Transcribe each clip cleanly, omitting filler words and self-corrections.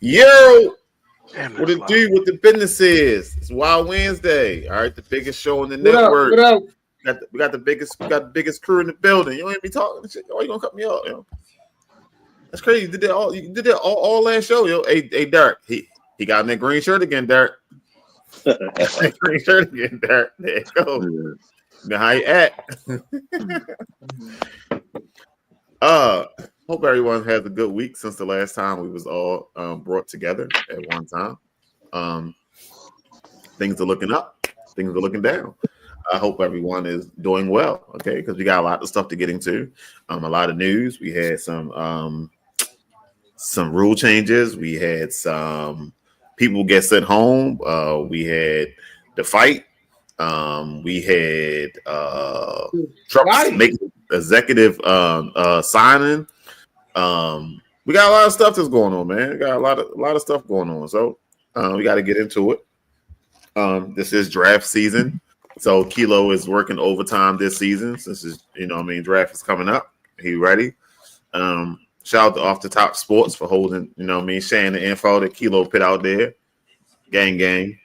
Yo, what it do? What the business is? It's Wild Wednesday. All right, the biggest show on the network. What up? We got the biggest crew in the building. You ain't be talking shit. Oh, you gonna cut me off? Yo? That's crazy. You did that all last show, yo. Hey, Derek. He got in that green shirt again, Derek. Green shirt again, Derek. There you go. Now how you act? Hope everyone has a good week since the last time we was all brought together at one time. Things are looking up. Things are looking down. I hope everyone is doing well, okay? Because we got a lot of stuff to get into. A lot of news. We had some rule changes. We had some people get sent home. We had the fight. We had Trump making executive signing. We got a lot of stuff that's going on, man. We got a lot of stuff going on. So we got to get into it. This is draft season. So Kilo is working overtime this season. Since draft is coming up. He ready. Shout out to Off the Top Sports for holding, sharing the info that Kilo put out there. Gang.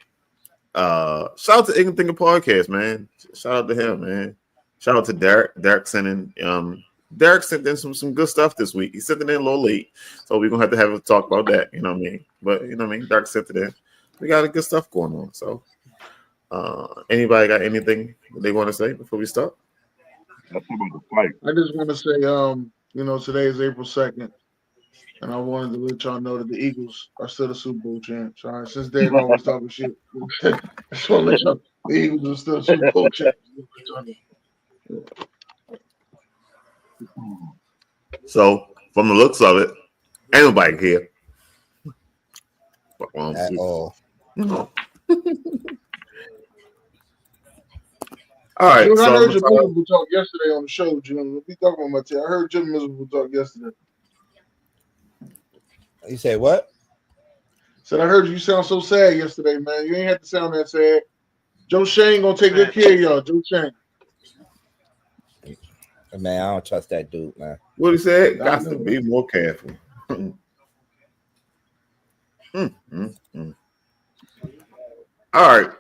Shout out to Ignorant Thinker Podcast, man. Shout out to him, man. Shout out to Derek. Derek sent in some good stuff this week. He sent it in a little late, so we're gonna have a talk about that. You know what I mean? But Derek sent it in. We got a good stuff going on. So, anybody got anything they want to say before we start? I just want to say, today is April 2nd, and I wanted to let y'all know that the Eagles are still the Super Bowl champs. All right, since Dave always talking shit, I just want to let y'all the Eagles are still Super Bowl champs. So, from the looks of it, ain't nobody here. At all. All right. Jim, I heard your miserable talk yesterday on the show, Jim. We talking about my team. I heard Jim miserable talk yesterday. You say what? Said I heard you sound so sad yesterday, man. You ain't have to sound that sad. Joe Shane gonna take good care of y'all. Joe Shane. Man, I don't trust that dude, man. What he said? Got to be more careful. All right.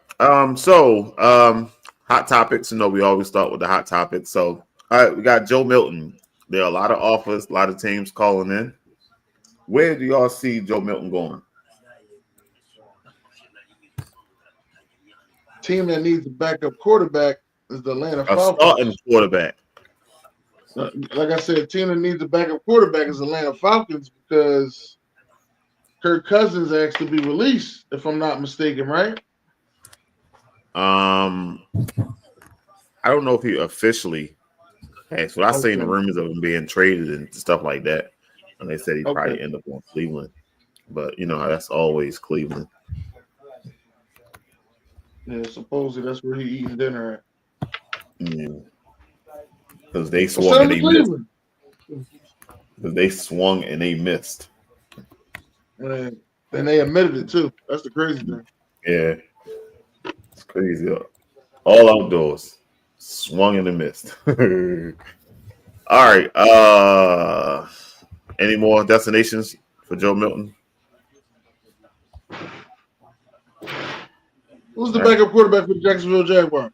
Hot topics. We always start with the hot topics. So, all right, we got Joe Milton. There are a lot of offers, a lot of teams calling in. Where do y'all see Joe Milton going? Team that needs a backup quarterback is the Atlanta Falcons. Starting quarterback. Like I said, team that needs a backup quarterback is Atlanta Falcons because Kirk Cousins asked to be released, if I'm not mistaken, right? I don't know if he officially has, but I've seen the rumors of him being traded and stuff like that. and they said he'd probably end up on Cleveland. But you know that's always Cleveland. Yeah, supposedly that's where he eating dinner at. Because they swung and they missed. Because they swung and they missed. And they admitted it too. That's the crazy thing. Yeah, it's crazy. All outdoors, swung and missed. All right. Any more destinations for Joe Milton? Who's the backup quarterback for the Jacksonville Jaguars?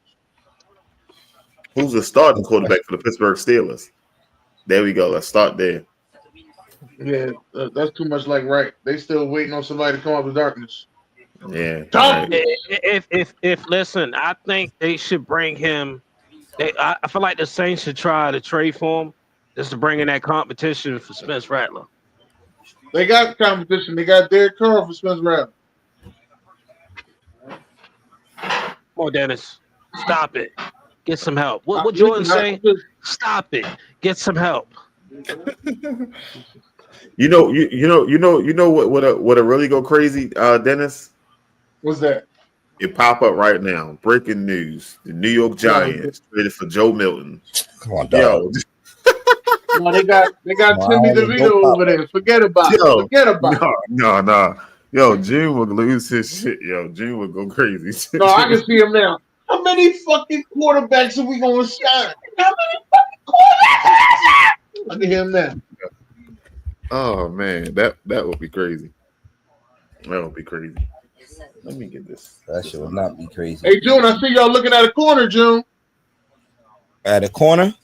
Who's the starting quarterback for the Pittsburgh Steelers? There we go. Let's start there. Yeah, that's too much like right. They still waiting on somebody to come out of the darkness. Yeah. Right. If listen, I think they should bring him. I feel like the Saints should try to trade for him just to bring in that competition for Spence Rattler. They got competition. They got Derek Carr for Spence Rattler. Come on, Dennis. Stop it. Get some help. What Jordan say? Stop it. Get some help. You know what a really go crazy, Dennis? What's that? It pop up right now. Breaking news: the New York Giants traded for Joe Milton. Come on, dog. No, they got Timmy DeVito over there. Forget about it. Forget about it. No. Yo, June would lose his shit. Yo, June would go crazy. No, I can see him now. How many fucking quarterbacks are we going to sign? How many fucking quarterbacks? I can hear him now. Oh man, that would be crazy. That would be crazy. Let me get this. That shit would not be crazy. Hey, June, I see y'all looking at a corner, June. At a corner?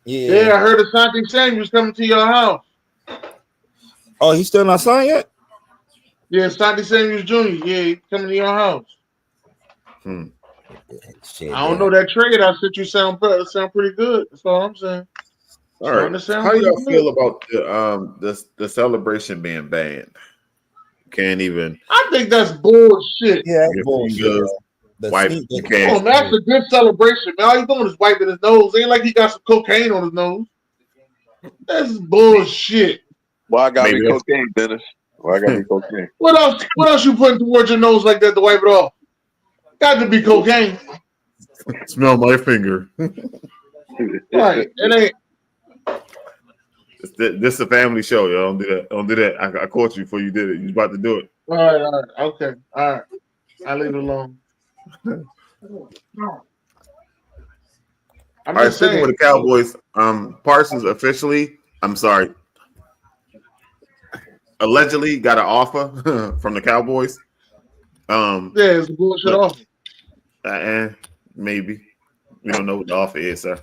Yeah, I heard Asante Samuel's coming to your house. Oh, he's still not signed yet? Yeah, Asante Samuels Jr. Yeah, he's coming to your house. Shit, I don't know that trade. I said you sound pretty good. That's all I'm saying. All right. How do y'all feel about the celebration being banned? Can't even. I think that's bullshit. Yeah, that's bullshit. Wipe. Oh, that's a good celebration, man. All he's doing is wiping his nose. Ain't like he got some cocaine on his nose. That's bullshit. Why I gotta be cocaine, Dennis? Why I gotta be cocaine? What else? What else you putting towards your nose like that to wipe it off? Got to be cocaine. Smell my finger. Right. It ain't. This is a family show, yo. Don't do that. Don't do that. I caught you before you did it. You was about to do it. All right. Okay. All right. I'll leave it alone. All right, sticking with the Cowboys. Parsons allegedly got an offer from the Cowboys. Yeah, it's a bullshit offer. Maybe. We don't know what the offer is, sir.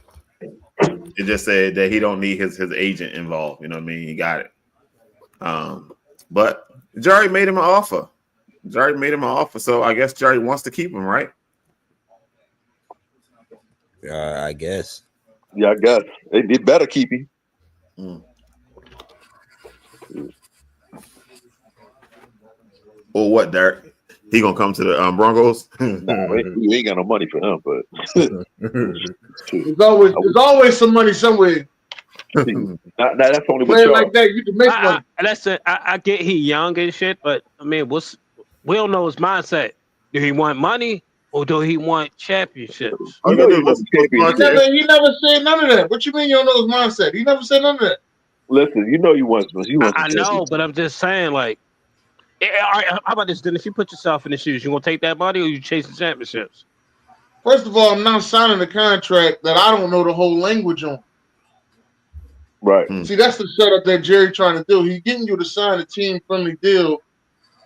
It just said that he don't need his agent involved. You know what I mean? He got it. But Jerry made him an offer. So I guess Jerry wants to keep him, right? I guess. Yeah, I guess. They better keep him. Or what, Derek? He gonna come to the Broncos? Nah, we ain't got no money for him, but there's always some money somewhere. That's only what like that. You can make money. I get he young and shit, but I mean, we don't know his mindset. Do he want money or do he want championships? He never said none of that. What you mean you don't know his mindset? He never said none of that. Listen, you know you want. I know, but I'm just saying, like. How about this, Dennis? You put yourself in the shoes. You gonna take that money or you chasing championships? First of all, I'm not signing a contract that I don't know the whole language on. Right. See, that's the setup that Jerry trying to do. He's getting you to sign a team-friendly deal,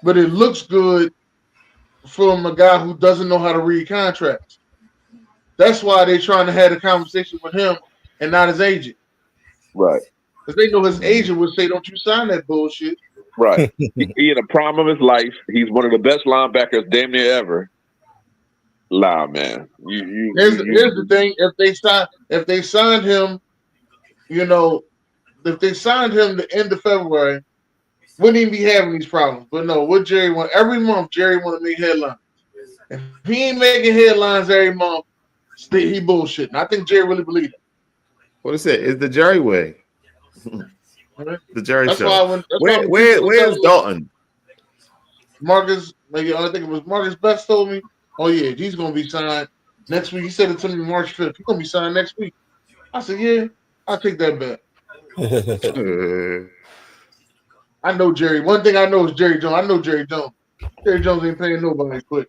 but it looks good from a guy who doesn't know how to read contracts. That's why they're trying to have a conversation with him and not his agent. Right. Because they know his agent would say, "Don't you sign that bullshit." Right. He in the prime of his life. He's one of the best linebackers damn near ever. Lie, man. Here's the thing. If they signed him, if they signed him the end of February, wouldn't even be having these problems. But no, what Jerry want every month, Jerry want to make headlines. If he ain't making headlines every month, he bullshitting. I think Jerry really believes it. What is it? It's the Jerry way. The Jerry That's Show. why Where's Dalton? Marcus, maybe I think it was Marcus Best told me, oh yeah, he's gonna be signed next week. He said it to me March 5th. He's gonna be signed next week. I said, yeah, I'll take that bet. I know Jerry. One thing I know is Jerry Jones. I know Jerry Jones. Jerry Jones ain't paying nobody quick.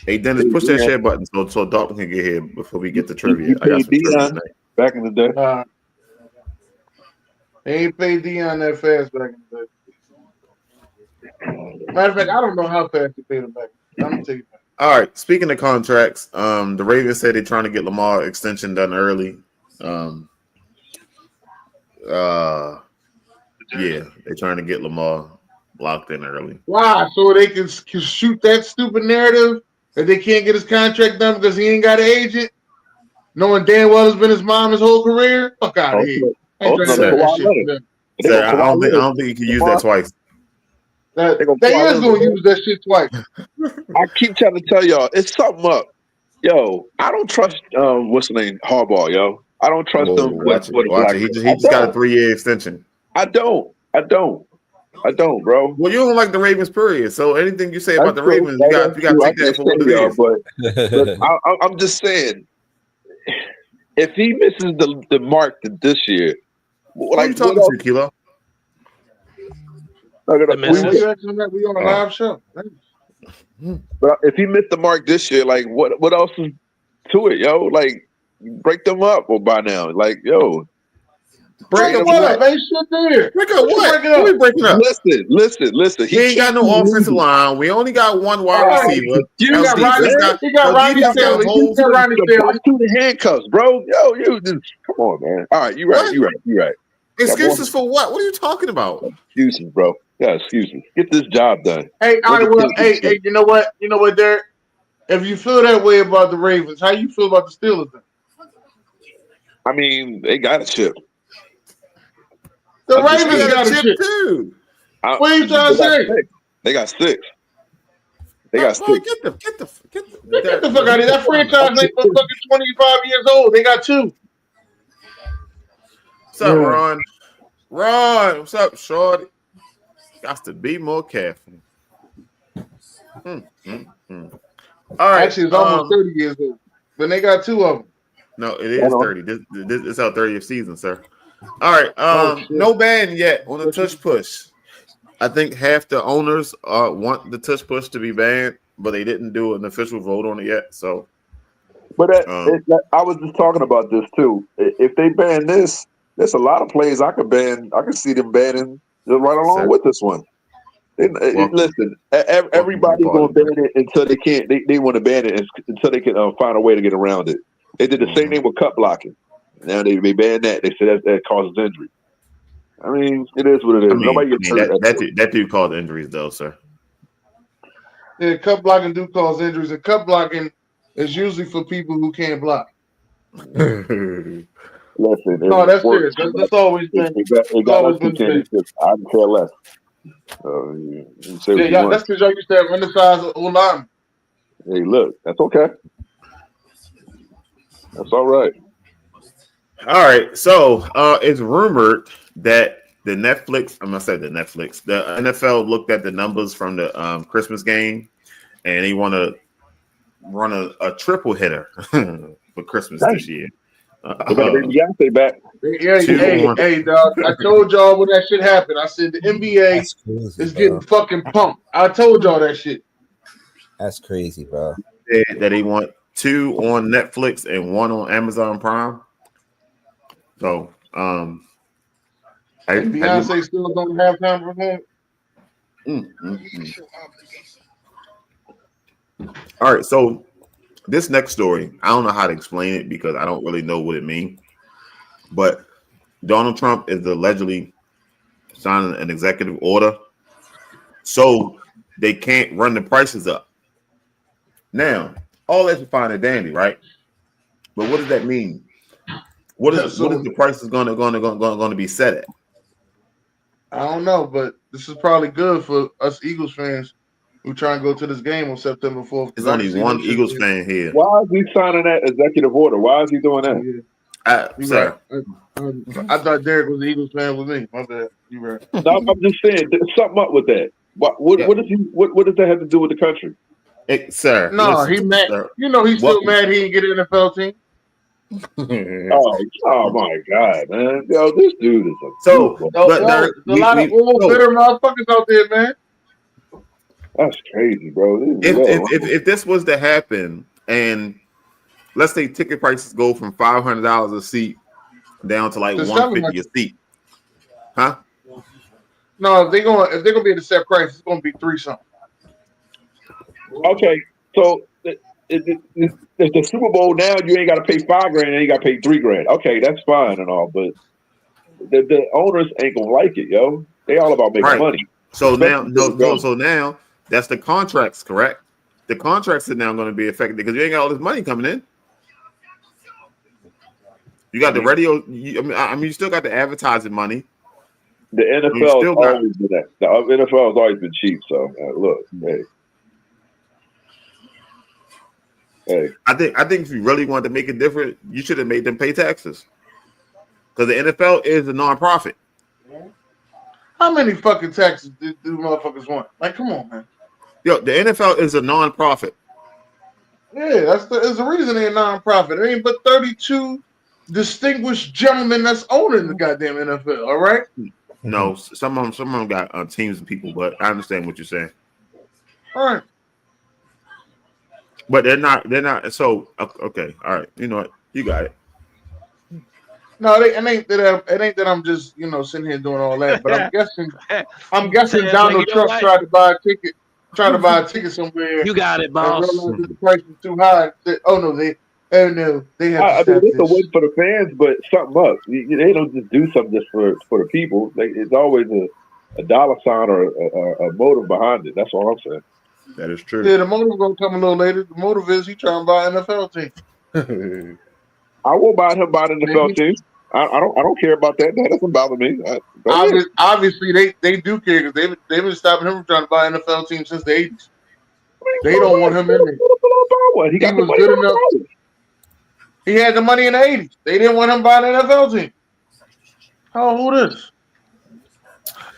Hey Dennis, push that share button so Dalton can get here before we get to trivia. I got some trivia tonight. Back in the day. They ain't paid Deion that fast back in the day. Matter of fact, I don't know how fast they paid him back. I'm gonna tell you. All right. Speaking of contracts, the Ravens said they're trying to get Lamar extension done early. Yeah, they're trying to get Lamar locked in early. Why? So they can shoot that stupid narrative that they can't get his contract done because he ain't got an agent, knowing damn well it's been his mom his whole career. Fuck out of here. I don't think you can use that twice. They is gonna use that shit twice. I keep trying to tell y'all, it's something up. Yo, I don't trust what's the name? Harbaugh, yo. I don't trust him. Watch it. He just got a 3-year extension. I don't, bro. Well, you don't like the Ravens, period. So anything you say about the Ravens, you got to take that for what it is. But I'm just saying, if he misses the mark this year, what are you talking to, Kilo? We on a live show. But if he missed the mark this year, like what else is to it, yo? Like break them up by now. Like, yo. Break them up. Ain't shit there. Break up what? What we breaking up? Listen. He ain't got no offensive line. We only got one wide receiver. He got Ronnie Stanley. He got Ronnie Stanley. To the handcuffs, bro. Yo, you just come on, man. All right, you're right. Excuses for what? What are you talking about? Excuses, bro. Yeah, excuses. Get this job done. Hey, all right, well, hey, you know what? You know what, Derek? If you feel that way about the Ravens, how you feel about the Steelers then? I mean, they got a chip. The Ravens got a chip too. What are you trying to say? They got 6. They got 6. Get the fuck out of here. That franchise ain't fucking 25 years old. They got 2. What's up, Ron? What's up, shorty? Got to be more careful. All right. Actually, it's almost 30 years old. But they got 2 of them. No, it is 30. This is our 30th season, sir. All right. No ban yet on the tush push. I think half the owners want the tush push to be banned, but they didn't do an official vote on it yet. So, but I was just talking about this too. If they ban this, there's a lot of plays I could ban. I could see them banning right along with this one. Listen, everybody's gonna ban it until they can't. They want to ban it until they can find a way to get around it. They did the same thing with cut blocking. Now they banned that. They said that causes injury. I mean, it is what it is. Nobody gets hurt. That do cause injuries, though, sir. Yeah, cut blocking do cause injuries, and cut blocking is usually for people who can't block. Listen, no, that's serious. That's always been. It got us to change. I can care less. That's because y'all used to have undersized O-line. Hey, look, that's okay. That's all right. All right. So it's rumored that the NFL looked at the numbers from the Christmas game, and they want to run a triple hitter for Christmas this year. Beyonce back. Hey, dog. I told y'all when that shit happened. I said the NBA is getting fucking pumped. I told y'all that shit. That's crazy, bro. That they want 2 on Netflix and 1 on Amazon Prime. So, Beyonce still don't have time for him. All right, so this next story, I don't know how to explain it because I don't really know what it means. But Donald Trump is allegedly signing an executive order so they can't run the prices up. Now, all that's fine and dandy, right? But what does that mean? What is the prices going to be set at? I don't know, but this is probably good for us Eagles fans who try and go to this game on September 4th. There's only one Eagles fan here. Why is he signing that executive order? Why is he doing that? Sir. Right. I thought Derek was the Eagles fan with me. My bad. You right. No, I'm just saying, there's something up with that. What does that have to do with the country? Sir. No, listen, he mad. Sir. You know he's still mad he didn't get an NFL team. Oh my God, man! Yo, this dude is a there's a lot of old bitter motherfuckers out there, man. That's crazy, bro. If this was to happen, and let's say ticket prices go from $500 a seat down to like $150 a seat, huh? No, if they're gonna be at a set price, it's gonna be $3 something. Okay, so if the Super Bowl now, you ain't got to pay $5,000, and you got to pay $3,000. Okay, that's fine and all, but the owners ain't gonna like it, yo. They all about making money. So now, so now that's the contracts, correct? The contracts are now going to be affected because you ain't got all this money coming in. You got the radio. You still got the advertising money. The NFL has always been that. The NFL has always been cheap. So look, hey. I think if you really wanted to make it different, you should have made them pay taxes. Because the NFL is a nonprofit. How many fucking taxes do motherfuckers want? Like, come on, man. Yo, the NFL is a nonprofit. Yeah, there's a reason they're a nonprofit. It ain't but 32 distinguished gentlemen that's owning the goddamn NFL. All right. No, some of them got teams and people, but I understand what you're saying. All right. But they're not. So okay, all right. You know what? You got it. No, it ain't that I'm just sitting here doing all that. But I'm guessing Donald Trump tried to buy a ticket somewhere. You got it, boss. And realized that the price was too high. They have to. It's a win for the fans, but something up. They don't just do something just for the people. It's always a dollar sign or a motive behind it. That's all I'm saying. That is true. Yeah, the motive gonna come a little later. The motive is he trying to buy an NFL team. I won't buy him buy an NFL team. I don't care about that. That doesn't bother me. Obviously, they do care because they've been stopping him from trying to buy an NFL team since the 80s. They don't want him in there. He was good enough. He had the money in the 80s. They didn't want him buying an NFL team. Who this?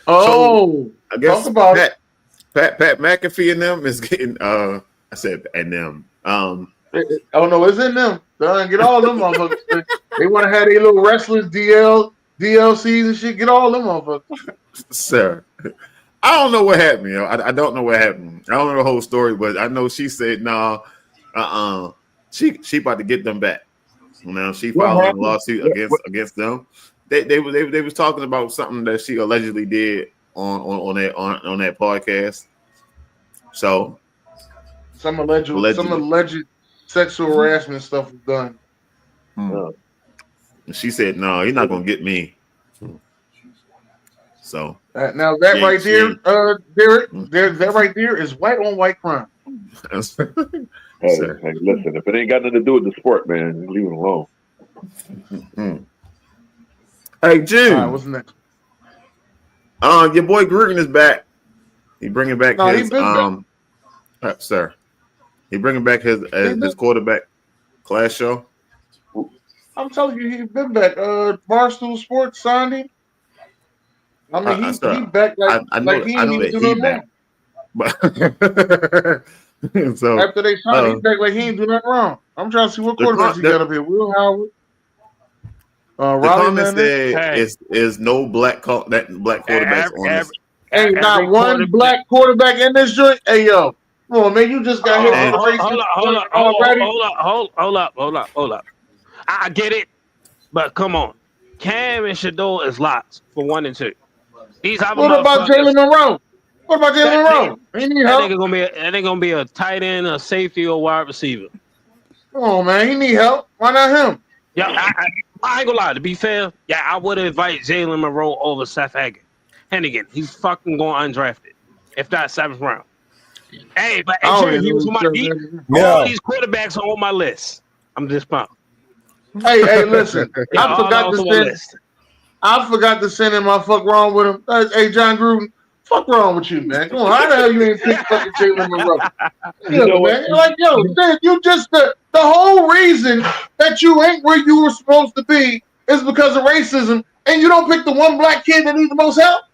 Oh, I guess talk about it. Pat McAfee and them is getting. I said and them. Oh no, it's in them. Get all them motherfuckers. They want to have their little wrestlers, DLCs and shit. Get all them motherfuckers. Sir, I don't know what happened. I don't know what happened. I don't know the whole story, but I know she said no. She about to get them back. Now she filed a lawsuit against them. They was talking about something that she allegedly did on that podcast. So some alleged sexual harassment stuff was done. She said, "No, you're not gonna get me." So now that right there, Derek, that right there is white on white crime. Hey, listen, if it ain't got nothing to do with the sport, man, leave it alone. Hey, June. All right, what's next? Your boy Gruden is back. He bringing back his sir. He bringing back his quarterback class show. I'm telling you, he's been back. Barstool Sports signed him. I mean, he's back like he ain't even do nothing wrong. But so after they signed him, he's back like he ain't do nothing wrong. I'm trying to see what quarterbacks he got up here. Will Howard. The comment said is no black quarterbacks on this. Ain't not one black quarterback in this joint. Hey yo, come on, man, you just got hit with the Hold up. I get it, but come on, Cam and Shador is locked for 1 and 2. What about Jalen Monroe? What about Jalen Monroe? He need help. That ain't gonna be a tight end, a safety, or wide receiver. Come on, man, he need help. Why not him? Yeah, I ain't gonna lie. To be fair, yeah, I would invite Jalen Monroe over Seth Hennigan. He's fucking going undrafted, if not 7th round. Hey, but all these quarterbacks are on my list. I'm just pumped. Hey, listen. I forgot to send him my fuck wrong with him. Hey, John Gruden, Fuck wrong with you, man? Come on, how the hell you ain't pick fucking Jalen Monroe? You know man. what? Like, yo, you just the whole reason that you ain't where you were supposed to be is because of racism, and you don't pick the one black kid that needs the most help.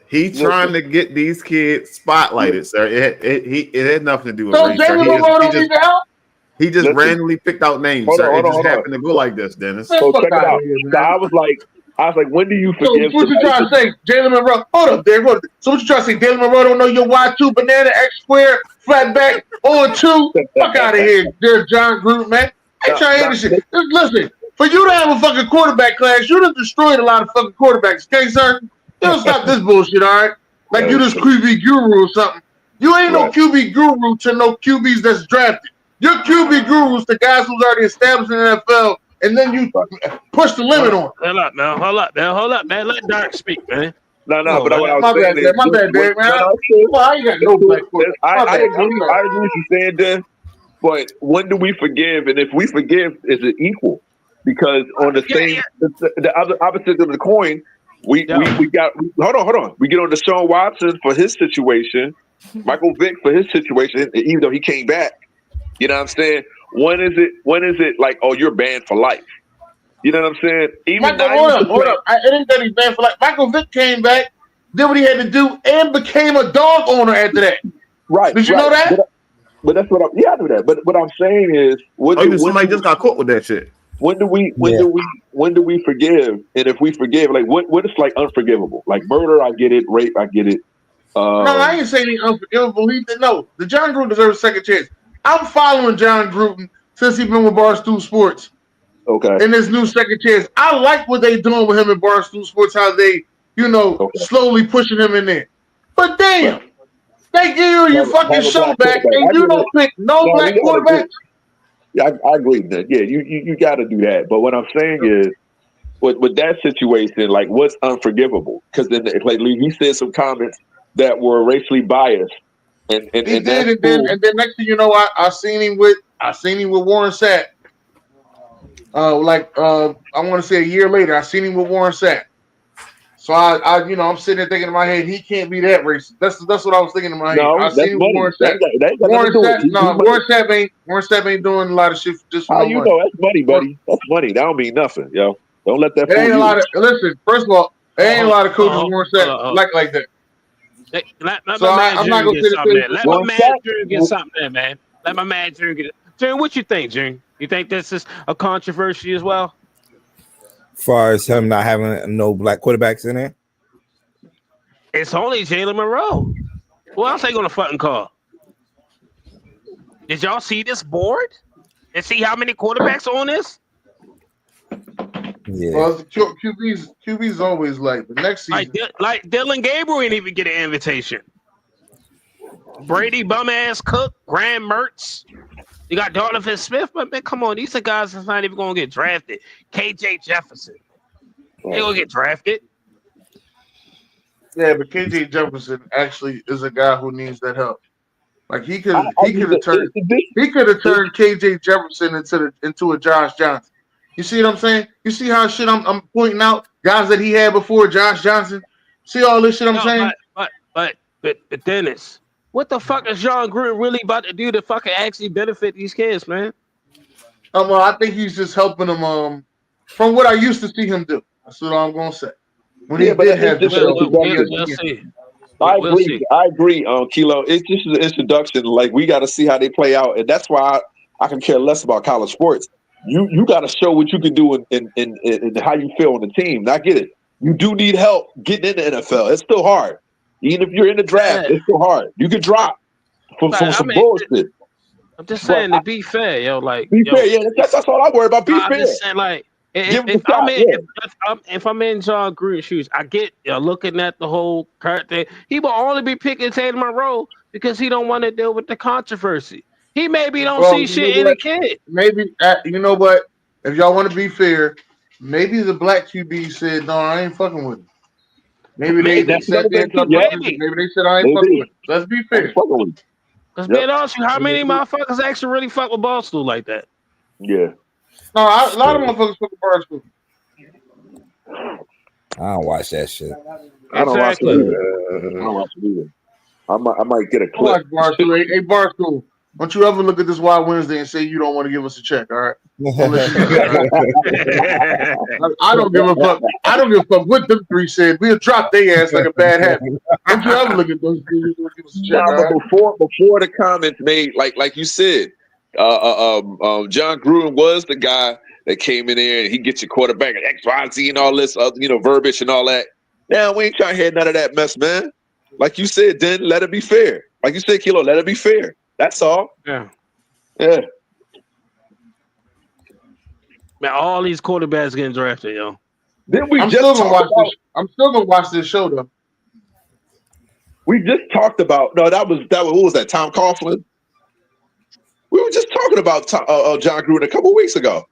He trying to get these kids spotlighted, sir. It had nothing to do with race. Jalen Monroe don't need the help. He just randomly picked out names, sir. It just happened to go like this, Dennis. So check it out. So I was like, when do you forgive? So what you trying to say, Jalen Monroe? Hold up, there. So what you trying to say, Jalen Monroe don't know your Y2 banana X square flat back on 2? Fuck out of here, there, John Gruden, man. I ain't trying to hear this shit. Listen, for you to have a fucking quarterback class, you done destroyed a lot of fucking quarterbacks, okay, sir? You don't stop this bullshit, all right? Like you this QB guru or something. You ain't no QB guru to no QBs that's drafted. Your QB gurus to guys who's already established in the NFL, and then you push the limit on. Hold up, man. Let Dark speak, man. No, but what I was saying is, my bad, Derek, man. I ain't got no black quarterback. I agree with you saying that, but when do we forgive? And if we forgive, is it equal? Because on the other opposite of the coin, we got hold on. We get on Deshaun Watson for his situation, Michael Vick for his situation, even though he came back. You know what I'm saying? When is it like, oh, you're banned for life? You know what I'm saying? Hold up. It ain't that he's banned for life. Michael Vick came back, did what he had to do, and became a dog owner after that. Right. Did you know that? But that's what I knew that. But what I'm saying is, somebody just got caught with that shit. When do we forgive? And if we forgive, like what is like unforgivable? Like murder, I get it. Rape, I get it. No, I ain't saying he's unforgivable. The John Gruden deserves a second chance. I'm following John Gruden since he's been with Barstool Sports. Okay. In this new second chance. I like what they doing with him in Barstool Sports, how they, slowly pushing him in there. But damn, they give you your fucking show back and you don't pick no black quarterbacks. Yeah, I agree with that. Yeah, you got to do that. But what I'm saying is, with that situation, like what's unforgivable? Because then, like he said some comments that were racially biased. And then next thing you know, I seen him with Warren Sapp. I want to say a year later, I seen him with Warren Sapp. So I'm sitting there thinking in my head, he can't be that racist. That's what I was thinking in my head. I seen him with Warren Sapp. Warren Sapp ain't doing a lot of shit just for how no you money. know? That's money, buddy. That's money. That don't mean nothing, yo. Don't let that. It ain't a lot of. Listen, first of all, there ain't a lot of coaches Warren Sapp like that. Let my man Drew get something there, man. Let my man Drew get it. Drew, what you think, Drew? You think this is a controversy as well? As far as him not having no black quarterbacks in there? It's only Jalen Monroe. Who else they gonna fucking call? Did y'all see this board? And see how many quarterbacks on this? Yeah. Well, QB's always like the next season. Like Dylan Gabriel ain't even get an invitation. Brady bum ass Cook, Graham Mertz. You got Donovan Smith, but man, come on, these are guys that's not even gonna get drafted. KJ Jefferson, they gonna get drafted. Yeah, but KJ Jefferson actually is a guy who needs that help. Like he could have turned KJ Jefferson into a Josh Johnson. You see what I'm saying? You see how shit I'm pointing out guys that he had before Josh Johnson. See all this shit I'm saying? But Dennis, what the fuck is John Gruden really about to do to fucking actually benefit these kids, man? Well, I think he's just helping them. From what I used to see him do, that's what I'm gonna say. When he did have the show, we'll see. I agree, Kilo. It's just an introduction. Like we got to see how they play out, and that's why I can care less about college sports. You got to show what you can do in how you feel on the team. I get it. You do need help getting in the NFL. It's still hard. Even if you're in the draft, it's still hard. You can drop from some bullshit. I'm just saying to be fair, yo. Like be fair, yeah. That's all I worry about. Be fair. I'm just saying, like, if I'm in John Gruden's shoes, I get looking at the whole current thing. He will only be picking Taylor Monroe because he don't want to deal with the controversy. He maybe don't see shit in a kid. Maybe you know what? If y'all want to be fair, maybe the black QB said, "No, I ain't fucking with him." Maybe they said, "I ain't fucking with him." Let's be fair. Because being honest, how many motherfuckers actually really fuck with Barstool like that? Yeah. No, a lot of motherfuckers fuck with Barstool. I don't watch that shit. I don't watch it either. I might get a clip. Barstool. Hey, Barstool, don't you ever look at this Wild Wednesday and say you don't want to give us a check, all right? I don't give a fuck. I don't give a fuck what them three said. We'll drop their ass like a bad habit. Don't you ever look at those three and give us a check, all right? Before the comments made, like you said, John Gruden was the guy that came in there and he gets your quarterback and X, Y, Z and all this, verbiage and all that. Now we ain't trying to hear none of that mess, man. Like you said, then let it be fair. Like you said, Kilo, let it be fair. That's all. Yeah. Yeah. Man, all these quarterbacks getting drafted, yo. I'm still gonna watch this show though. We just talked about that was who was that? Tom Coughlin. We were just talking about John Gruden a couple of weeks ago,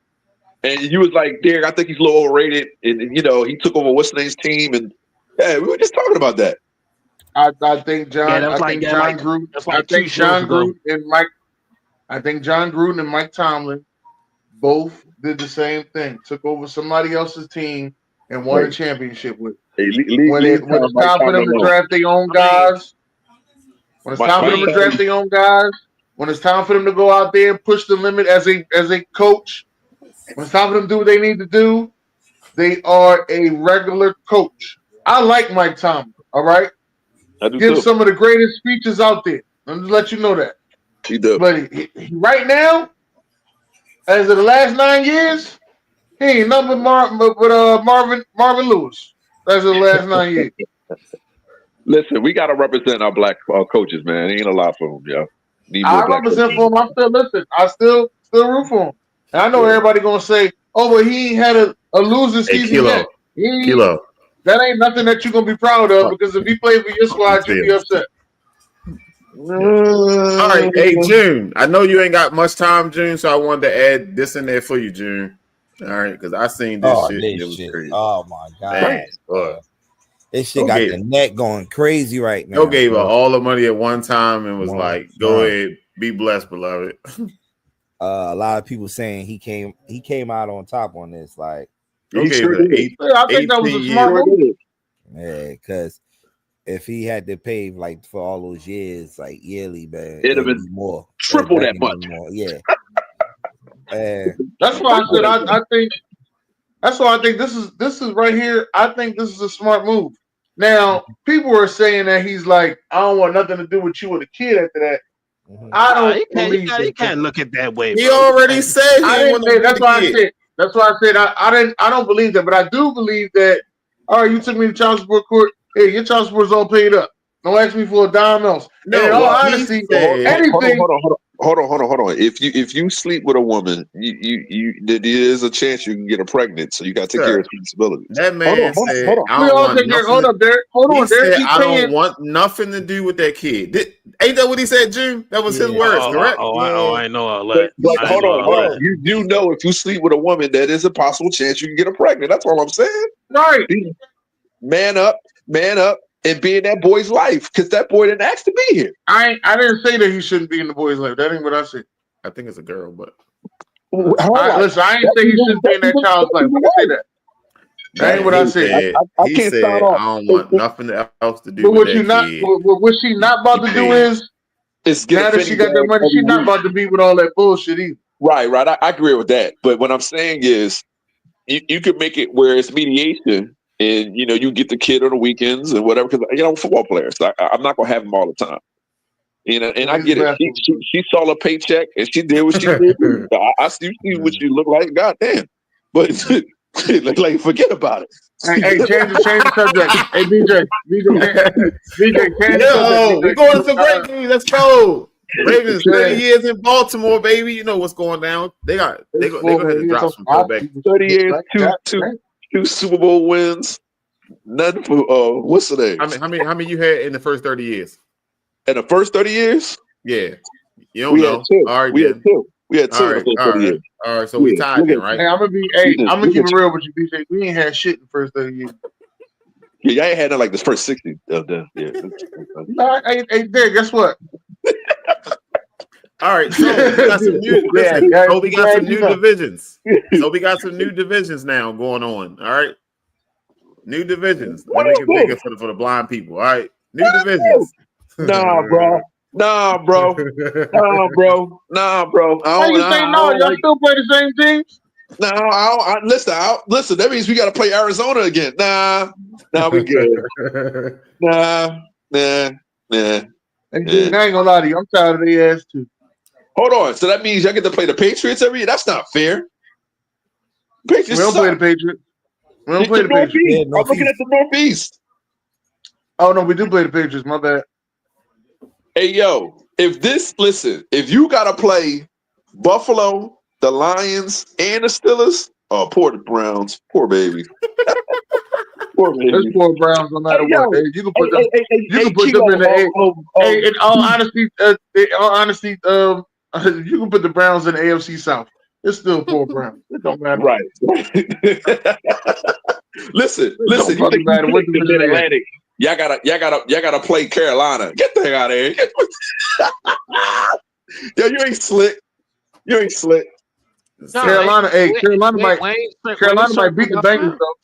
and you was like, Derek, I think he's a little overrated, and he took over what's name's team, and yeah, we were just talking about that. I think John Gruden and Mike Tomlin both did the same thing. Took over somebody else's team and won a championship with. When it's time for them to draft their own guys, when it's time for them to go out there and push the limit as a coach, when it's time for them to do what they need to do, they are a regular coach. I like Mike Tomlin. All right. Give some of the greatest speeches out there. I'm just let you know that. He does. But he, right now, as of the last 9 years, he ain't nothing but Marvin Lewis. As of the last 9 years. Listen, we got to represent our black coaches, man. It ain't a lot for them, yo. I represent for him. I still root for him. And I know everybody gonna say, "Oh, but he ain't had a losing season yet." Kilo. That ain't nothing that you're gonna be proud of because if he played for your squad, you'd be upset. All right, hey June. I know you ain't got much time, June, so I wanted to add this in there for you, June. All right, because I seen this shit. It was crazy. Oh my god, this shit got the net going crazy right now. Joe gave her all the money at one time and was like, "Go ahead, be blessed, beloved." A lot of people saying he came out on top on this. Like, I think that was a smart move. Yeah, because if he had to pay like for all those years, like yearly, man, it'd have been more, triple that much. Yeah. That's why I said I think. That's why I think this is right here. I think this is a smart move. Now, people are saying that he's like, I don't want nothing to do with you with a kid after that. I don't believe that. You can't look at that way. He already said he didn't say. That's why I said. That's why I said I don't believe that, but I do believe that. All right, you took me to child support court. Hey, your child support's all paid up. Don't ask me for a dime else. No, and in all honesty, anything. Hold on. If you sleep with a woman, you there is a chance you can get her pregnant. So you got to take care of responsibilities. That man said, "Hold on, Derek. I don't want nothing to do with that kid." Ain't that what he said, June? That was his words, correct? I know all that. But hold on. You do know if you sleep with a woman, that is a possible chance you can get her pregnant. That's all I'm saying. Right. Man up, and be in that boy's life because that boy didn't ask to be here. I didn't say that he shouldn't be in the boy's life. That ain't what I said. I think it's a girl, but listen, I ain't say he shouldn't be in that child's life. I say that. That ain't what I said. I can't start off. I don't want nothing else to do with what that kid. What she not about to do is now that she got that money, she's not about to be with all that bullshit either. Right. I agree with that. But what I'm saying is, you could make it where it's mediation. And, you get the kid on the weekends and whatever, because, football players, I'm not going to have them all the time. And I get it. She saw a paycheck and she did what she did. I see what you look like. God damn. But, like, forget about it. Hey, change the subject. Hey, DJ, change the subject. We're going to some great news. Let's go. Ravens 30 years in Baltimore, baby. You know what's going down. They're going to drop some throwback. 30 years, two Super Bowl wins. Nothing for what's the name? How many you had in the first 30 years? In the first 30 years? Yeah. You don't know. Had two. All right, we had two. We had two in the first 30 years. All right, so we tied then, right? Hey, I'm gonna keep it real with you, BJ. We ain't had shit in the first 30 years. Yeah, y'all ain't had like this first 60 of them. Yeah. Hey, Derek, guess what? All right, so we got some new divisions. So we got some new divisions now going on. All right. New divisions. What Let me make is it this? bigger for the blind people. All right. New divisions. Nah, bro. Nah, bro. Nah, bro. Nah, bro. Why you say no? Y'all still play the same teams? No, listen. That means we got to play Arizona again. Nah, we good. Nah. Hey, dude, I ain't gonna lie to you. I'm tired of their ass too. Hold on. So that means y'all get to play the Patriots every year? That's not fair. Patriots we don't play the Patriots. We don't play the Patriots. Yeah, I'm looking at the Northeast. Oh no, we do play the Patriots. My bad. Hey yo, if you gotta play Buffalo, the Lions, and the Steelers, oh poor the Browns, poor baby. Poor baby. There's poor Browns no matter what. Hey, you can put them. You can put them in the A. Hey, in all honesty, you can put the Browns in the AFC South. It's still poor Browns. It don't matter. Right. listen. You think matter what the Mid-Atlantic? Y'all gotta play Carolina. Get the heck out of here. Yo, you ain't slick. No, Carolina might beat the Bengals though.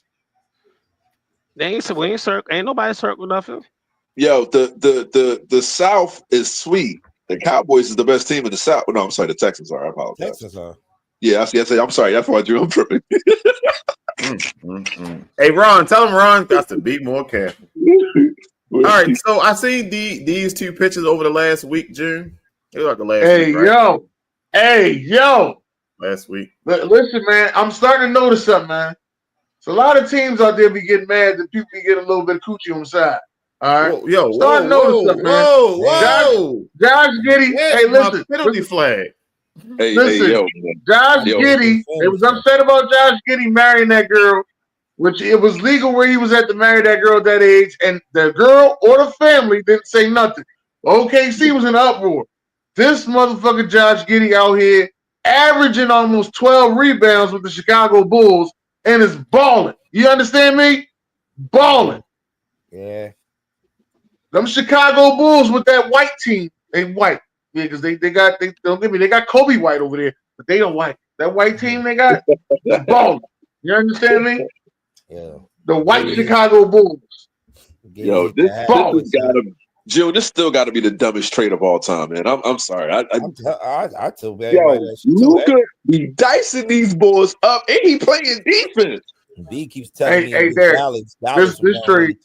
Ain't nobody circled nothing. Yo, the South is sweet. The Cowboys is the best team in the South. No, I'm sorry, the Texans are. I apologize. Texans are. Yeah, I'm sorry. That's why I drew. I'm tripping. Hey, Ron, tell him Ron got to be more careful. All right, so I seen these two pictures over the last week, June. It was like the last week, right? Hey, yo. Last week. Listen, man, I'm starting to notice something, man. So a lot of teams out there be getting mad that people be getting a little bit of coochie on the side. All right. Whoa. Josh Giddey. Hey, listen. Penalty flag. Listen, Josh Giddey. They was upset about Josh Giddey marrying that girl, which it was legal where he was at to marry that girl at that age, and the girl or the family didn't say nothing. OKC was in an uproar. This motherfucker Josh Giddey out here averaging almost 12 rebounds with the Chicago Bulls and is balling. You understand me? Balling. Yeah. Them Chicago Bulls with that white team, they white. Yeah, because they don't get me, they got Kobe White over there, but they don't white. That white team they got is balling. You understand me? Yeah. The white Chicago Bulls. Yo, this still got to be the dumbest trade of all time, man. I'm sorry. I tell everybody that shit. Luka be dicing these boys up, and he playing defense. B keeps telling me, hey, Dallas this trade.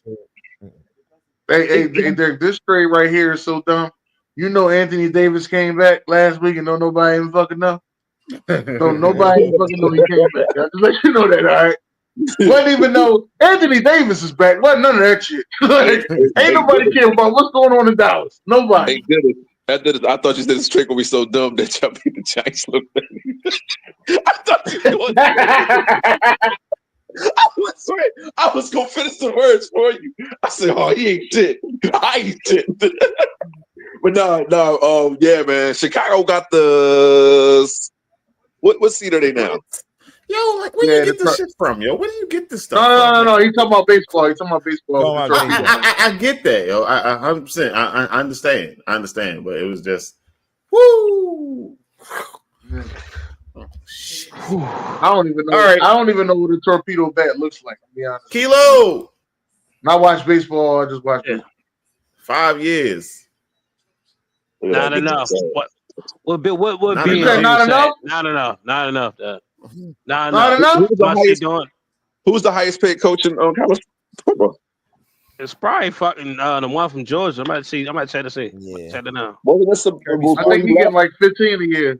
Hey, Derek, this trade right here is so dumb. You know Anthony Davis came back last week and don't nobody even fucking know. Don't nobody even fucking know he came back. I just let you know that, all right? Wouldn't even know Anthony Davis is back. Wasn't none of that shit. Ain't nobody care about what's going on in Dallas. Nobody. I thought you said this trick will be so dumb that y'all beat the Giants. I thought you were I was gonna finish the words for you. I said, "Oh, he ain't shit. I ain't shit." But no. Yeah, man. Chicago got the what seed are they now? Yo, like where you get this shit from, yo? Where do you get this stuff? No. He's talking about baseball. I get that, yo. I 100%. I understand. But it was just, woo. I don't even know. Right. I don't even know what a torpedo bat looks like. To be honest. Kilo. Not watch baseball. I just watch baseball. 5 years. Not enough. What being not enough? Not enough. Not enough. Not enough. Who's the highest paid coach in college football? It's probably fucking the one from Georgia. I might check to see. Yeah. Check it out. I think he getting like 15 a year.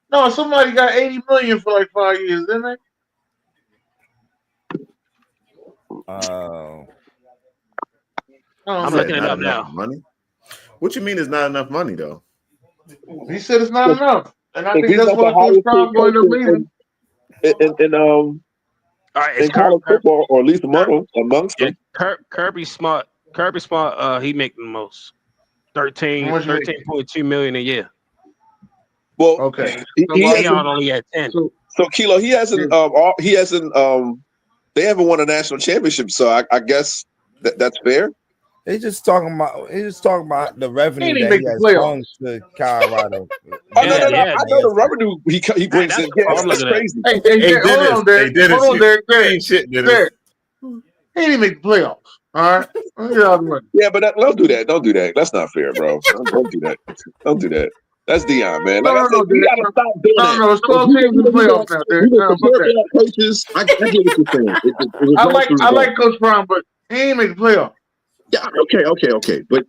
No, somebody got 80 million for like 5 years, didn't they? I'm looking it up now. Money? What you mean? It's not enough money though? He said it's not enough, and I think that's why Coach Prime going to leave. In college football, or at least amongst them. Kirby Smart. He making the most. 13.2 million a year. Well, okay. He only at 10. So Kilo, he hasn't. They haven't won a national championship, so I guess that's fair. They just talking about the revenue He that make he the has playoffs. brought to Colorado. No. I know the revenue he brings that's in. Yeah, what I'm that's looking at. crazy. Hey, hold on, Derek. Hold on, Derek. Dennis. He didn't make the playoffs. All right. Yeah, but don't do that. Don't do that. That's not fair, bro. Don't do that. Don't do that. That's Dion, man. Like I said, you gotta stop doing that. No, it's 12 teams in the playoffs now, Derek. You compare black coaches. I get what you're saying. I like Coach Brown, but he ain't make the playoffs. Yeah, okay. But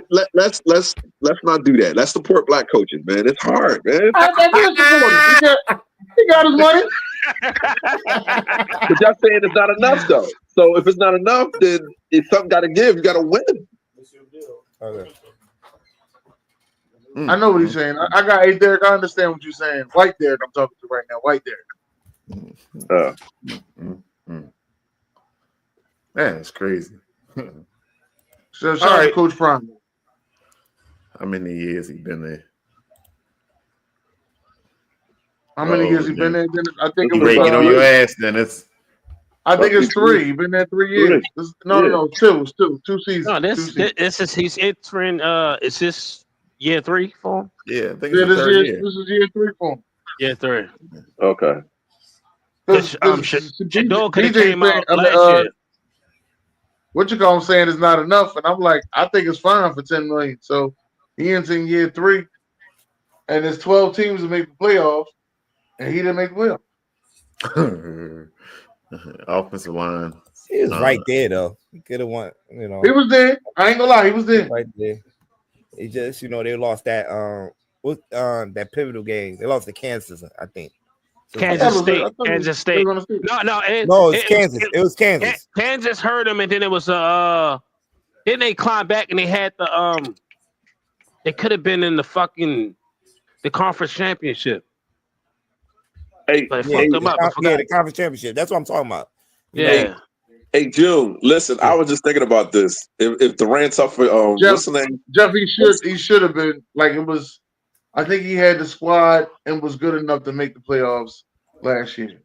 let's not do that. Let's support black coaches, man. It's hard, man. He got his money. But y'all saying it's not enough, though. So if it's not enough, then if something got to give, you got to win. Okay. I know what he's saying. I got Derek. I understand what you're saying. White Derek, I'm talking to right now. White Derek. That's crazy. So shout out to Coach Brown. How many years he been there? How many years he been there? I think it was. Get on your ass, Dennis. I think it's 3. He been there 3 years. No, 2. It's 2 seasons. No, this is he's entering. Is this year 3 for him? Yeah, I think it's the third year. This is year 3 for him. Year 3. Okay. Shoutout could have came out last year. What you call him saying is not enough, and I'm like, I think it's fine for $10 million. So he ends in year 3, and there's 12 teams that make the playoffs, and he didn't make the playoffs. Offensive line. He was right there though. He could have won. You know, he was there. I ain't gonna lie, he was there. Right there. He just, they lost that that pivotal game. They lost to Kansas, I think. So Kansas State. No, it's Kansas. It was Kansas. Kansas hurt him, and then it was then they climbed back and they had the they could have been in the conference championship. Hey, the conference championship. That's what I'm talking about. Yeah. Hey, June, listen, I was just thinking about this. If Durant's up for what's the name? Jeff, he should have been like it was. I think he had the squad and was good enough to make the playoffs last year.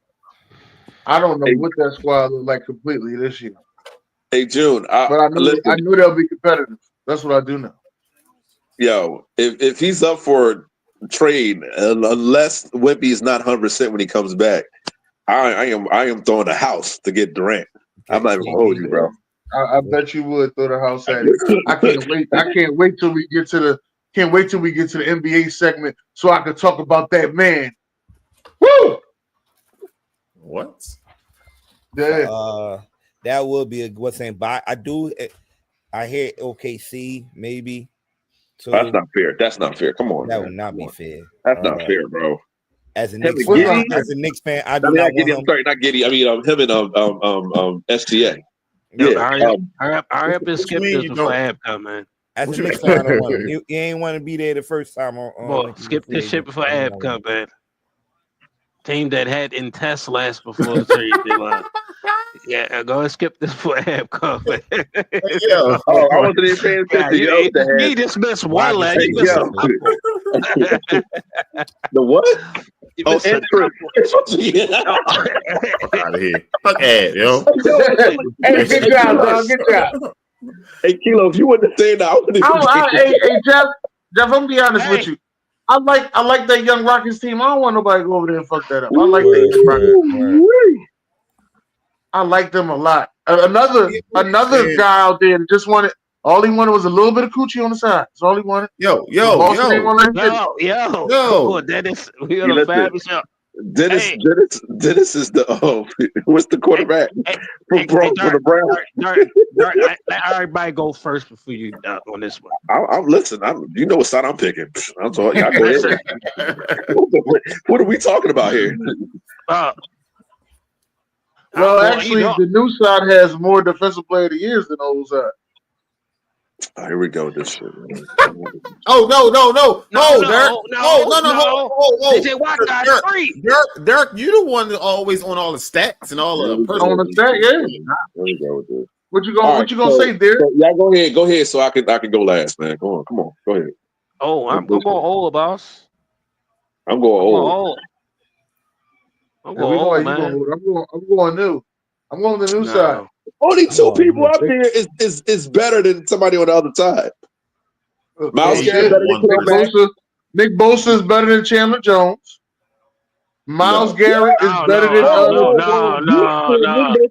I don't know what that squad looked like completely this year. Hey, June, but I knew they'll be competitive. That's what I do know. Yo, if he's up for trade, unless Wimpy is not 100% when he comes back, I am throwing a house to get Durant. I'm not even gonna hold you, bro. I bet you would throw the house at it. I can't wait. I can't wait till we get to the NBA segment so I can talk about that man. Woo! What? Yeah. That would be a good thing. But I hear OKC maybe. So that's not fair. That's not fair. Come on. That would not be fair. That's not fair, bro. As a Knicks fan, I do not want him. I'm sorry, not Giddy. I mean, him and STA. Yeah. Hurry up and skip this before halftime, man. As a Knicks fan, I don't want him. You ain't want to be there the first time. Skip this shit before halftime, man. Team that had in test last before the trade deadline. Yeah, go and skip this for halftime. I wasn't even paying attention. You just missed one last. The what? Entry. Fuck out of here. Fuck ad, yo. Hey, good job, dog. Good job. Hey, Kilo, if you wouldn't have said that, I wouldn't have. Hey, Jeff, I'm gonna be honest with you. I like that young Rockets team. I don't want nobody to go over there and fuck that up. I like that young Rockets. I like them a lot. Another guy out there that just wanted. All he wanted was a little bit of coochie on the side. That's all he wanted. Yo. Dennis, we got a fabulous show. Dennis is the what's the quarterback for the Browns? Let everybody go first before you on this one. I'm listening. You know what side I'm picking. I'm talking. What are we talking about here? Well, actually, the new side has more defensive player of the years than the old side. Here we go. This shit. Oh no! Derek, you the one that always on all the stats and all the on the stat, yeah. There we go with this. What you gonna say, Derek? Yeah, go ahead. So I can go last, man. Come on, go ahead. Oh, I'm going old, boss. I'm going old. I'm going old, man. I'm going new. I'm going to the new side. Only two people up here is better than somebody on the other side. Myles Garrett better than Khalil Mack. Nick Bosa is better than Chandler Jones. Myles Garrett is better than no.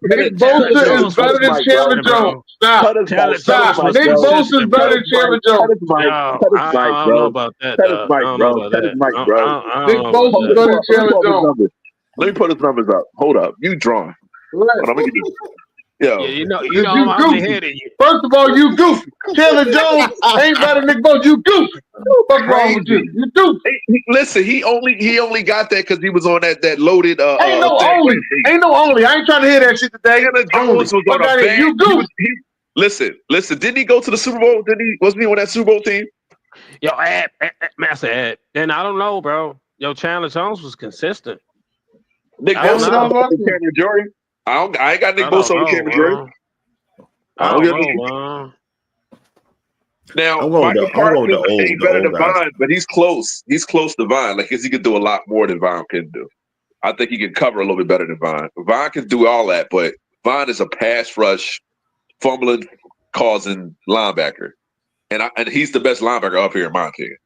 Nick Bosa is better than Chandler Jones. Stop. Nick Bosa is better than Chandler Jones. I don't know about that. Nick Bosa is better than Chandler Jones. Let me put his numbers up. Hold up. You drawing. Yeah, you know, I'm ahead of you. First of all, you goofy. Chandler Jones ain't better than Nick Bosa. You goofy. What's wrong with you? You goofy. Listen, he only got that because he was on that loaded. Ain't no only. I ain't trying to hear that shit today. Jones was on a band. You goofy. Listen. Didn't he go to the Super Bowl? Wasn't he on that Super Bowl team? Yo, Master Ed. Then I don't know, bro. Yo, Chandler Jones was consistent. Nick Bosa over Cameron Jordan. I ain't got Nick Bosa over Cameron Jordan. I don't know. Now, Michael Parsons ain't better than Vine, but he's close. He's close to Vine. Like, he could do a lot more than Vine can do. I think he can cover a little bit better than Vine. Vine can do all that, but Vine is a pass rush, fumbling, causing linebacker. And he's the best linebacker up here, in my opinion.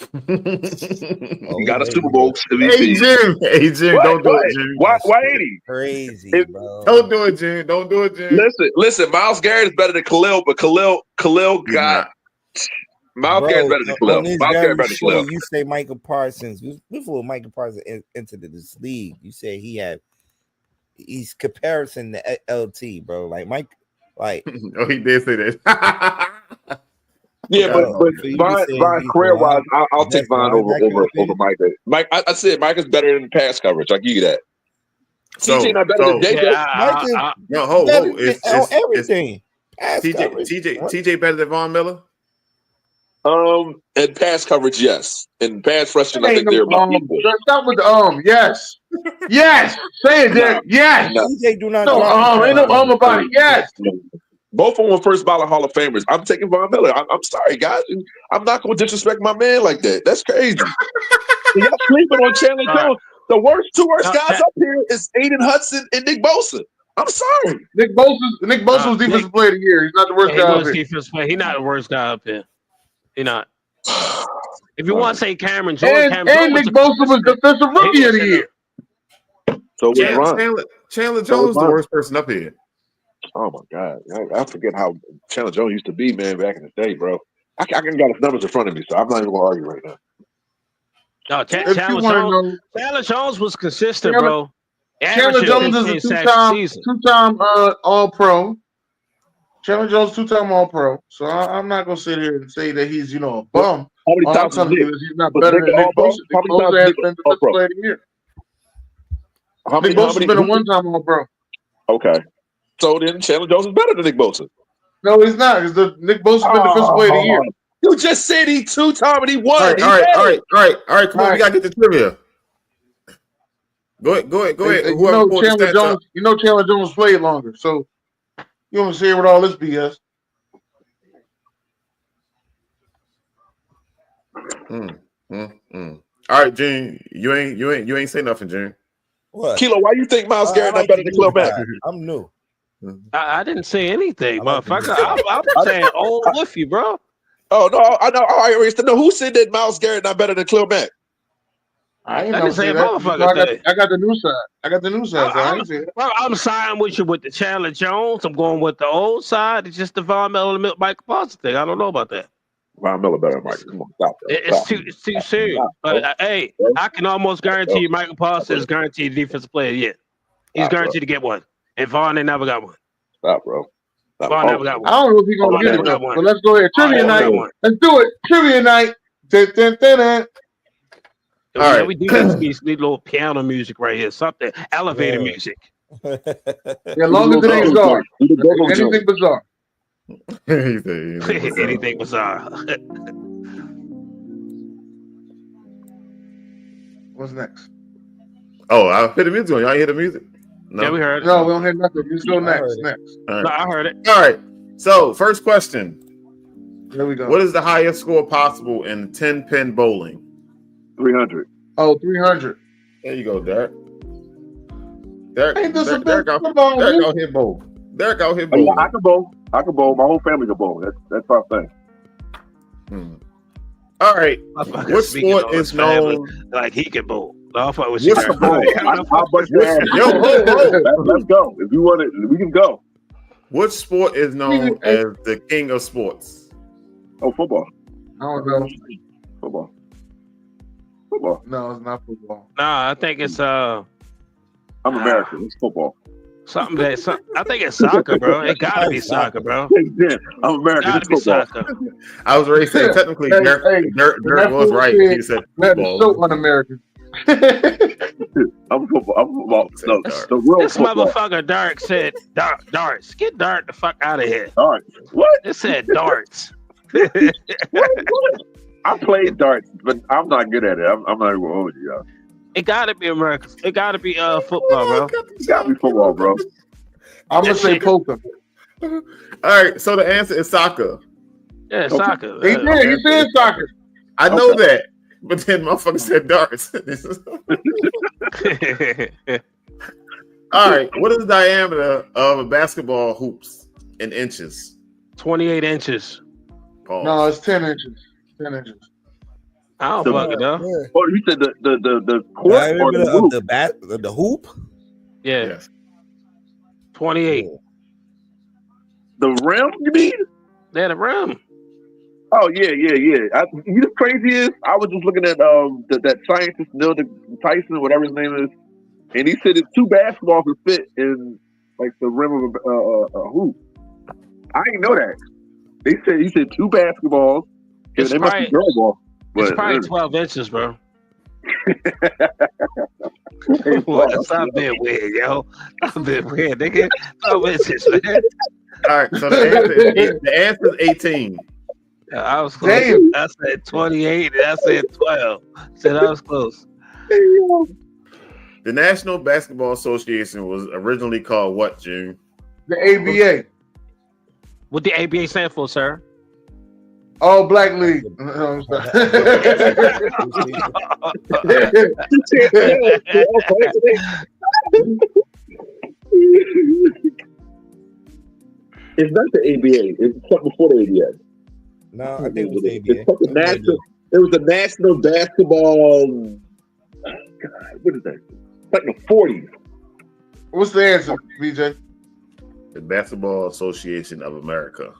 He got a Super Bowl MVP. Hey Jim, don't do it, Jim. Why ain't he? Crazy, bro. Don't do it, Jim. Don't do it, Jim. Listen. Myles Garrett is better than Khalil, but Khalil got Myles Garrett's better than Khalil. Myles Garrett better than Khalil. You say Michael Parsons before Michael Parsons entered this league. You say he's comparison to LT, bro. Like Mike, like oh, he did say that. Yeah, but Vine career wise, I'll take Vine over Mike. Mike, I said Mike is better in pass coverage. I'll give you that. TJ not better than JJ. No, hold. It's everything. TJ better than Von Miller. And pass coverage, yes. And pass rushing, I think they're about equal. Stop with the yes. Yes. Say it, Derek. Yes. TJ do not. Ain't no about it. Yes. Both of them were first ballot Hall of Famers. I'm taking Von Miller. I'm sorry, guys. I'm not going to disrespect my man like that. That's crazy. Y'all sleeping on Chandler Jones. The two worst guys up here is Aiden Hudson and Nick Bosa. I'm sorry. Nick Bosa was defensive player of the year. He's not the worst guy up here. He's not the worst guy up here. He's not. If you want to say Cameron Jordan, and Nick Bosa was defensive rookie of the year. So was Chandler Jones the worst person up here. Oh my God! I forget how Chandler Jones used to be, man, back in the day, bro. I got his numbers in front of me, so I'm not even gonna argue right now. No, Chandler Jones was consistent, bro. Chandler Jones is a two-time All-Pro. Chandler Jones, two-time All-Pro. So I'm not gonna sit here and say that he's a bum. How many times he's not better than Nick Bosa? Nick Bosa has been the player of the year. Nick Bosa's been a one-time All-Pro. Okay. So then Chandler Jones is better than Nick Bosa. No, he's not. Because Nick Bosa's been defensive player of the year. You just said he two-time and he won. All right. Come on, we gotta get the trivia. Go ahead. Chandler Jones played longer, so you don't say with all this BS. All right, Gene. You ain't say nothing, Gene. What? Kilo, why you think Myles Garrett not better than Khalil Mack? I'm new. I didn't say anything, motherfucker. I'm saying old with you, bro. Oh no, I know. I already know who said that Myles Garrett not better than Khalil Mack. I didn't say that. I got the new side. I'm siding with you with the Chandler Jones. I'm going with the old side. It's just the Von Miller, Michael Parsons thing. I don't know about that. Von Miller better than Mike. Come on, stop. It's too serious. But hey, I can almost guarantee you Michael Parsons is guaranteed defensive player yet. He's guaranteed to get one. And Vaughn never got one. Stop, bro. Vaughn never got one. I don't know if he's gonna get it though. But let's go ahead. Trivia night. Let's do it. Trivia night. All right, we do these little piano music right here. Something elevator music. Yeah, long as it ain't bizarre. Anything bizarre. Anything bizarre. What's next? Oh, I hit the music on. Y'all hear the music? No? Yeah, we heard it. No, we don't hear nothing. Just go next. All right. No, I heard it. All right. So, first question. There we go. What is the highest score possible in 10-pin bowling? 300. Oh, 300. There you go, Derek. Derek Ain't this a out here both. Derek out here bowling. Yeah, I can bowl. I can bowl. My whole family can bowl. That's our thing. All right. What sport is known like he can bowl? No, I was I can bowl. I'll bust your ass. Yo, let's go. If you want it, we can go. What sport is known as the king of sports? Oh, football. I don't know. Football. No, it's not football. Nah, I think it's I'm American. It's football. I think it's soccer, bro. It gotta be soccer, bro. Yeah, I'm American. Gotta be soccer. I was already saying technically, Dirk was right. He said football. So un-American. I'm football. No, the real this football. Motherfucker Dark said darts. Get Dark the fuck out of here. Darts. What? It said darts. What? I played darts, but I'm not good at it. I'm not even hold you, y'all. It gotta be American. It gotta be football, bro. It gotta be football, bro. I'm gonna say poker. All right, so the answer is soccer. Yeah, soccer. He said soccer. I know that, but then motherfucker said darts. All right, what is the diameter of a basketball hoops in inches? 28 inches. Pause. No, it's 10 inches. 10 inches. I don't fucking know. Oh, you said the court or the hoop? The hoop? Yeah. Yes. 28. The rim, you mean? Yeah, the rim. Oh yeah. You know the crazy is, I was just looking at that scientist Neil Tyson, whatever his name is, and he said that 2 basketballs would fit in like the rim of a hoop. I didn't know that. He said 2 basketballs. It's they probably, must be girl ball. It's probably 12 inches, bro. Hey, That's a bit weird, yo. That's a bit weird, nigga. 12 inches, man. All right, so the answer is 18. I was close. Damn. I said 28 and I said 12. Said I was close. The National Basketball Association was originally called what, June? The ABA. What the ABA stand for, sir? All Black League. No, it's not the ABA. It's something before the ABA. No, I think it was the ABA. It's national. It was the National Basketball. God, what is that? It's like the 40s. What's the answer, BJ? The Basketball Association of America.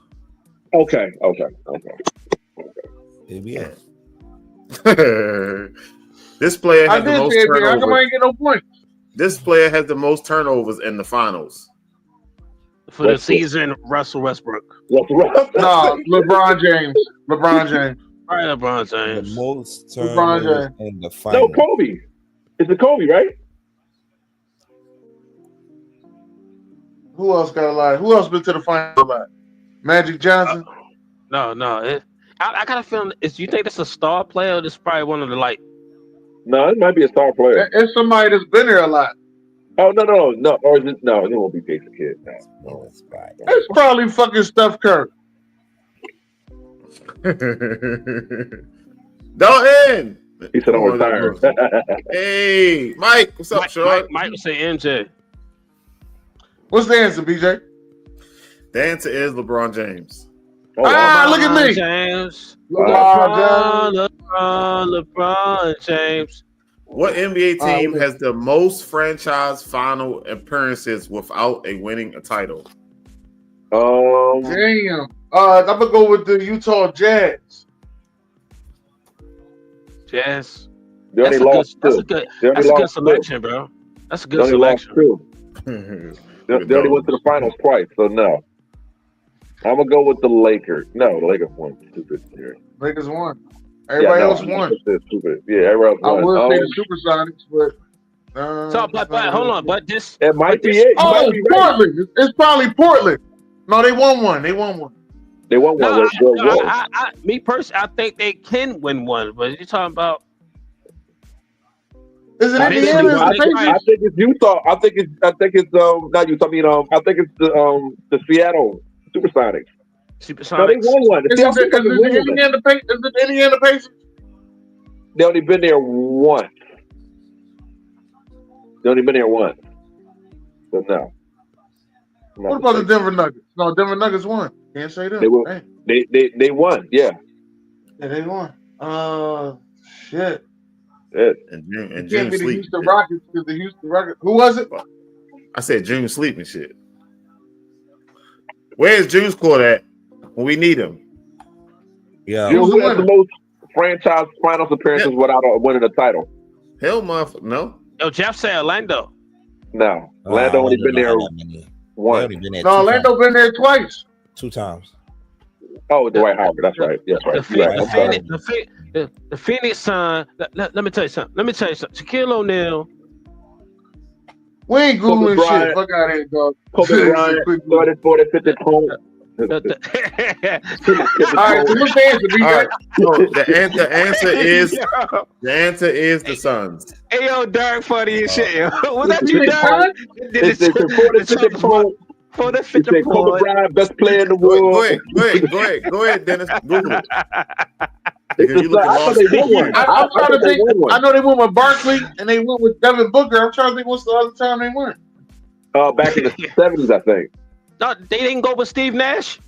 Okay. ABA. This player I has the did most say ABA. How come I turnovers. ain't get no points? This player has the most turnovers in the finals. For the season, Russell Westbrook. No, LeBron James. LeBron James. All right, LeBron James. The most LeBron turnovers James. in the final. No, Kobe. It's a Kobe, right? Who else got a lot? Who else been to the final a lot? Magic Johnson? No. I got a feeling. You think it's a star player? Or this is probably one of the like. No, it might be a star player. It's somebody that's been there a lot. Oh no! Or is it, no, it won't be Jason Kidd. No. It's probably fucking Steph Curry. Dalton. He said I'm retired. Hey, Mike, what's up, Sean? Mike would say MJ. What's the answer, BJ? The answer is LeBron James. Oh, wow. Look at me. James. LeBron James. What NBA team has the most franchise final appearances without a winning a title? Damn. I'm gonna go with the Utah Jazz. Jazz. They only lost two. That's a good selection, bro. That's a good selection. They only went to the finals twice, so no. I'm gonna go with the Lakers. No, the Lakers won. Stupid here. Lakers won. Everybody else won. Stupid. Yeah, everybody else won. I would say the Supersonics, but. But hold on, but this. It might be it. Portland. It's probably Portland. No, they won one. They won one. Me personally, I think they can win one, but you're talking about. Is it Indiana? I think it's Utah. I think it's not Utah. I think it's the Seattle Supersonics. No, they won one. Is it Indiana Pacers? They only been there once. So no. What about the Denver Nuggets? No, Denver Nuggets won. Can't say that. They won. Yeah. Yeah, they won. Shit. Yeah. And It June can't be the sleep. Houston Rockets because the Houston Rockets. Who was it? I said June sleep and shit. Where's June's court at when we need him? Yeah. June, who has the most franchise finals appearances without winning a title? Hell, motherfucker, no. Yo, Jeff said Orlando. No, Orlando only been there once. No, Orlando been there twice. 2 times. Oh, Dwight Howard. That's right. That's right. The Phoenix Sun. Let me tell you something. Shaquille O'Neal. We ain't Googling shit. Fuck out of here, dog. Kobe Bryant, 40, 50 points. All right, so what's the answer? Right. So the answer is the Suns. Hey yo, Dirk, funny as shit. Was that you, Dirk? It's 40, 50 points. For the 50 points. Kobe Bryant, best player in the world. Go ahead, Dennis. Google it. I trying to think. I know they went with Barkley and they went with Devin Booker. I'm trying to think what's the other time they went. Back in the 70s, I think. No, they didn't go with Steve Nash?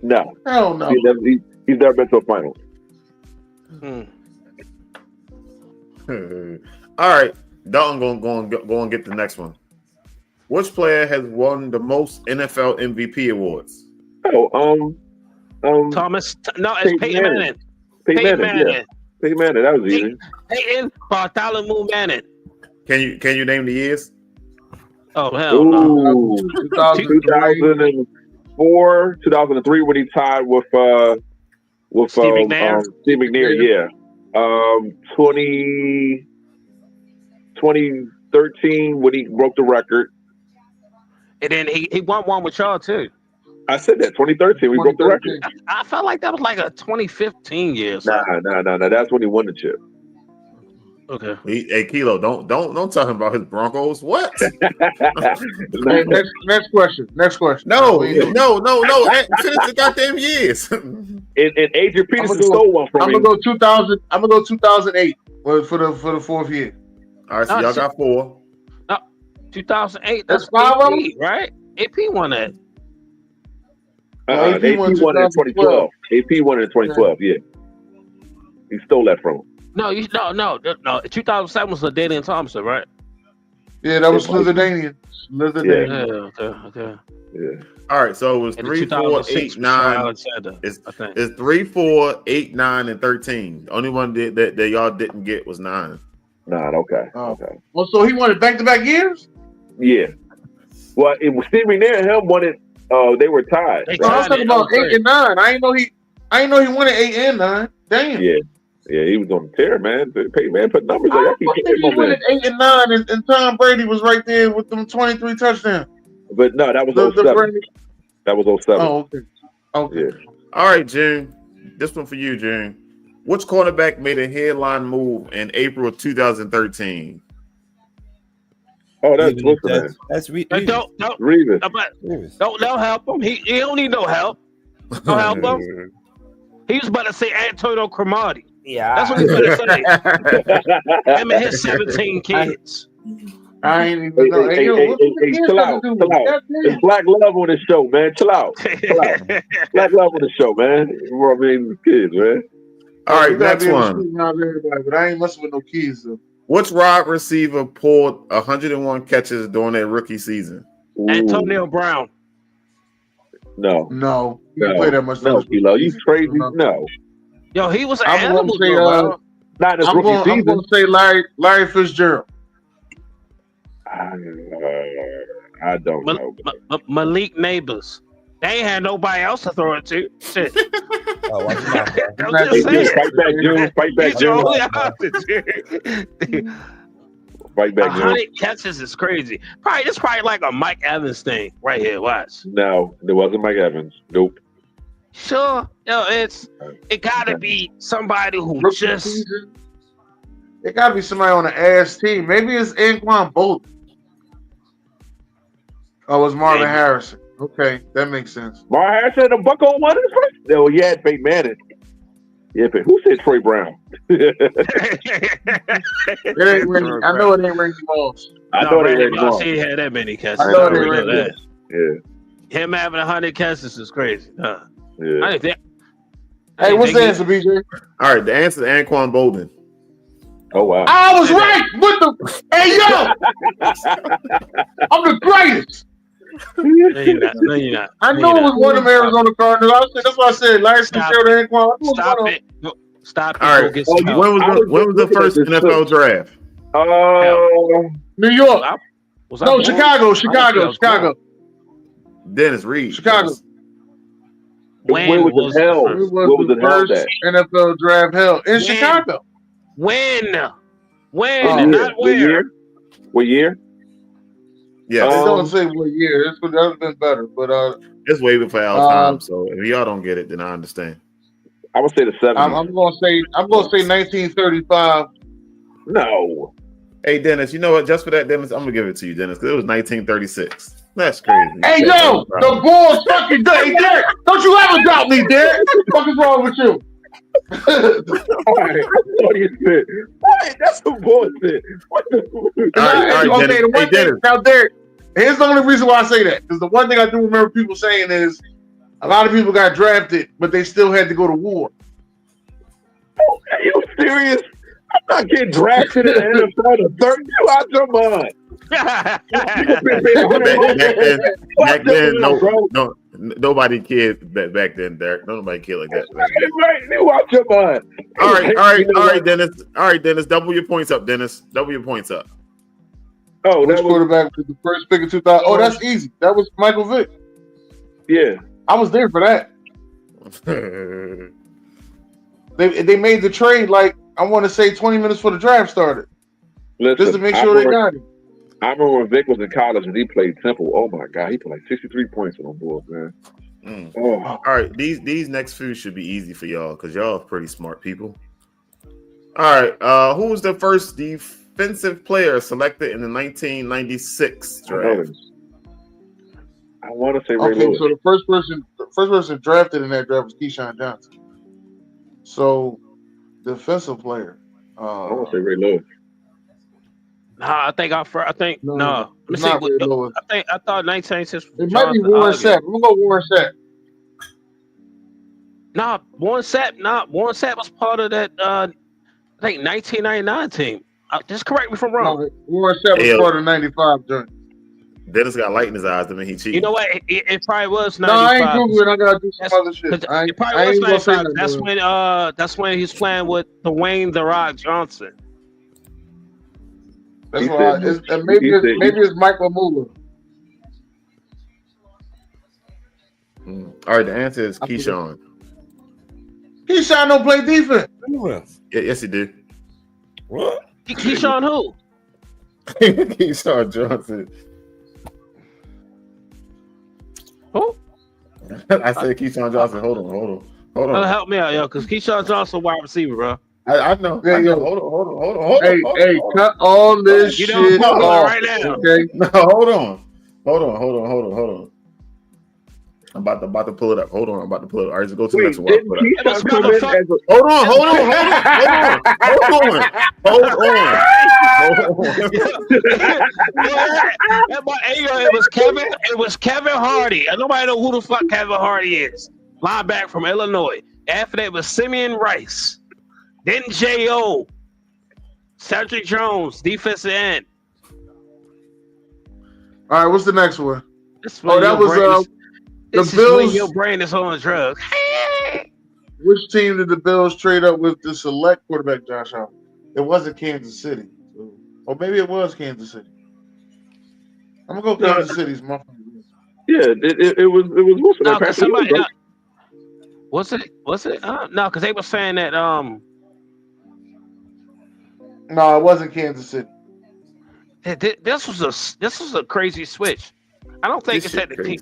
No. Hell no. He's never been to a final. All right. Dalton go and get the next one. Which player has won the most NFL MVP awards? Thomas. No, it's Peyton Manning. Peyton Manning. Peyton Manning. That was easy. Peyton Bartholomew Manning. Can you name the years? Oh hell no! 2004, 2003 when he tied with Steve McNair. Steve McNair, yeah. 2013 when he broke the record, and then he won one with y'all too. I said that 2013 we broke the record. I felt like that was like a 2015 year. Nah. That's when he won the chip. Okay. Hey, Kilo, don't tell him about his Broncos. What? Next question. No. Finish the goddamn years. And Adrian Peterson stole one from me. I'm gonna go 2000. I'm gonna go 2008 for the fourth year. All right, so y'all got 4. 2008. That's 5 of them, right? AP won that. AP won in 2012. AP won in 2012. Yeah, he stole that from him. No. 2007 was LaDainian Thompson, right? Yeah, that was Slitherdanian. Yeah. Okay. Yeah. All right, so it was 3, 4, 8, 9. It's 3, 4, 8, 9, and 13. The only one that y'all didn't get was 9. 9. Okay. Okay. Well, so he won it back-to-back years. Yeah. Well, it was Steve McNair and him won it. They were tied. I was talking about 8 and 9. I ain't know he won it 8 and 9. Damn. Yeah, he was on the tear, man. Peyton Manning put numbers like he won it 8 and 9, and Tom Brady was right there with them 23 touchdowns. But no, that was 07. That was 07. Oh, okay. Yeah. All right, June. This one for you, June. Which quarterback made a headline move in April of 2013? Oh, that's Reeves. That's Reeves. Don't help him. He don't need no help. Don't help him. He was about to say Antonio Cromartie. Yeah, that's what he was about to say. Him and his 17 kids. I ain't even know. Hey, chill out. It's Black Love on the show, man. Chill out. Black Love on the show, man. We're the kids, man. All right, next one. But I ain't messing with no kids, though. Which wide receiver pulled 101 catches during their rookie season? Ooh. Antonio Brown. No. He didn't play that much. No, Kilo. You crazy? No. Yo, he was an I'm animal. Not in his rookie season. I'm going to say Larry Fitzgerald. I don't know. Malik Neighbors. They ain't had nobody else to throw it to. Shit. Fight back, June. Fight back, 100 catches is crazy. It's probably like a Mike Evans thing right here. Watch. No, there wasn't Mike Evans. Nope. Sure. It gotta be somebody who just. It gotta be somebody on the ass team. Maybe it's Anquan Bolton. Oh, it's Marvin Harrison. Okay, that makes sense. Marvin Harrison, the Bucko won his first. No, he had Peyton Manning. Yeah, but who said Troy Brown? It ain't Randy. I know it ain't Randy Moss. I know it ain't Randy Moss. He had that many catches. I know it ain't Randy. Yeah. Him having 100 catches is crazy. Yeah. Hey, what's the answer, BJ? All right, the answer is Anquan Bolden. Oh wow! I was right. What the? Hey yo, I'm the greatest. No, you're not. No, you're not. I knew it was one of them Arizona Cardinals. That's why I said last year showed Anquan. Stop it. Stop it. All right. When was the first NFL draft? New York. No, Chicago. Dennis Reed. Chicago. When was the first NFL draft held in Chicago? When? Not where? What year? Yeah. They don't say what year. This would have been better, but it's way before our time. So if y'all don't get it, then I understand. I would say the 70s. I'm gonna say 1935. No. Hey Dennis, you know what? Just for that, Dennis, I'm gonna give it to you, Dennis, because it was 1936. That's crazy. Hey yo, the Bulls fucking good. Hey Derek, don't you ever doubt me, Derek. What is wrong with you? All right, that's some bullshit. What the? Dennis. Now, Derek, here's the only reason why I say that. Because the one thing I do remember people saying is a lot of people got drafted, but they still had to go to war. Oh, are you serious? I'm not getting drafted in the NFL to 30. You out your mind. Back then, nobody cared back then, Derek. Nobody cared like that. Right, you out your mind. All right, Dennis. All right, Dennis. Double your points up, Dennis. Double your points up. Oh, which quarterback was the first pick of 2000? Oh, that's easy. That was Michael Vick. Yeah, I was there for that. They made the trade like I want to say 20 minutes before the draft started. Listen, just to make sure they got him. I remember when Vic was in college and he played Temple. Oh my God, he put like 63 points on the board, man. Oh. All right, these next few should be easy for y'all because y'all are pretty smart people. All right, who was the first defensive player selected in the 1996 draft? I want to say Ray Lewis. So the first person drafted in that draft was Keyshawn Johnson. So defensive player. I want to say Ray Lewis. Nah, I think. Let me see. Not Ray Lewis. I thought 1996. It might be Warren Sapp. I'm gonna go Warren Sapp. Nah, Warren Sapp was part of that. I think 1999 team. Just correct me if I'm wrong. No, Warren Sapp was part of 95 joint. Dennis got light in his eyes. I mean, he cheated. You know what? It probably was 95. No, I ain't Googling. I gotta do some other shit. It probably was 95. That's when he's playing with Dwayne The Rock Johnson. That's why. Maybe it's Michael Mueller. All right, the answer is Keyshawn. Keyshawn don't play defense. Yes, he did. What? Keyshawn who? Keyshawn Johnson. Who? I said Keyshawn Johnson. Hold on. Help me out, yo, because Keyshawn Johnson wide receiver, bro. I know. Yeah, Hold on. Hey, cut all this shit off right now. Okay. No, hold on. I'm about to pull it up. Hold on. I'm about to pull it up. All right, so go to the next one. It was Kevin Hardy. Nobody know who the fuck Kevin Hardy is. Linebacker from Illinois. After that was Simeon Rice. Then J.O. Cedric Jones, defensive end. All right, what's the next one? That was the Bills. Your brain is on drugs. Which team did the Bills trade up with to select quarterback Josh Allen? It wasn't Kansas City, or maybe it was Kansas City. I'm gonna go Kansas City's my favorite. Yeah, it was most of that. Somebody, was it? No, because they were saying that. No, it wasn't Kansas City. This was a crazy switch. I don't think it's that the team.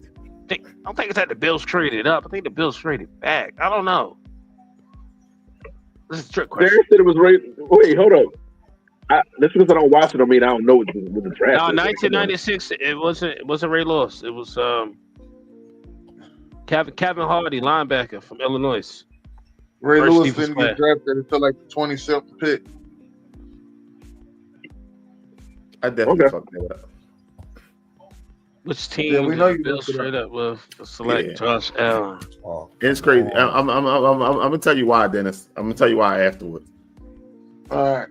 I don't think it's that the Bills traded up. I think the Bills traded back. I don't know. This is a trick question. Derek said it was Ray. Wait, hold up. That's because I don't watch it. I mean, I don't know what the draft. No, 1996. It wasn't Ray Lewis. It was Kevin Hardy, linebacker from Illinois. Ray Lewis didn't get drafted until like the 27th pick. I definitely fucked that up. Which team? Yeah, we know you Bill looked it straight up. up with select Josh Allen. Oh, It's crazy. I'm gonna tell you why, Dennis. I'm gonna tell you why afterwards. All right.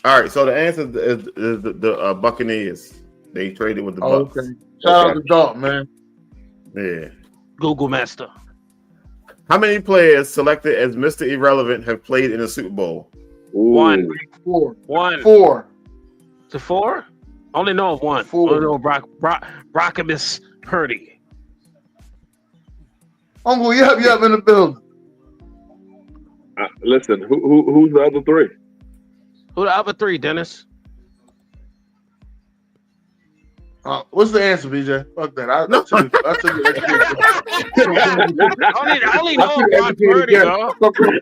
All right. So the answer is the Buccaneers. They traded with the Bucks. Okay. Shout out to Dalton, man. Yeah. Google Master. How many players selected as Mr. Irrelevant have played in the Super Bowl? One. Four. To 4? Only know of one. 4. Only know of Brockamus Purdy. Uncle, yep, in the building. Listen, who's the other 3? Who the other 3, Dennis? What's the answer, BJ? Fuck that. I took I only know Brock Purdy, yo. What's wrong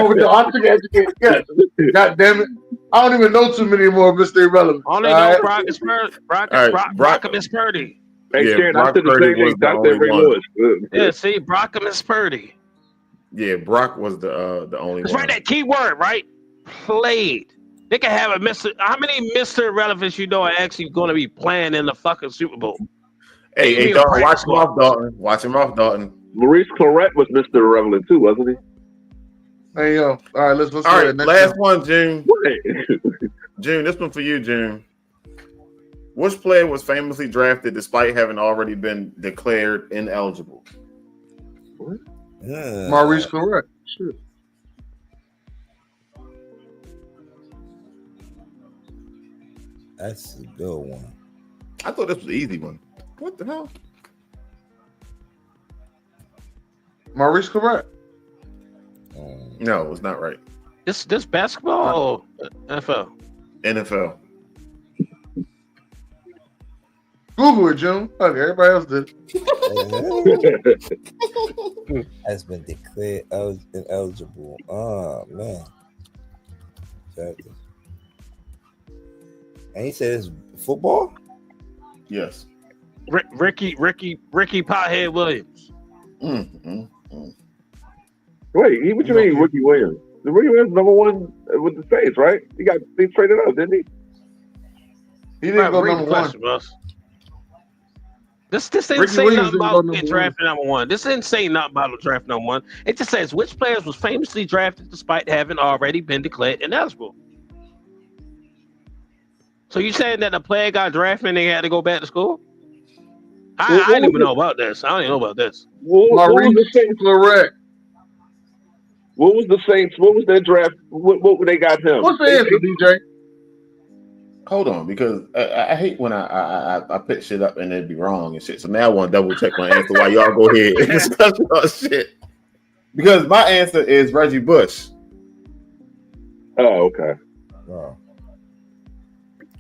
with you? I took educated guess. God damn it. I don't even know too many more Mr. Irrelevant. Only know Brockamus Purdy. Hey, Brock Purdy was the only one. Yeah, see, Brockamus Purdy. Yeah, Brock was the only That's one. right, that key word, right? Played. They can have a Mr. How many Mr. Irrelevants you know are actually going to be playing in the fucking Super Bowl? Hey, Dalton, watch him off, Dalton. Watch him off, Dalton. Maurice Claret was Mr. Irrelevant too, wasn't he? Hey, yo. All right, let's all right, last one, June. What? June, this one for you, June. Which player was famously drafted despite having already been declared ineligible? What? Maurice Claret. Sure. That's a good one. I thought this was an easy one. What the hell? Maurice Claret. No, it's not right. This basketball or NFL? NFL. Google it, June. Okay, everybody else did. Has been declared ineligible. Oh man. And he says football? Yes. Ricky Pothead Williams. Wait, what you mean, Ricky Williams? The Ricky Williams #1 with the Saints, right? They traded up, didn't he? He didn't go #1. This ain't saying nothing about getting drafted #1. This ain't saying nothing about draft #1. It just says which players was famously drafted despite having already been declared ineligible. So you saying that a player got drafted and they had to go back to school? I didn't even know about this. I don't even know about this. Maurice Claret. What was the Saints? What was their draft? What they got him? What's the answer, DJ? Hold on, because I hate when I pick shit up and it'd be wrong and shit. So now I want to double check my answer while y'all go ahead and discuss about shit. Because my answer is Reggie Bush. Oh, okay. Wow.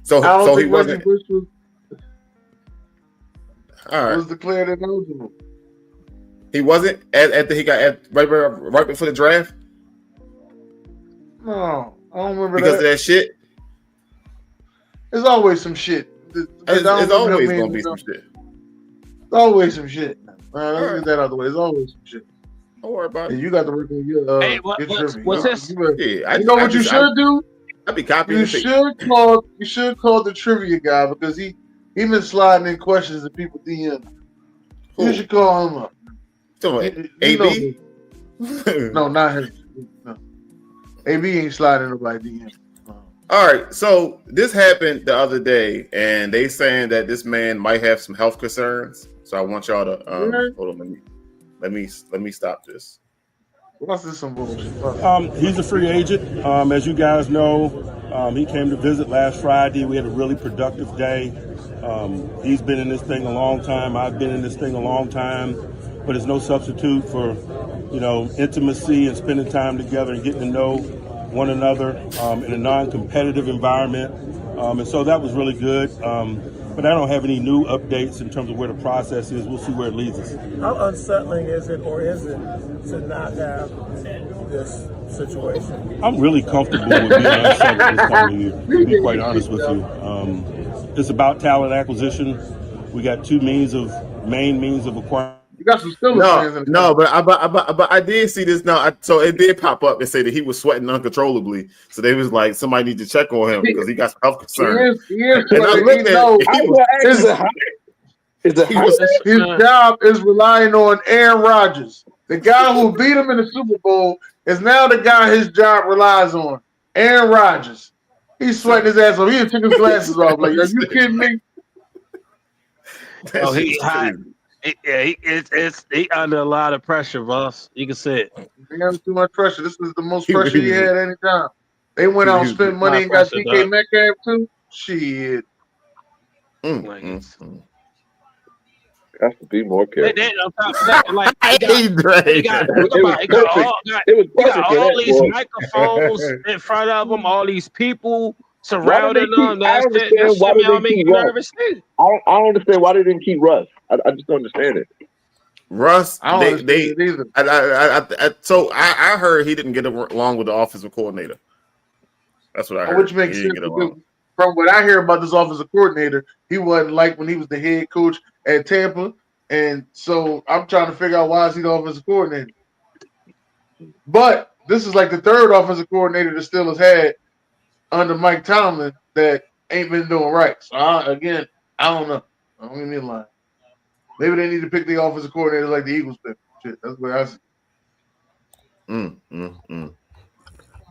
So he wasn't. Bush was, all right. Was declared ineligible. He wasn't after he got right before the draft. No, I don't remember because of that shit. There's always some shit. It's always gonna be some shit. There's always some shit. Let's get that out of the way. There's always some shit. Don't worry about it. You got to work on your what's this? You know what you should do? I'd be copying. You should call the trivia guy because he been sliding in questions that people DM. You should call him up. AB? No, not him. No. AB ain't sliding nobody DM. All right, so this happened the other day, and they saying that this man might have some health concerns. So I want y'all to hold on. Let me stop this. What's this some bullshit? He's a free agent. As you guys know, he came to visit last Friday. We had a really productive day. He's been in this thing a long time. I've been in this thing a long time, but it's no substitute for, intimacy and spending time together and getting to know one another in a non-competitive environment. And so that was really good. But I don't have any new updates in terms of where the process is. We'll see where it leads us. How unsettling is it, or is it, to not have this situation? I'm really comfortable with being unsettled this time of year, to be quite honest with you. It's about talent acquisition. We got two main means of acquiring. You got some Steelers fans in the but I did see this now. So it did pop up and say that he was sweating uncontrollably. So they was like, somebody need to check on him because he got some health concerns. He is and I looked at his job is relying on Aaron Rodgers. The guy who beat him in the Super Bowl is now the guy his job relies on. Aaron Rodgers. He's sweating his ass off. He took his glasses off. Like, are you kidding me? Oh, he's hot. He under a lot of pressure, boss. You can see it. He under too much pressure. This is the most pressure he had any time. They went out and spent money and got DK Metcalf too. Shit. Has to be more careful. He got all these microphones in front of him, all these people surrounding them. I don't understand why they didn't keep Russ. I just don't understand it. Russ, so I heard he didn't get along with the offensive coordinator. That's what I heard. Which makes sense. From what I hear about this offensive coordinator, he wasn't like when he was the head coach at Tampa, and so I'm trying to figure out why is he the offensive coordinator. But this is like the third offensive coordinator the Steelers had under Mike Tomlin that ain't been doing right. So I don't know. I don't even lie. Maybe they need to pick the offensive coordinator like the Eagles pick. Shit, that's what I see. All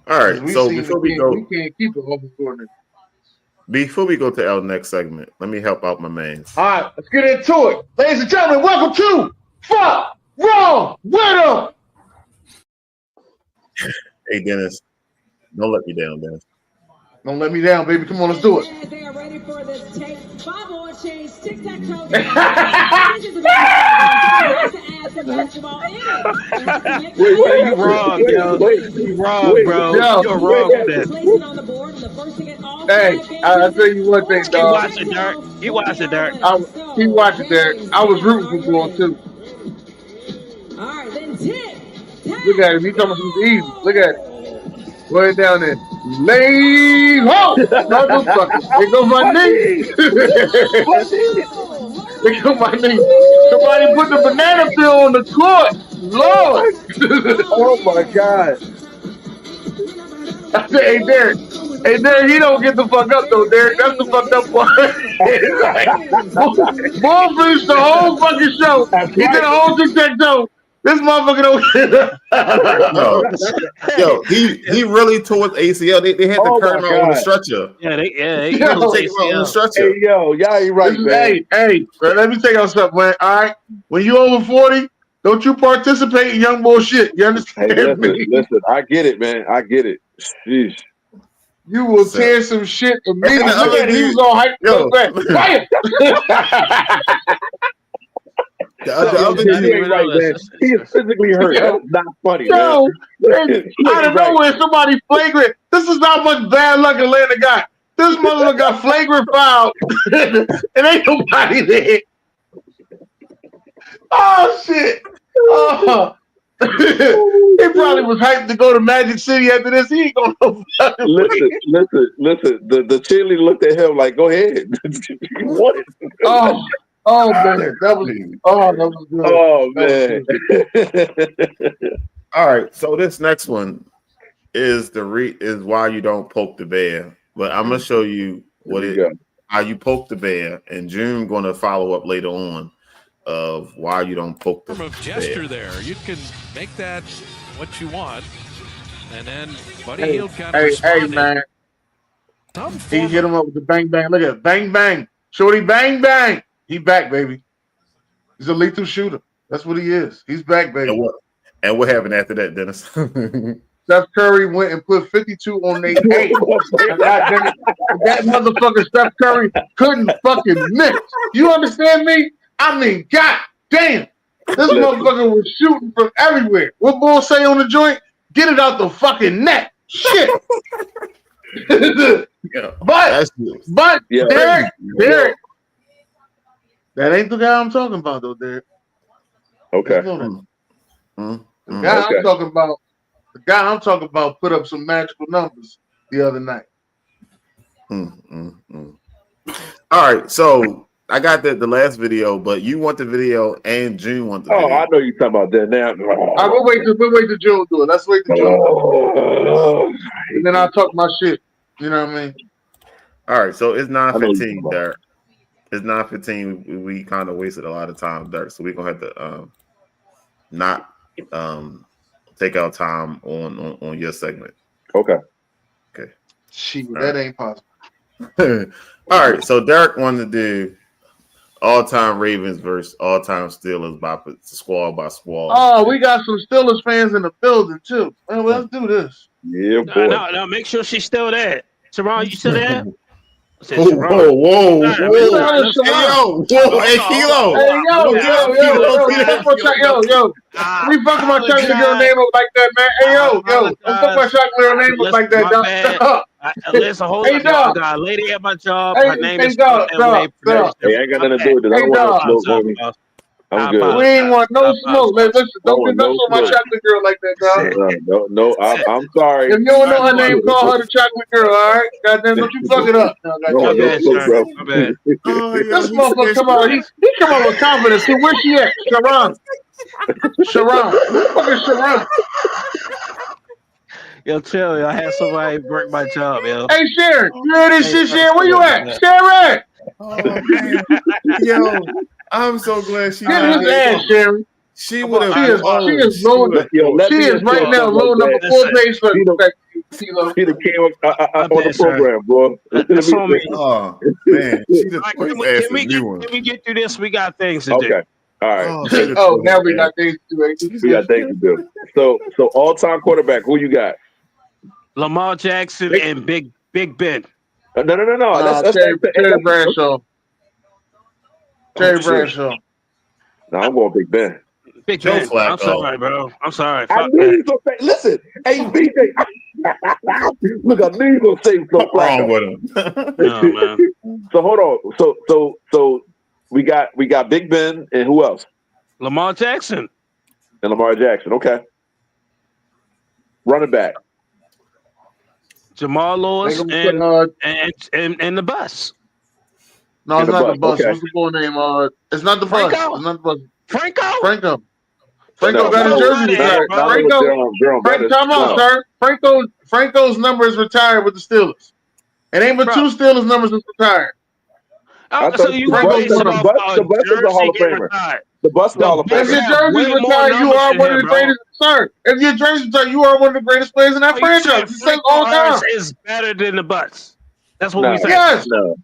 right. So before we go, we can't keep the offensive coordinator. Before we go to our next segment, let me help out my man. All right, let's get into it. Ladies and gentlemen, welcome to Fuck Wrong With 'Em. Hey, Dennis, don't let me down, Dennis. Don't let me down, baby. Come on, let's do it. They are ready for this tape. 5 on change, tic-tac-toe. Wait, you wrong, yo. You wrong, bro. You're wrong for that. Hey, I'll tell you one thing, dog. You watch it, Derek. He watched it, Derek. I was rooting for him, too. All right, then tic. Look at him. He coming from the easy. Look at it. Go ahead down there. Lay ho! Motherfucker. There goes my knee. There goes my knee. Somebody put the banana peel on the court. Lord. Oh, my God. I said, hey, Derek. Hey, Derek, he don't get the fuck up, though, Derek. That's the fucked up part. Bull finished the whole fucking show. He did a whole tic-tac-toe. This motherfucker don't get Yo, he really tore his ACL. They had to carry him out on the stretcher. Yeah, they take him out on the stretcher. Hey, yo, y'all ain't right, man. Hey, bro, let me tell y'all something, man. All right, when you over 40, don't you participate in young bullshit. You understand me? Listen, I get it, man. I get it. Jeez. You will tear some shit immediately. Look at it. He was all hyped up. The other dude, right, man. He is physically hurt. That's not funny. Yo, out of nowhere, somebody flagrant. This is how much bad luck Atlanta got. This motherfucker got flagrant foul, and ain't nobody there. Oh shit! Oh. He probably was hyped to go to Magic City after this. He ain't gonna know. Listen. The cheerleader looked at him like, "Go ahead, you want it." Oh man, that was good. Oh man. All right, so this next one is is why you don't poke the bear. But I'm gonna show you how you poke the bear, and June gonna follow up later on of why you don't poke the bear. Gesture there, you can make that what you want, and then Buddy Hield kind of responded. Hey man, he hit him up with the bang bang. Look at it, bang bang, shorty bang bang. He back, baby. He's a lethal shooter. That's what he is. He's back, baby. And what happened after that, Dennis? Steph Curry went and put 52 on their eight. That motherfucker Steph Curry couldn't fucking miss. You understand me? I mean, god damn. This motherfucker was shooting from everywhere. What Bull say on the joint? Get it out the fucking net. Shit. But Derek. That ain't the guy I'm talking about, though, Derek. Okay. The guy I'm talking about put up some magical numbers the other night. All right, so I got the last video, but you want the video and June want the video. I know you're talking about that now. We'll wait till June do it. Let's wait till June do it. And then I'll talk my shit. You know what I mean? All right, so it's 9:15, Derek. It's 9:15. We kind of wasted a lot of time, Derek. So we're gonna have to not take our time on your segment. Okay. Shit, that ain't possible. All right, so Derek wanted to do all-time Ravens versus all-time Steelers by squad by squad. Oh, we got some Steelers fans in the building too. Man, let's do this. Yeah, boy. No, make sure she's still there. Sharon, you still there? Whoa. Hey, Kilo. We fucking my chocolate girl name up like that, man. Hey, yo. Don't fuck my chocolate girl name up like that, dog. Listen, hold on. I got a lady at my job. Her name is dog. Hey, I ain't got nothing to do with it. I don't want no smoke, baby. I'm good. We ain't want no smoke. Listen, don't get no my chocolate girl like that, dog. No, I'm sorry. If you don't know her name, call her the chocolate girl, all right? Goddamn, don't you fuck it up. No, This motherfucker come out. He come out with confidence. See, where she at? Sharon. Who the fuck is Sharon? Yo, chill, yo. I had somebody work my job, yo. Hey, Sharon. You hear this shit, Sharon? Where you at? Sharon! Oh, man. Yo, I'm so glad she Get his ass, Sharon. She would have. She is loading. She is right now loading up a full-page for She done came on the program, bro. That's on me. Oh, man. Can we get through this? We got things to do. Okay. All right. Now we got things to do. We got things to do. So all-time quarterback, who you got? Lamar Jackson and Big Ben. No. That's Terry Bradshaw. Terry Bradshaw. No, I'm going Big Ben. Big Ben. I'm sorry, bro. I'm sorry. I knew you gonna say. Listen, hey BJ. Look, I knew you gonna say something wrong with him. No, man. So hold on. So we got Big Ben and who else? Lamar Jackson. And Lamar Jackson. Okay. Running back. Jamal Lewis and the bus. No, it's not the bus. What's the boy name? It's not the bus. It's not the bus. Franco got his jersey retired. Time out, sir. Franco's number is retired with the Steelers. It ain't but two Steelers numbers is retired. So you the bus is the Hall of Famer. The bus is the Hall of Famer. If your jersey's retired, you are one of the greatest. Sir, if your jersey's retired, you are one of the greatest players in that franchise. You say all the time. Is better than the bus. That's what we say. Yes. No.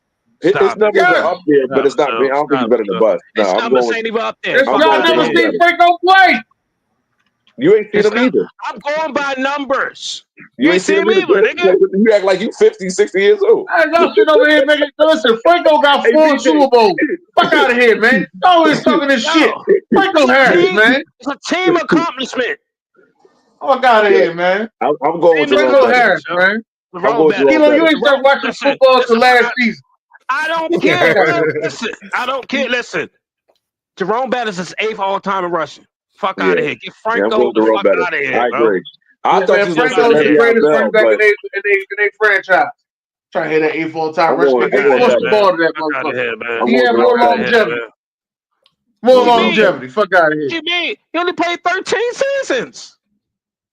His numbers are up there, but it's not. I don't think he's better than the bus. No, his numbers ain't even up there. Y'all never seen Franco play. You ain't seen him either. I'm going by numbers. You ain't seen him either. You act like you 50, 60 years old. Hey, y'all sit over here making. Listen, Franco got 4 Super Bowls. Fuck out of here, man. Y'all always talking this shit. Franco Harris, man. It's a team accomplishment. Fuck out of here, man. I'm going with Franco Harris, man. Kilo, you ain't started watching football till last season. I don't care. Listen, I don't care. Listen, Jerome Bettis is 8th all-time in rushing. Fuck out of here. Get Franco the fuck out of here. I agree. I thought Franco's the greatest running back in their franchise. Trying to hit that 8th all-time rushing. They forced the ball to that motherfucker. He had more longevity. More longevity. Fuck out of here. What you mean? He only played 13 seasons.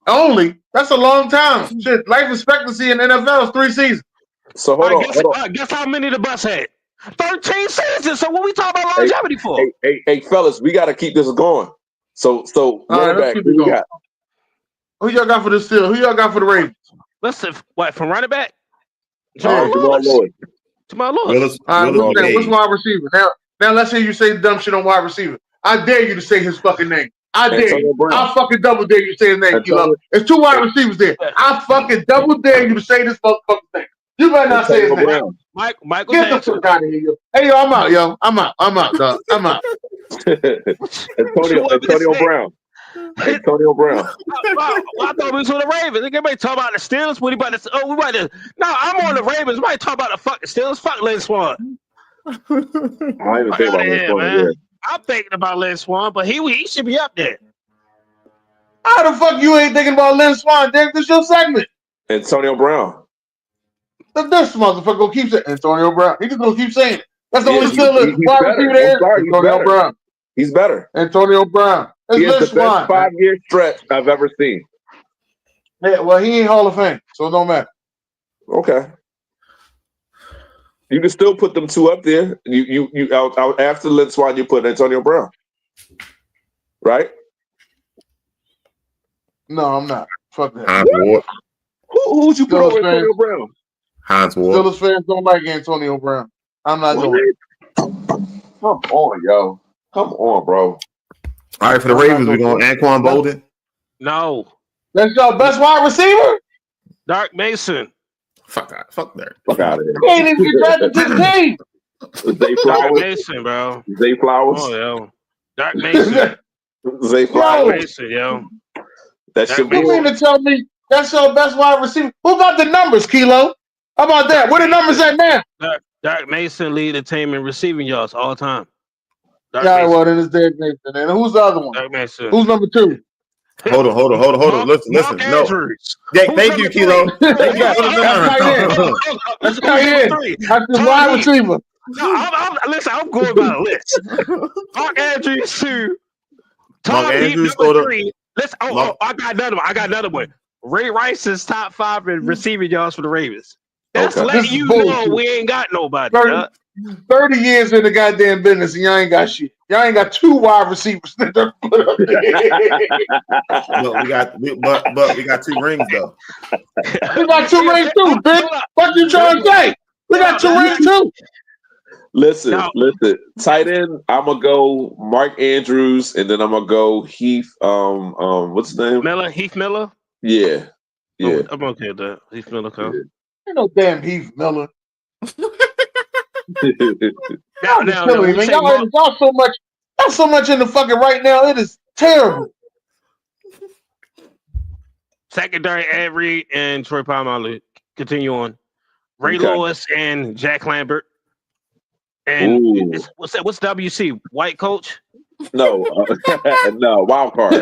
Only? That's a long time. Shit, life expectancy in the NFL is 3 seasons. So hold on. Guess how many the bus had? 13 seasons. So what we talking about longevity for? Hey, fellas, we got to keep this going. So running back, who you got? Who y'all got for the Steelers? Who y'all got for the Ravens? Listen, what, from running back? Jamal Lewis. All right, what's wide receiver? Now let's say you say dumb shit on wide receiver. I dare you to say his fucking name. I dare you. I fucking double dare you to say his name, Kilo. There's 2 wide receivers there. I fucking double dare you to say this motherfucking name. You better not say his name. Michael Get the fuck out of here, yo. Hey, yo, I'm out, yo. I'm out, dog. I'm out. Antonio Brown. Antonio Brown. I thought we was on the Ravens. Everybody talk about the Steelers. What about this? Oh, we about to. No, I'm on the Ravens. Why talk about the fucking Steelers? Fuck Lynn Swan. I ain't even think about Lynn Swan. I'm thinking about Lynn Swan, but he should be up there. How the fuck you ain't thinking about Lynn Swan, Derek? This your segment. Antonio Brown. This motherfucker gonna keep saying Antonio Brown. He just gonna keep saying it. That's the only Steelers wide receiver there is. Antonio Brown. He's better. Antonio Brown. He has the best 5-year stretch I've ever seen. Yeah, well, he ain't Hall of Fame, so it don't matter. Okay. You can still put them two up there. You out after Linswine, you put Antonio Brown, right? No, I'm not. Fuck that. Hines Ward. Who'd you put over Antonio Brown? Hines Ward. Steelers fans don't like Antonio Brown. I'm not doing it. Come on, yo. Come on, bro. All right, for the Ravens, we're going Anquan Bolden. No. That's your best wide receiver? Dark Mason. Fuck that. Fuck that. Fuck out of here. He ain't even drafted to the team. Zay Flowers. Dark Mason, bro. Zay Flowers. Oh, yo. Dark Mason. Zay Flowers. Dark Mason, yo. That should be. You mean to tell me that's your best wide receiver? Who got the numbers, Kilo? How about that? Where the numbers at now? Dark Mason lead the team in receiving yards all time. Yeah, well, then it's Derek Mason. And who's the other one? Dark Mason. Who's number 2? Hold on. Listen. No. Yeah, thank you, Kilo. That's the wide receiver. No, listen, I'm going by the list. Mark Andrews 2. Mark Andrews number 3. Listen, I got another one. Ray Rice is top 5 in receiving yards for the Ravens. That's letting you know we ain't got nobody. 30 years in the goddamn business and y'all ain't got shit. Y'all ain't got 2 wide receivers. No, we got 2 rings though. We got 2 rings too, bitch. What you trying to say? We got 2 rings too. Listen. Tight end, I'm gonna go Mark Andrews, and then I'm gonna go Heath. What's his name? Heath Miller. Yeah. I'm okay with that. Heath Miller. Ain't no damn Heath Miller. Y'all so much in the fucking right now. It is terrible. Secondary, Avery and Troy Polamalu. Continue on. Ray Lewis and Jack Lambert. And what's that? What's WC? White coach? No, no, wild card. Yo.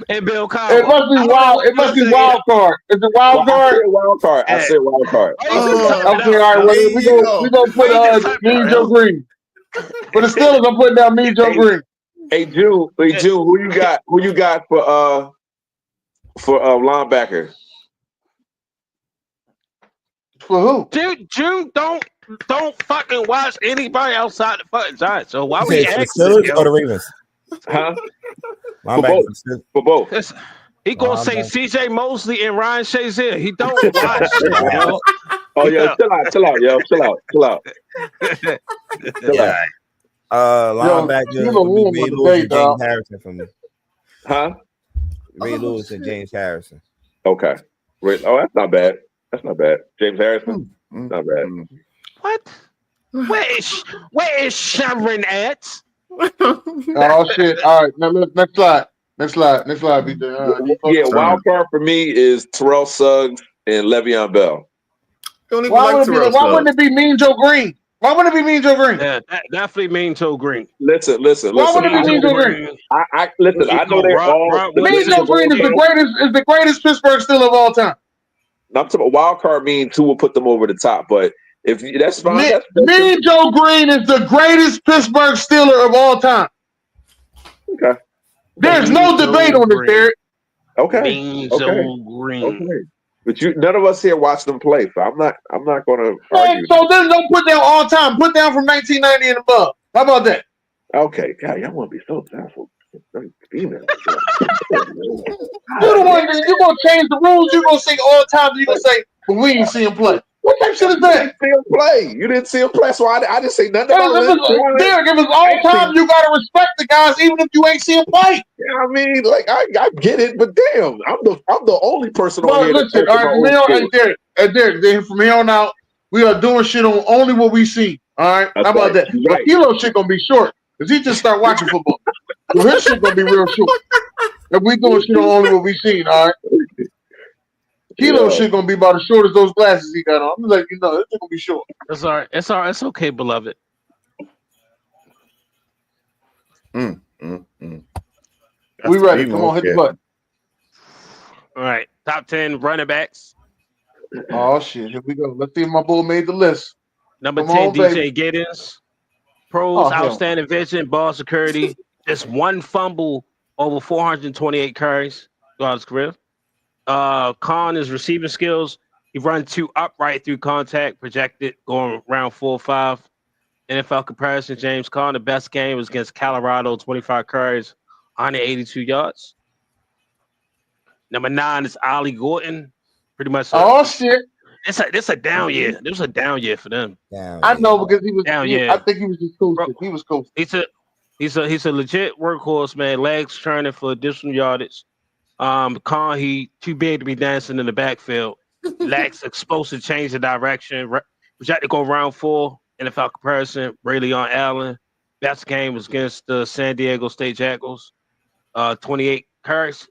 And Bill Cowher. It must be wild card. Is it wild card? I said wild card. Okay, all right. Well, we gonna put Mean Joe Green. For the Steelers, I'm putting down Mean Joe Green. Hey, June, who you got for linebacker? For who? Dude, June don't fucking watch anybody outside the fucking Giants. So why we asking Steelers or the Ravens? Huh? For both. He gonna say CJ Mosley and Ryan Shazier. He don't watch shit, yo. Oh yeah, chill out, yo. Chill out. Linebacker would be Ray Lewis and James Harrison for me. Huh? Ray Lewis and James Harrison. Okay. Oh, that's not bad. James Harrison? Not bad. What? Where is Sharon at? Oh shit! All right, now next slide. BJ. Yeah, wild card for me is Terrell Suggs and Le'Veon Bell. Why wouldn't it be Mean Joe Green? Yeah, definitely Mean Joe Green. Listen. Why would it be Mean Joe Green? I listen. I know they're all. Mean Joe Green is the greatest Pittsburgh Steeler of all time. I'm talking about wild card means who will put them over the top, but if that's fine. Mean Joe Green is the greatest Pittsburgh Steeler of all time. Okay. There's no debate on this, Derek. Okay. Mean Joe Green. Okay. But none of us here watch them play, so I'm not going to argue. So then don't put down all time. Put down from 1990 and above. How about that? Okay. God, y'all want to be so powerful. Female. You're the one that you're gonna change the rules. You're gonna say all time. You're gonna say, "But we didn't see him play." What type of shit is that? You didn't see him play, so I didn't say nothing about it. Derek, if it's all time, you gotta respect the guys, even if you ain't see him play. Yeah, I mean, like I get it, but damn, I'm the only person on here. Listen, all right, Derek, from here on out, we are doing shit on only what we see. All right, how about that? Right. But Kilo shit gonna be short because he just start watching football. So his shit gonna be real short. If we doing shit on only what we seen, all right. Kilo shit gonna be about as short as those glasses he got on. I'm like, it's gonna be short. It's all right. It's okay, beloved. We ready. Come on, hit the button. All right. Top 10 running backs. Oh, shit. Here we go. Let's see if my bull made the list. Number Come 10, on, DJ baby. Giddens. Pros, outstanding vision, ball security. Just one fumble over 428 carries throughout his career. Con is receiving skills. He run 2 upright through contact, projected going round 4 or 5. NFL comparison, James Conn, the best game was against Colorado, 25 carries, 182 yards. Number 9 is Ollie Gordon. Pretty much. Shit. It's a down year. It was a down year for them. I know because he was down year. I think he was just coasting. He was coasting. He's a legit workhorse, man. Legs turning for additional yardage. Con, he too big to be dancing in the backfield. Lacks explosive change of direction. Projected to go round 4. NFL comparison, Braylon Allen. Best game was against the San Diego State Jackals. 28 carries.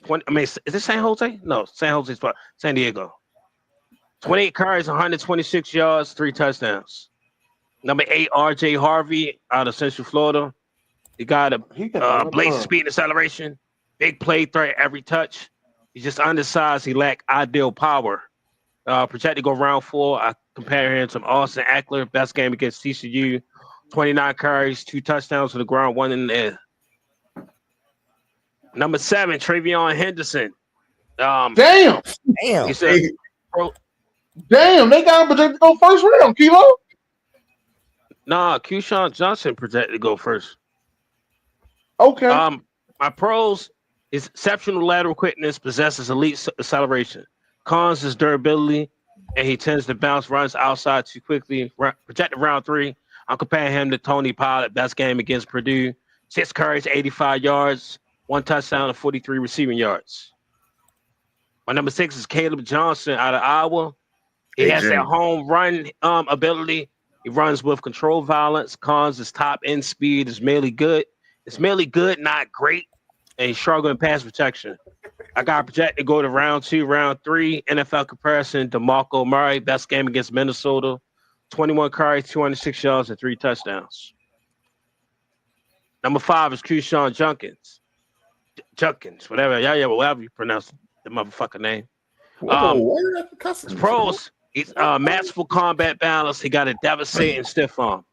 Is it San Jose? No, San Jose's San Diego. 28 carries, 126 yards, 3 touchdowns. Number 8, RJ Harvey out of Central Florida. He got a blazing speed and acceleration. Big play threat every touch. He's just undersized. He lacked ideal power. Projected to go round 4. I compare him to Austin Eckler. Best game against TCU. 29 carries, 2 touchdowns to the ground, 1 in the air. Number 7, Travion Henderson. Damn. He said, damn, they got him projected to go first round, Kilo. Nah, Keyshawn Johnson projected to go first. Okay. My pros is exceptional lateral quickness, possesses elite acceleration. Cons is durability, and he tends to bounce runs outside too quickly. Projected round 3. I'm comparing him to Tony Pollard. Best game against Purdue. 6 carries, 85 yards, 1 touchdown, and 43 receiving yards. My number 6 is Caleb Johnson out of Iowa. He has that home run ability. He runs with control violence. Cons is top end speed is merely good. It's merely good, not great. And he's struggling pass protection. I got projected to go to round 2, round 3. NFL comparison, DeMarco Murray. Best game against Minnesota. 21 carries, 206 yards, and 3 touchdowns. Number 5 is Keyshawn Junkins, whatever you pronounce the motherfucker name. Pros, he's masterful combat balance. He got a devastating stiff arm.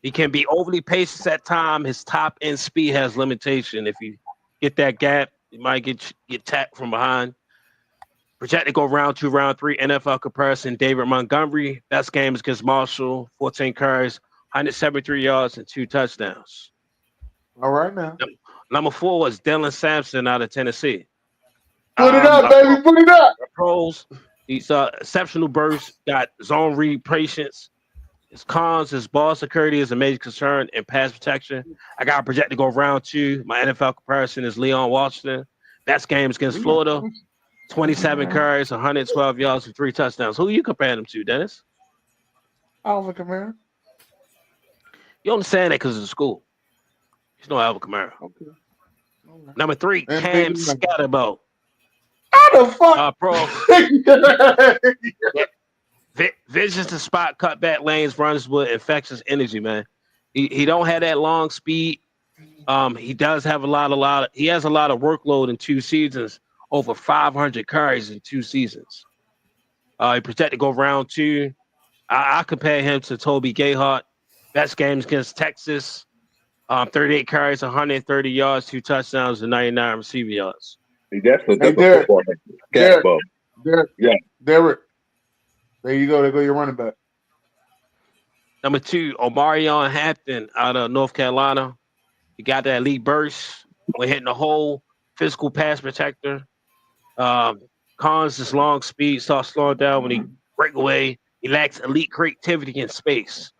He can be overly patient at time. His top end speed has limitation. If you get that gap, you might get tapped from behind. Projected to go round 2, round 3. NFL comparison, David Montgomery. Best game is against Marshall. 14 carries, 173 yards, and 2 touchdowns. All right now. Number 4 was Dylan Sampson out of Tennessee. Put it up, baby. Put it up. Pros, he's exceptional burst. Got zone read patience. His cons, his ball security is a major concern, and pass protection. I got projected to go round 2. My NFL comparison is Leon Washington. Best game is against Florida. 27 carries, 112 yards, and 3 touchdowns. Who are you comparing him to, Dennis? Alvin Kamara. You understand that because of the school. He's no Alvin Kamara. Okay. Right. Number 3, Cam Scatterbo. How the fuck? Visions to spot, cut back lanes, runs with infectious energy, man. He don't have that long speed. He does have he has a lot of workload in 2 seasons, over 500 carries in 2 seasons. He projected to go round 2. I compare him to Toby Gayhart. Best games against Texas. 38 carries, 130 yards, 2 touchdowns, and 99 receiving yards. That's a different football. Derek. Yeah. Derek. There you go. There go your running back. Number 2, Omarion Hampton out of North Carolina. He got that elite burst when hitting the hole. Physical pass protector. Cons his long speed, starts slowing down when he break away. He lacks elite creativity in space.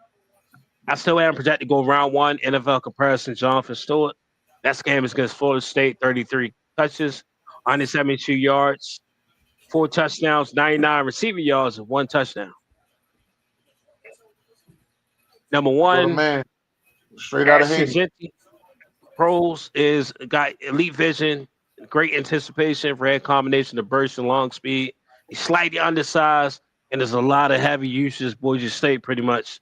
I still am projected to go round 1. NFL comparison, Jonathan Stewart. That game is against Florida State. 33 touches, 172 yards, 4 touchdowns, 99 receiving yards, and 1 touchdown. Number 1, man, straight out of Haiti. Pros is got elite vision, great anticipation for that combination of burst and long speed. He's slightly undersized, and there's a lot of heavy usage. Boise State pretty much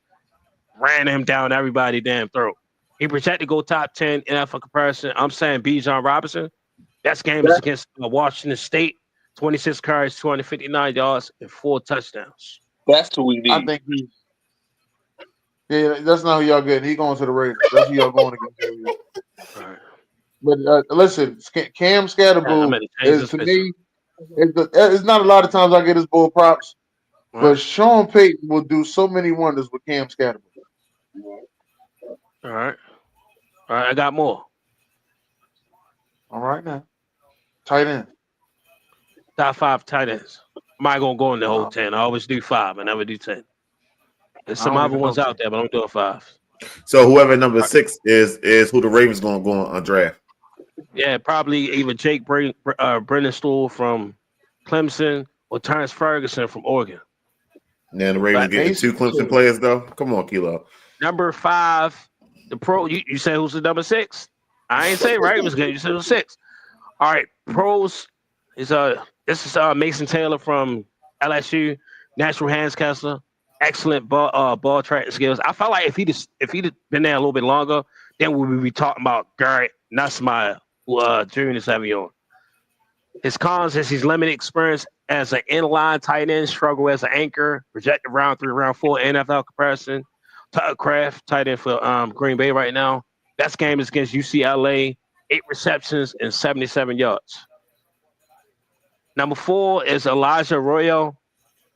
ran him down everybody's damn throat. He projected to go top 10 NFL comparison. I'm saying Bijan Robinson. Best game is against Washington State. 26 carries, 259 yards, and 4 touchdowns. That's who we need. I think he's. Yeah, that's not who y'all getting. He going to the Raiders. That's who y'all going against. All right. But listen, Cam Scatterboo is to me. It's not a lot of times I get his bull props, but Sean Payton will do so many wonders with Cam Scatterboo. All right, I got more. All right now, tight end. Top 5 tight ends. I'm not gonna go in the whole 10. I always do 5. I never do 10. There's some other ones out there, but I'm doing 5. So whoever number 6 is who the Ravens gonna go on draft. Yeah, probably either Jake Brennan Stool from Clemson or Terrence Ferguson from Oregon. Now the Ravens getting 2 Clemson players though. Come on, Kilo. Number 5, the pro. You say who's the number 6? I ain't say Ravens game. You said who's 6. All right, pros is this is Mason Taylor from LSU, natural handscaster, excellent ball tracking skills. I felt like if he'd been there a little bit longer, then we would be talking about Garrett Nussmeier, who June is having on. His cons is he's limited experience as an inline tight end, struggle as an anchor, projected round 3, round 4 NFL comparison. Tucker Kraft, tight end for Green Bay right now. Best game is against UCLA, 8 receptions and 77 yards. Number 4 is Elijah Arroyo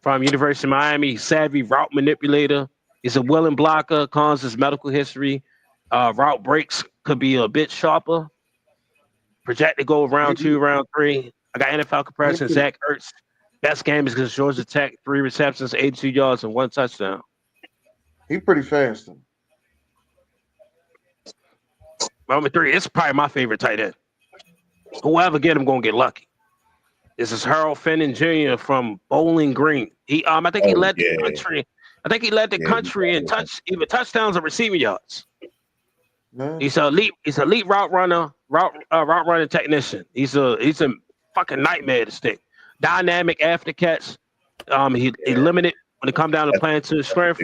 from University of Miami. Savvy route manipulator. He's a willing blocker. Cons his medical history. Route breaks could be a bit sharper. Project to go round 2, round 3. I got NFL comparison. Zach Ertz. Best game is against Georgia Tech. 3 receptions, 82 yards, and 1 touchdown. He's pretty fast. Number 3, it's probably my favorite tight end. Whoever get him gonna get lucky. This is Harold Fenton Jr. from Bowling Green. I think he led the country. I think he led the country in touchdowns and receiving yards. He's an elite route runner, route running technician. He's a fucking nightmare to stick. Dynamic after catch. He limited when it come down to playing to his strength.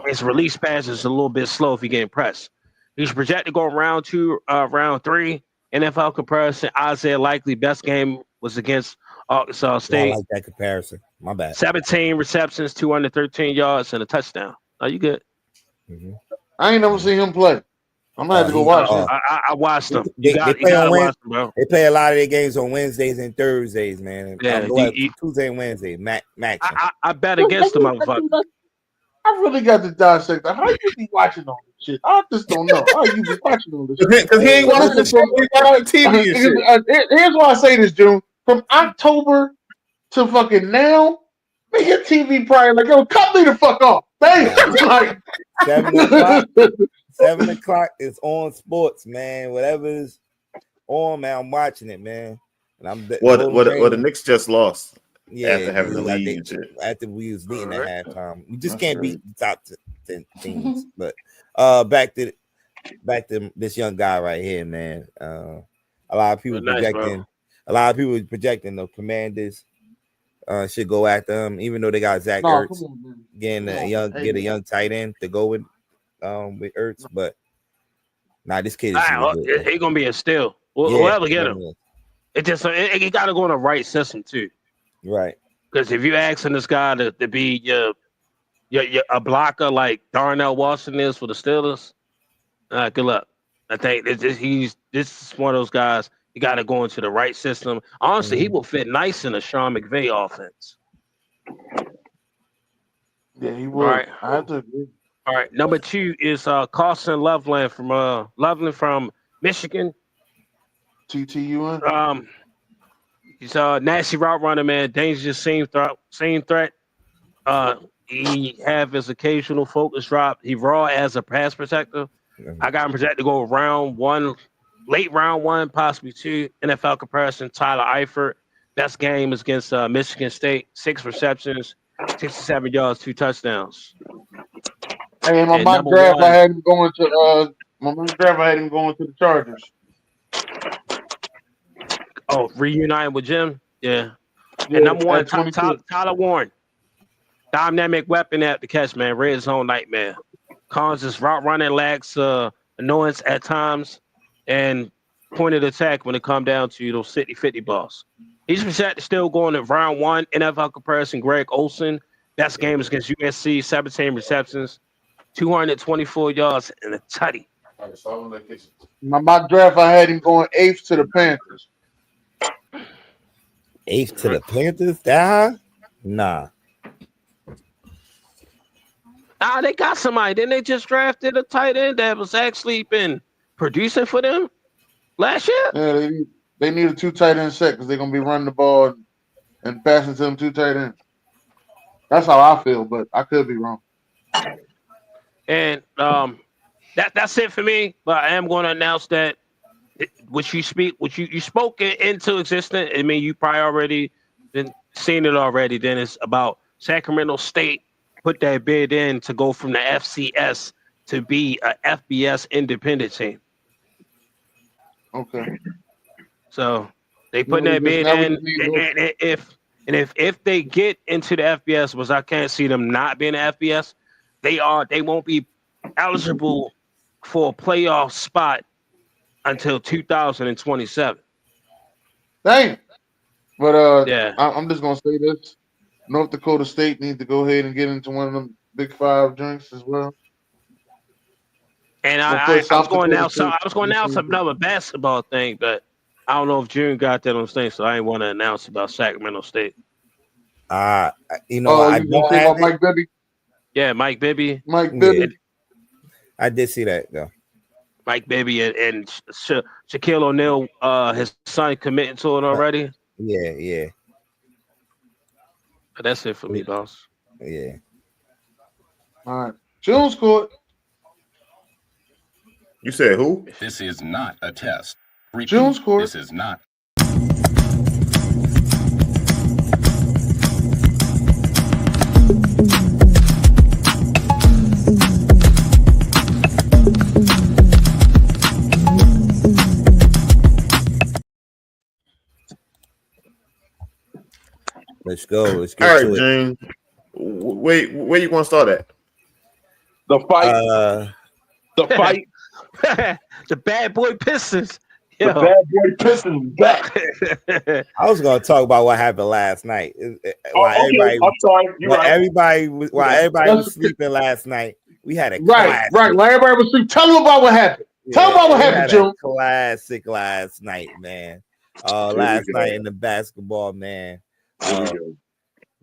His release pass is a little bit slow if he getting pressed. He's projected to go round 2, round 3. NFL comparison. Isaiah Likely best game was against Arkansas State. I like that comparison. My bad. 17 receptions, 213 yards, and a touchdown. Are you good? Mm-hmm. I ain't never seen him play. I'm gonna have to go watch him. I watched them. They play a lot of their games on Wednesdays and Thursdays, man. Yeah, Tuesday and Wednesday. Max. I bet against the motherfucker. I really got to dissect that. How you be watching all this shit? I just don't know. How you be watching all this shit? Because he ain't watching the show on TV and shit. Here's why I say this, June. From October to fucking now, man, your TV probably like, yo, cut me the fuck off. Bam. Like 7 o'clock is on sports, man. Whatever is on, man, I'm watching it, man. And I'm the Knicks just lost. Yeah, after having the lead and shit. After we was leading at halftime, we just can't beat the top 10 teams. But back to this young guy right here, man. A lot of people projecting the Commanders should go after him, even though they got Zach Ertz getting a young tight end to go with Ertz. But this kid is he's gonna be a steal. Whoever get him, it got to go in the right system too. Right. Because if you asking this guy to be a blocker like Darnell Washington is for the Steelers, good luck. I think this is one of those guys. You got to go into the right system. Honestly, he will fit nice in a Sean McVay offense. Yeah, he will. Right. I have to agree. All right. Number 2 is Carson Loveland from Michigan. TTUN. He's a nasty route runner, man. Dangerous seam threat. He have his occasional focus drop. He raw as a pass protector. I got him projected to go round 1, late round 1, possibly 2. NFL comparison, Tyler Eifert. Best game is against Michigan State. 6 receptions, 67 yards, 2 touchdowns. Hey, my mock draft, I had him going to the Chargers. Oh, reuniting with Jim? Yeah. And number 1, Tyler Warren. Dynamic weapon at the catch, man. Red zone nightmare. Cons his route running lacks annoyance at times. And point of attack when it come down to those 50-50 balls. He's projected still going to round one NFL comparison. Greg Olsen, best game is against USC, 17 receptions, 224 yards, and a tutty. My draft, I had him going 8th to the Panthers. 8th to the Panthers? Nah. They got somebody. Didn't they just drafted a tight end that was actually been producing for them last year? Yeah, they need a 2 tight end set because they're gonna be running the ball and passing to them 2 tight ends. That's how I feel, but I could be wrong. And that's it for me. But I am going to announce that what you spoke it into existence. I mean, you probably already been seen it already. Then it's about Sacramento State put that bid in to go from the FCS to be a FBS independent team. Okay. So they put that bid in, and if they get into the FBS, which I can't see them not being an FBS, they won't be eligible for a playoff spot until 2027. Dang. But yeah, I'm just gonna say this: North Dakota State needs to go ahead and get into one of them Big 5 drinks as well. And I was going to announce another basketball thing, but I don't know if June got that on thing, so I didn't want to announce about Sacramento State. I don't have Mike Bibby. Yeah, Mike Bibby. Mike Bibby. I did see that though. Mike Bibby and Shaquille O'Neal, his son committing to it already. Yeah. But that's it for me, boss. Yeah. All right. June scored. You said who? This is not a test. Repeat, June scored. This is not. Let's go. Let's get all right, to it. Jane. Where you want to start at? The fight. The fight. The bad boy Pistons. The bad boy Pistons back. I was going to talk about what happened last night. I'm sorry. While everybody was sleeping last night, we had a right. While everybody was sleeping, tell them about what happened. Tell them about what happened, Joe. Classic last night, man. Last night in the basketball, man.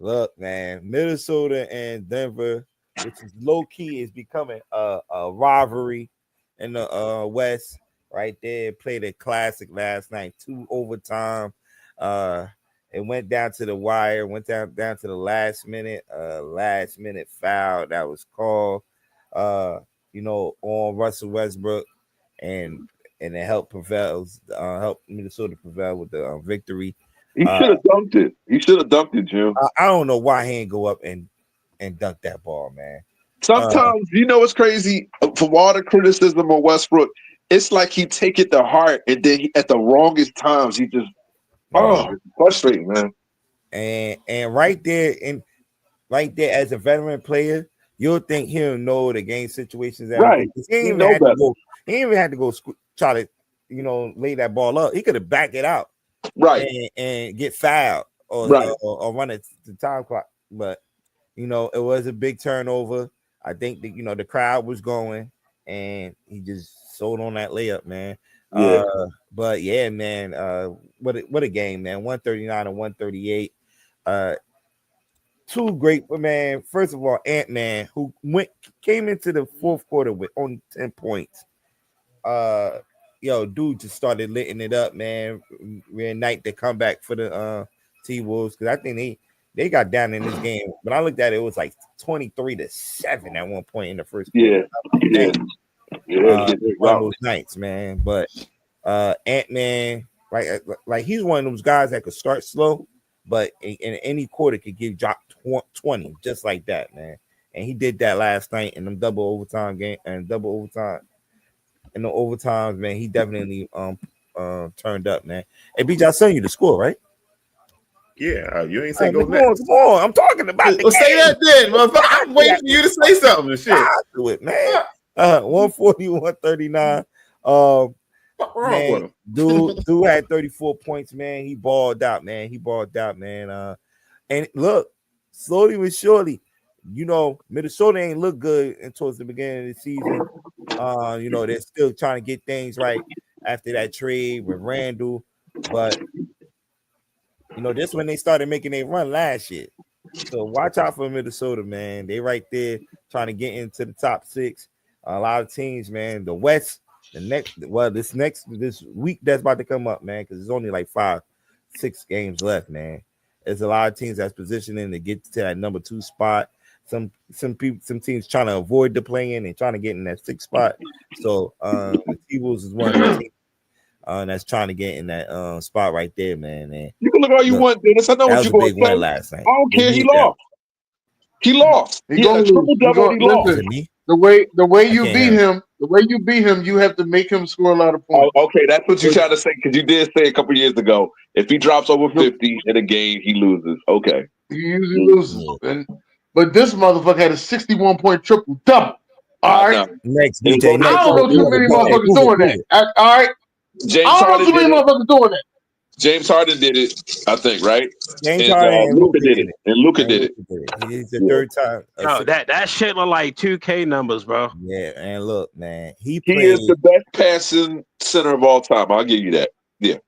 Look, man, Minnesota and Denver, which is low key, is becoming a rivalry in the West. Right there, played a classic last night, 2 overtime. It went down to the wire, went down to the last minute foul that was called, on Russell Westbrook, and it helped Minnesota prevail with the victory. He should have dunked it. He should have dunked it, Jim. I don't know why he ain't go up and dunk that ball, man. Sometimes, what's crazy? From all the criticism of Westbrook, it's like he take it to heart, and then at the wrongest times, he just frustrating, man. And right there, as a veteran player, you'll think he'll know the game situations. Right. He ain't even had to go try to, lay that ball up. He could have backed it out. Right. And get fouled or run it to the time clock. But, it was a big turnover. I think that, the crowd was going, and he just sold on that layup, man. Yeah. But yeah, man, what a game, man. 139 and 138. Two great, man. First of all, Ant-Man, who came into the fourth quarter with only 10 points. Dude just started letting it up, man. Reignite the comeback for the T-Wolves, because I think they got down in this game. When I looked at it, it was like 23-7 at one point in the first quarter. One of those nights, man. But Ant-Man, like he's one of those guys that could start slow, but in any quarter could drop 20 just like that, man. And he did that last night in them double overtime game and double overtime. In the overtimes, man, he definitely turned up, man. Hey, BJ, I sent you the score, right? Yeah, you ain't saying go next. Come on, I'm talking about the game. Say that then, motherfucker. I'm waiting for you to say something and shit. Do it, man. 140, 139. What's wrong with him? Dude had 34 points, man. He balled out, man. And look, slowly but surely, Minnesota ain't look good towards the beginning of the season. They're still trying to get things right after that trade with Randall, but this when they started making a run last year. So watch out for Minnesota, man. They right there trying to get into the top 6. A lot of teams, man. The West, this week that's about to come up, man, because there's only like 5-6 games left, man. There's a lot of teams that's positioning to get to that number 2 spot. Some teams trying to avoid the play-in and trying to get in that 6th spot. So the T-Wolves is one of the teams that's trying to get in that spot right there, man. And you can look all you want, Dennis. I know what you're going to say. Win last night. I don't care. He lost. He lost. He had a triple double. He lost. The way you beat him, you have to make him score a lot of points. Oh, okay, that's what you're trying to say, because you did say a couple years ago, if he drops over 50 in a game, he loses. Okay. He usually loses. But this motherfucker had a 61-point triple double. All right. Next, DJ. I don't know too many motherfuckers doing that. All right. James Harden too many motherfuckers doing that. James Harden did it, I think, right? James Harden and Luka did it. And Luka did it. He's the third time. No, that shit look like 2K numbers, bro. Yeah, and look, man, he is the best passing center of all time. I'll give you that. Yeah.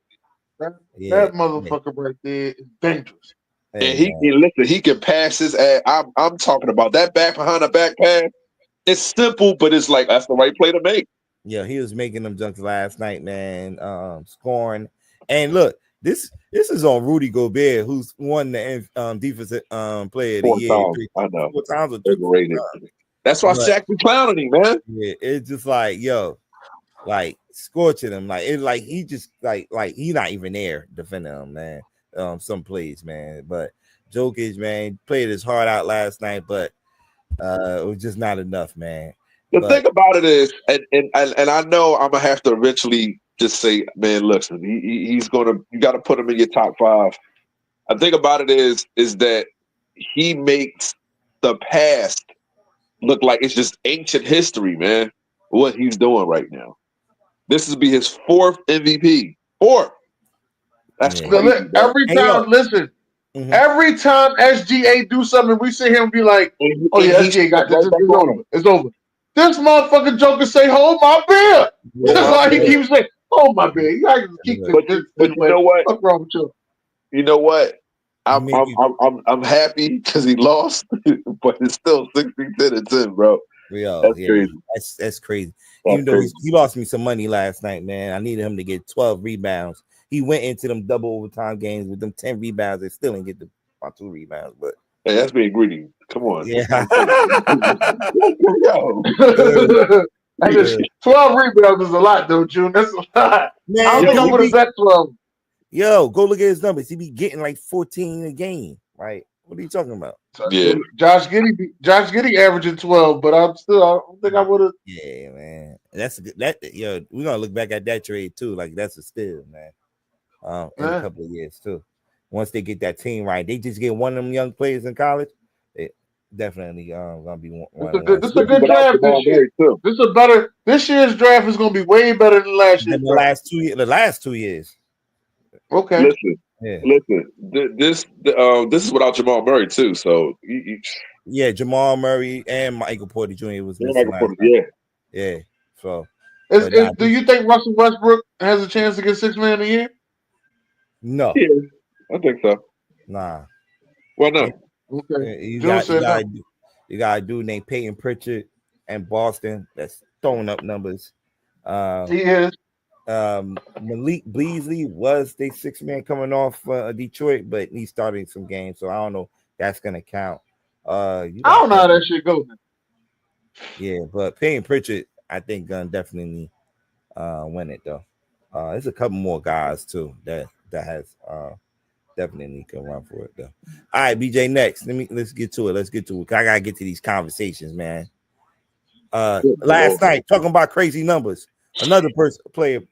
That motherfucker right there is dangerous. And he can pass his ass. I'm talking about that back behind the back pass. It's simple, but it's like that's the right play to make. Yeah, he was making them junks last night, man. Scoring. And look, this is on Rudy Gobert, who's won the defensive player of the year. I know. 4 times or 3 times. That's why Shaq be clowning him, man. Yeah, it's just like, like scorching him. Like it's like he just like he not even there defending him, man. Some plays, man. But Jokic, man, played his heart out last night, but it was just not enough, man. The thing about it is, and I know I'm gonna have to eventually just say, man, listen, he's gonna. You got to put him in your top 5. The thing about it is that he makes the past look like it's just ancient history, man. What he's doing right now. This will be his 4th MVP. 4th. That's crazy, every time. Listen. Mm-hmm. Every time SGA do something, we sit here and be like, "Oh yeah, SGA got this. It's over." This motherfucking Joker say, "Hold my beer." That's why he keeps saying, "Hold my beer." You gotta keep this. But you know what? What's wrong with you? You know what? I'm happy because he lost, but it's still 16-10, bro. That's crazy. That's crazy. Even though he lost me some money last night, man. I needed him to get 12 rebounds. He went into them double overtime games with them 10 rebounds and still didn't get my 2 rebounds. But hey, that's being greedy. Come on. Yeah. 12 rebounds is a lot, though, June. That's a lot. Man, I don't think I'm going to bet 12. Yo, go look at his numbers. He be getting like 14 a game, right? What are you talking about? Yeah. Josh Giddey averaging 12, but I don't think I would have. Yeah, man. That's a good. We're gonna look back at that trade too. Like that's a steal, man. In a couple of years too. Once they get that team right, they just get one of them young players in college. They definitely gonna be one. This is a good draft this year. This year's draft is gonna be way better than last year. The last 2 years. Okay. Listen. This is without Jamal Murray too. So yeah, Jamal Murray and Michael Porter Jr. was missing last night. Yeah. So, do you think Russell Westbrook has a chance to get 6 man a year? No. Yeah, I think so. Nah. Why not? Okay. You got a dude named Peyton Pritchard and Boston that's throwing up numbers. He is. Malik Beasley was the 6 man coming off Detroit, but he's starting some games, so I don't know if that's gonna count. I don't know how that shit goes. Yeah, but Peyton Pritchard, I think, gonna definitely win it though. There's a couple more guys too that has definitely can run for it though. All right, BJ, next. Let's get to it. I gotta get to these conversations, man. Last night talking about crazy numbers. Another player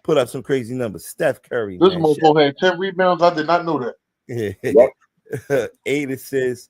put up some crazy numbers. Steph Curry. This motherfucker had 10 rebounds. I did not know that. 8 assists.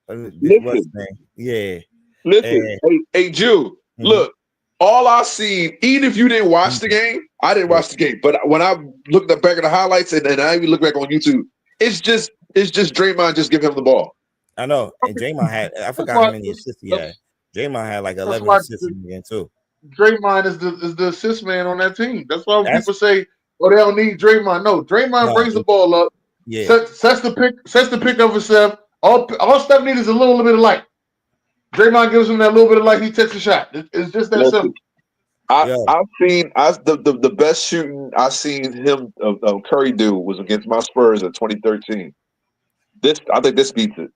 Listen. Yeah. Listen. Hey, Jew. Look, all I seen, even if you didn't watch the game, I didn't watch the game. But when I looked back at the highlights and I even look back on YouTube, it's just Draymond just giving him the ball. I know. And Draymond had, I forgot how many assists he had. Draymond had like 11 assists in the game too. Draymond is the assist man on that team. That's why when people say, "Oh, they don't need Draymond." No, Draymond brings the ball up, sets the pick of himself. All Steph needs is a little bit of light. Draymond gives him that little bit of light. He takes a shot. It's just that simple. I've seen the best shooting I've seen him of Curry do was against my Spurs in 2013. I think this beats it.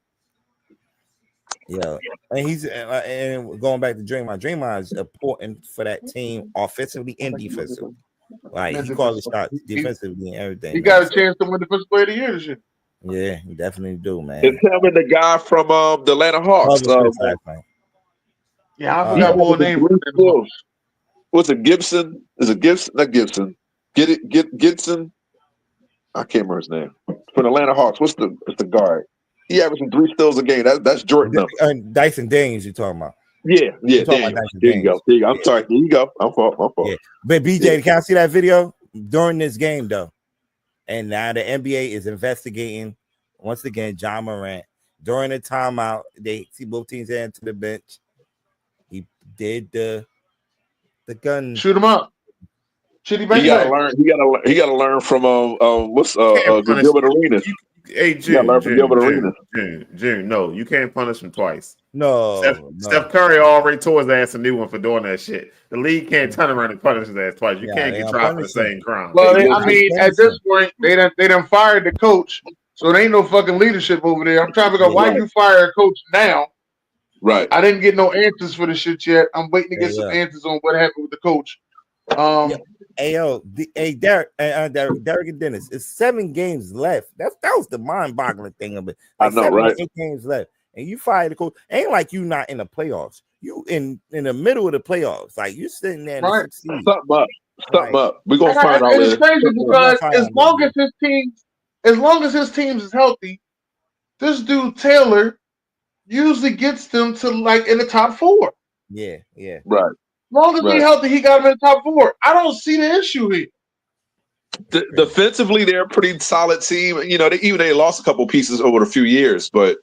Yeah, and he's and going back to Draymond. Draymond is important for that team offensively and defensively. Like he calls the shots defensively and everything. He got a chance to win Defensive Player of the Year this year. Yeah, he definitely do, man. It's him and the guy from the Atlanta Hawks. Yeah, I forgot what name was. What's it? Gibson? Is it Gibson? Not Gibson. Gibson. I can't remember his name. From the Atlanta Hawks. What's the guard? He averaging 3 steals a game. That's Jordan. Dyson Daniels, you're talking about. Yeah. There you go. I'm sorry. There you go. My fault. Yeah. But BJ, can I see that video during this game though? And now the NBA is investigating once again John Morant during the timeout. They see both teams heading to the bench. He did the gun. Shoot him up. He gotta learn. He gotta learn from Gilbert Arenas. Hey, June, no, you can't punish him twice. No, Steph Curry already tore his ass a new one for doing that shit. The league can't turn around and punish his ass twice. You can't get tried for the same crime. Well, at this point, they done fired the coach, so there ain't no fucking leadership over there. I'm trying to figure out why you fire a coach now. Right. I didn't get no answers for the shit yet. I'm waiting to get some answers on what happened with the coach. Derek and Dennis, it's 7 games left. That was the mind-boggling thing of it. Like I know, right? 8 games left, and you fire the coach. Ain't like you not in the playoffs. You in the middle of the playoffs, like you sitting there. Right. Something up. We're gonna find out. It's crazy because as long as his teams is healthy, this dude Taylor usually gets them to like in the top 4. Yeah. Right. As long as he's healthy, he got him in the top 4. I don't see the issue here. Defensively, they're a pretty solid team. You know, they lost a couple pieces over a few years, but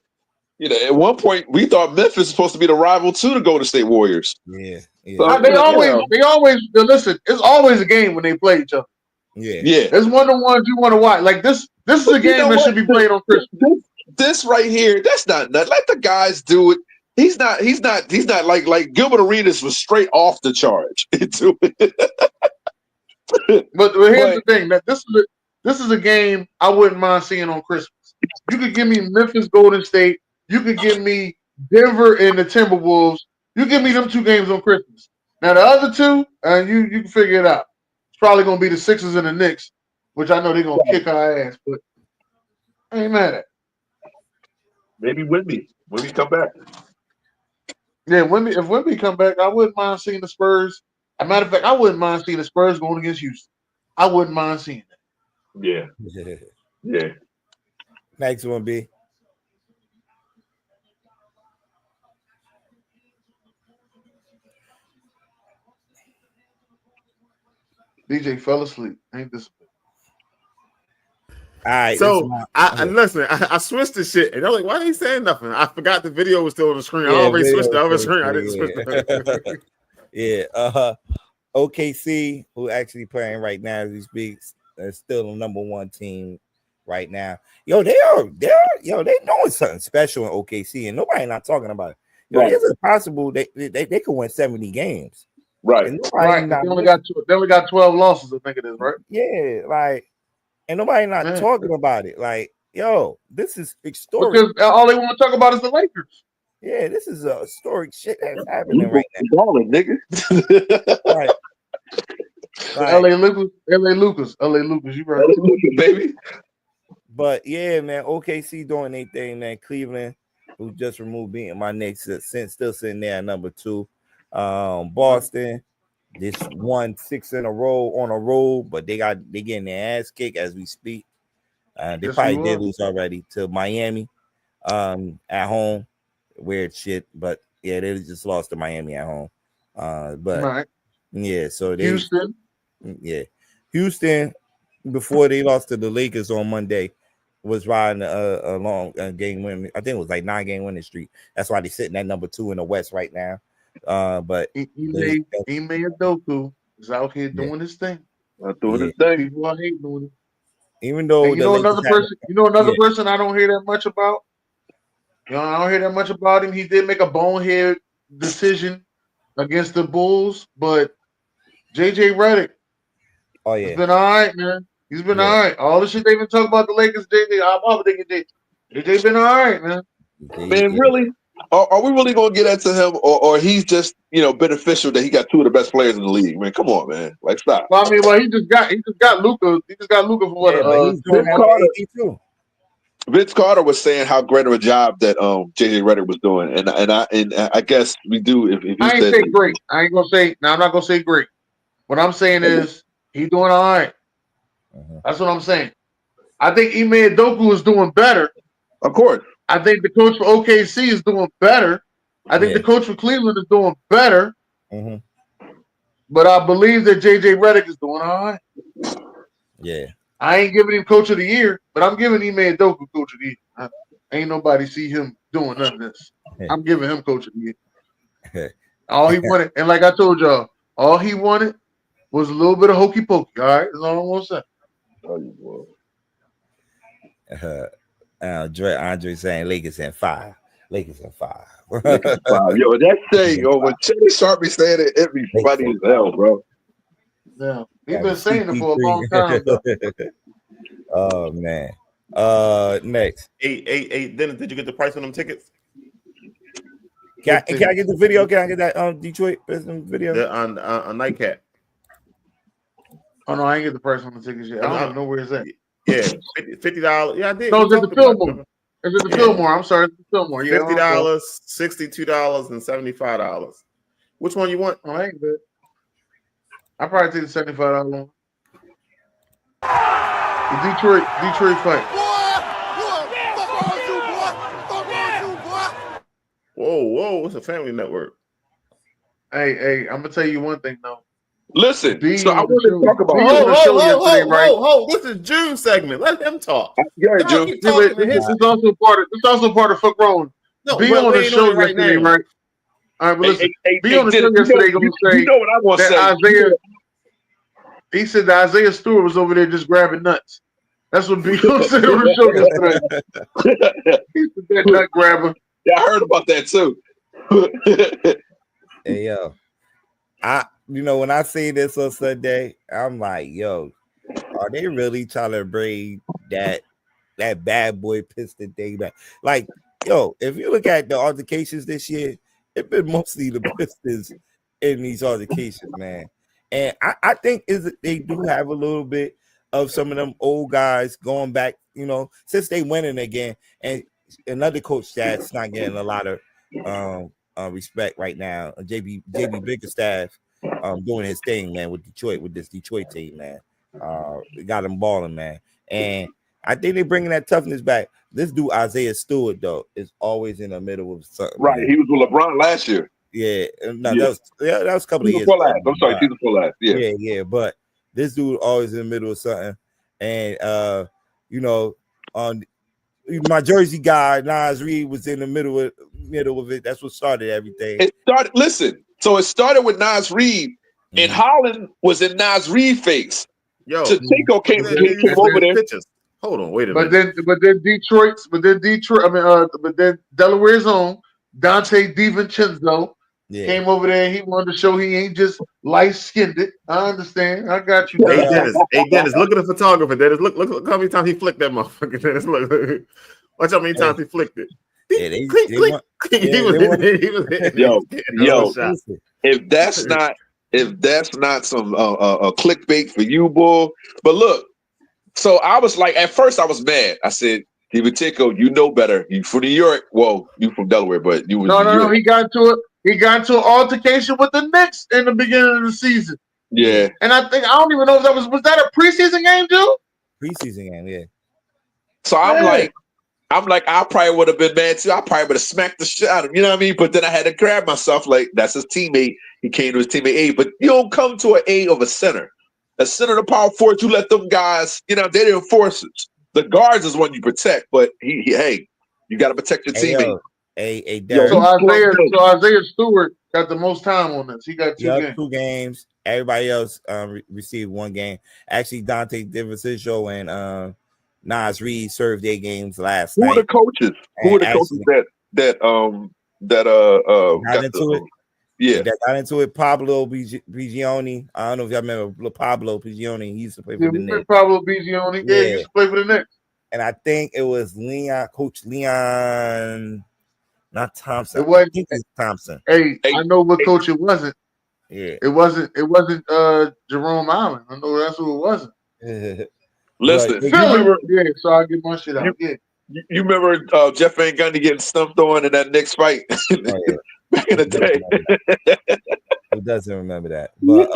you know, at one point we thought Memphis was supposed to be the rival to the Golden State Warriors. Yeah. So, they always listen. It's always a game when they play each other. Yeah. It's one of the ones you want to watch. Like this is a game that should be played on Christmas. This right here, that's not nothing. Let the guys do it. He's not like Gilbert Arenas was straight off the charge into it. But here's the thing: that this is a game I wouldn't mind seeing on Christmas. You could give me Memphis, Golden State. You could give me Denver and the Timberwolves. You give me them 2 games on Christmas. Now the other 2, you can figure it out. It's probably gonna be the Sixers and the Knicks, which I know they're gonna kick our ass, but I ain't mad at. Maybe Wemby come back. Yeah, if Wemby come back, I wouldn't mind seeing the Spurs. As a matter of fact, I wouldn't mind seeing the Spurs going against Houston. I wouldn't mind seeing that. Yeah. Next one, B. DJ fell asleep. Ain't this? All right. So I switched the shit, and I was like, "Why are they saying nothing?" I forgot the video was still on the screen. I already switched the other screen. I didn't switch the Yeah. OKC, who actually playing right now as we speak, is still the number 1 team right now. They doing something special in OKC, and nobody not talking about it. Is it possible they could win 70 games? Right. They only got 12 losses. I think it is, right? Yeah, like. And nobody not talking about it. Like, this is historic. Because all they want to talk about is the Lakers. Yeah, this is a historic shit that's happening right now. Balling, nigga. Right. LA Lucas, you right, baby. But yeah, man, OKC doing their thing, man. Cleveland, who just removed beating my Knicks, still sitting there at number 2. Boston. This won 6 in a row on a roll, but they getting their ass kicked as we speak. They probably did lose already to Miami at home. Weird shit, but yeah, they just lost to Miami at home. But yeah, so they Houston. Yeah, Houston before they lost to the Lakers on Monday was riding a long game win. I think it was like 9-game winning streak. That's why they're sitting at number 2 in the West right now. But Ime Udoka is out here doing his thing. Doing his thing. People are hating on him. Even though and another person I don't hear that much about. I don't hear that much about him. He did make a bonehead decision against the Bulls, but JJ Redick. Oh yeah, he's been all right, man. He's been all right. All the shit they've been talking about the Lakers, JJ been all right, man. Man, really? Are we really gonna get into him, or he's just beneficial that he got 2 of the best players in the league? Man, come on, man. Like, stop. Well, I mean, he just got Luka. He just got Luka for what? Vince Carter was saying how great of a job that JJ Redick was doing, and I guess we do. If I ain't say great, I ain't gonna say. Now I'm not gonna say great. What I'm saying is he's doing all right. That's what I'm saying. I think Ime Udoka is doing better. Of course. I think the coach for OKC is doing better. I think the coach for Cleveland is doing better. But I believe that JJ Redick is doing all right. Yeah. I ain't giving him coach of the year, but I'm giving Ime Udoka coach of the year. Ain't nobody see him doing none of this. I'm giving him coach of the year. All he wanted, and like I told y'all, all he wanted was a little bit of hokey pokey. All right, that's all I'm gonna say. Andre saying Lakers in 5. Lakers in 5. Yo, that thing, when Jay Sharp be saying it, it be funny as hell, bro. Yeah, he's been saying it for a long time. Oh man. Next. Hey, Dennis, did you get the price on them tickets? Can I get the video? Can I get that Detroit video? On Nightcap. Oh no, I ain't get the price on the tickets yet. I don't even know where it's at. Yeah, $50. Yeah, I did. No, it's at the Fillmore. It's at the Fillmore. I'm sorry, it's the Fillmore. Yeah, $50, $62, and $75. Which one you want? Oh, I ain't good. I probably take the $75 one. The Detroit fight. Whoa! It's a family network. Hey! I'm gonna tell you one thing though. Listen, so I want to talk about. This is June's segment. Let him talk. Yeah, June. This is also part of Fuck Rolling. No, be on the show yesterday, right? All right, but listen. Be on the show yesterday. Gonna say you know what I want to say. Isaiah. He said that Isaiah Stewart was over there just grabbing nuts. That's what B said on the show yesterday. He said that nut grabber. Yeah, I heard about that too. Hey yo, when I see this on Sunday, I'm like, yo, are they really trying to bring that bad boy Piston thing back? Like, yo, if you look at the altercations this year, it's been mostly the Pistons in these altercations, man. And I think they do have a little bit of some of them old guys going back, since they winning again. And another coach that's not getting a lot of respect right now, JB Bickerstaff, doing his thing, man, with this Detroit team, man. Got him balling, man. And I think they're bringing that toughness back. This dude Isaiah Stewart, though, is always in the middle of something. Right, man. He was with LeBron last year. Yeah, no, that was a couple of years. I'm sorry, season 4 last. Yeah. But this dude always in the middle of something, and on my Jersey guy Nas Reed was in the middle of it. That's what started everything. It started with Nas Reed, and Holland was in Nas Reed face. Yo, Chico came over there. Pictures. Hold on, wait a minute. But then Delaware's own Dante DiVincenzo came over there. And he wanted to show he ain't just light-skinned. I understand. I got you. Hey Dennis, look at the photographer. Dennis, look how many times he flicked that motherfucker. Dennis, look. Watch how many times he flicked it. If that's not some clickbait for you, boy. But look, so I was like, at first I was mad. I said, DiVincenzo, you know better. You from New York. Well, you from Delaware, but you was no. He got into an altercation with the Knicks in the beginning of the season. Yeah. And I don't even know if that was that a preseason game, dude? Preseason game, yeah. So I'm like, I'm like, I probably would have been mad too. I probably would have smacked the shit out of him. You know what I mean? But then I had to grab myself like, that's his teammate. He came to his teammate A. But you don't come to an A of a center. A center of the power forward, you let them guys, they're the enforcers. The guards is one you protect, but hey, you got to protect your teammate. So Isaiah Stewart got the most time on this. He got 2 games. Everybody else received 1 game. Actually, Dante DiVincenzo and Nas Reed served their games last night. Who are the coaches? Who are the coaches that got into it? Yeah, that got into it. Pablo Bigioni. I don't know if y'all remember Pablo Bigioni. He used to play for the Knicks. Pablo Bigioni. Yeah, he used to play for the Knicks. And I think it was Coach Leon, not Thompson. It wasn't. I think it's Thompson. Hey, I know what coach it wasn't. Yeah, it wasn't Jerome Allen. I know that's who it wasn't. Listen, so I get my shit out. You remember Jeff Van Gundy getting stumped on in that Knicks fight back in the day? Who doesn't remember that? But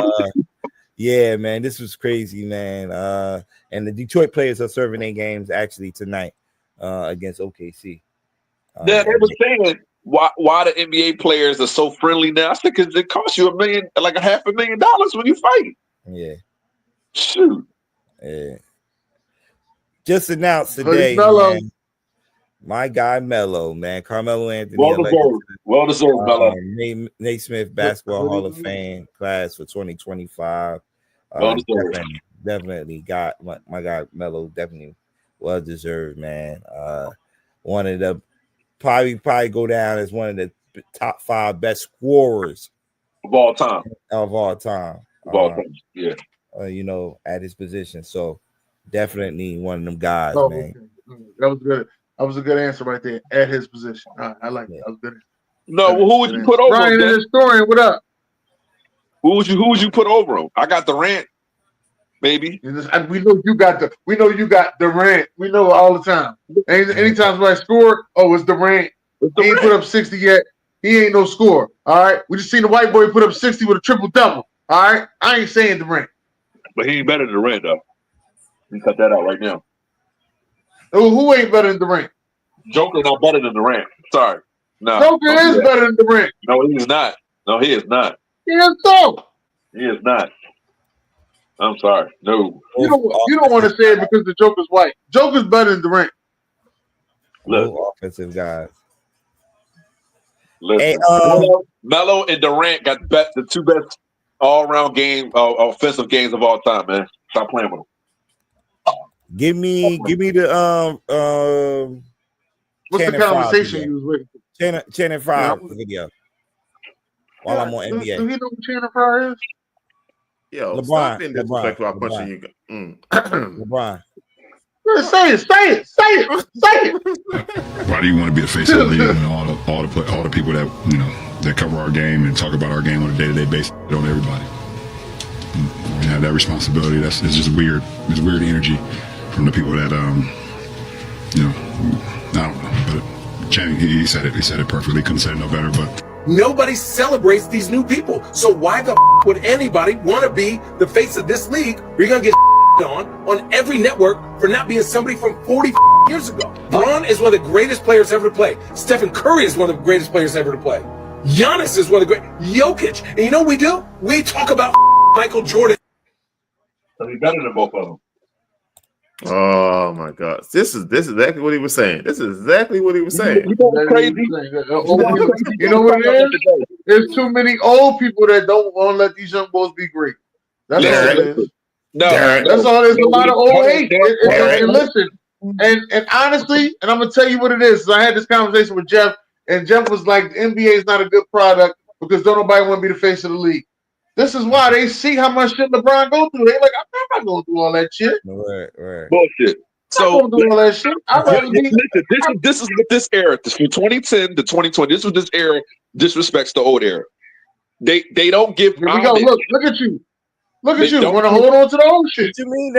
yeah, man, this was crazy, man. And the Detroit players are serving their games actually tonight against OKC. They were saying why the NBA players are so friendly now. I think it costs you like $500,000 when you fight. Yeah. Shoot. Yeah. Just announced today, man, my guy Melo, man, Carmelo Anthony. Well deserved, Melo. Nate Smith Basketball Hall of Fame class for 2025. Definitely got my guy Melo. Definitely well deserved, man. One of the probably go down as one of the top 5 best scorers of all time. Yeah. At his position. So definitely one of them guys, man. Okay. That was good. That was a good answer right there. At his position. I like that. That was good. No, who would you put over Brian him? The historian, what up? Who would you put over him? I got Durant, maybe. And we know you got Durant. We know it all the time. Anytime somebody score, it's Durant. He ain't put up 60 yet. He ain't no scorer. All right. We just seen the white boy put up 60 with a triple-double. All right. I ain't saying Durant. But he ain't better than Durant, though. You cut that out right now. Who ain't better than Durant? Joker not better than Durant. Sorry. No. Joker is better than Durant. No, he is not. No, he is not. He is so. He is not. I'm sorry. No. You don't want to say it because the Joker's white. Joker's better than Durant. Look, offensive guys. Listen, Melo and Durant got the 2 best all-around offensive games of all time, man. Stop playing with them. Give me the what's the conversation you was with? Channing Frye video. While I'm on NBA. Do you know who Channing Frye is? Yo, stop being disrespectful. I'm punching you. LeBron. Say it. Why do you want to be the face of the league when all the people that that cover our game and talk about our game on a day-to-day basis on everybody? You have that responsibility. It's just weird. It's weird energy from the people that I don't know. But Channing, he said it. He said it perfectly. Couldn't say it no better. But nobody celebrates these new people. So why the would anybody want to be the face of this league? You're gonna get on every network for not being somebody from 40 years ago. Braun is one of the greatest players ever to play. Stephen Curry is one of the greatest players ever to play. Giannis is one of the great. Jokic. And you know what we do? We talk about Michael Jordan. So he's better than both of them. Oh my God! This is exactly what he was saying. This is exactly what he was saying. You know what's crazy? You know what it is? There's too many old people that don't want to let these young boys be great. That's all it is. No, that's all. There's a lot of old hate. And listen, and honestly, and I'm gonna tell you what it is. I had this conversation with Jeff, and Jeff was like, "The NBA is not a good product because don't nobody want to be the face of the league." This is why they see how much shit LeBron go through. They're like, I'm not going through all that shit. Right. Bullshit. So I'm do all that shit. This is what this era, from 2010 to 2020. This was this era disrespects the old era. They don't give. Here we go. Look at you. Look at you. Want to hold on to the old shit? What you mean?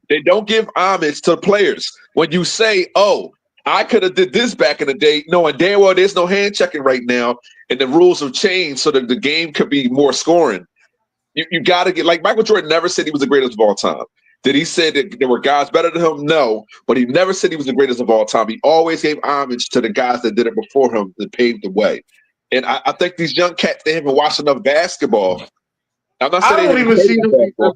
They don't give homage to the players. When you say, "Oh, I could have did this back in the day," knowing damn well there's no hand checking right now, and the rules have changed so that the game could be more scoring. You got to get, like Michael Jordan never said he was the greatest of all time. Did he say that there were guys better than him? No, but he never said he was the greatest of all time. He always gave homage to the guys that did it before him that paved the way. And I think these young cats, they haven't watched enough basketball. I'm not saying I don't even see them.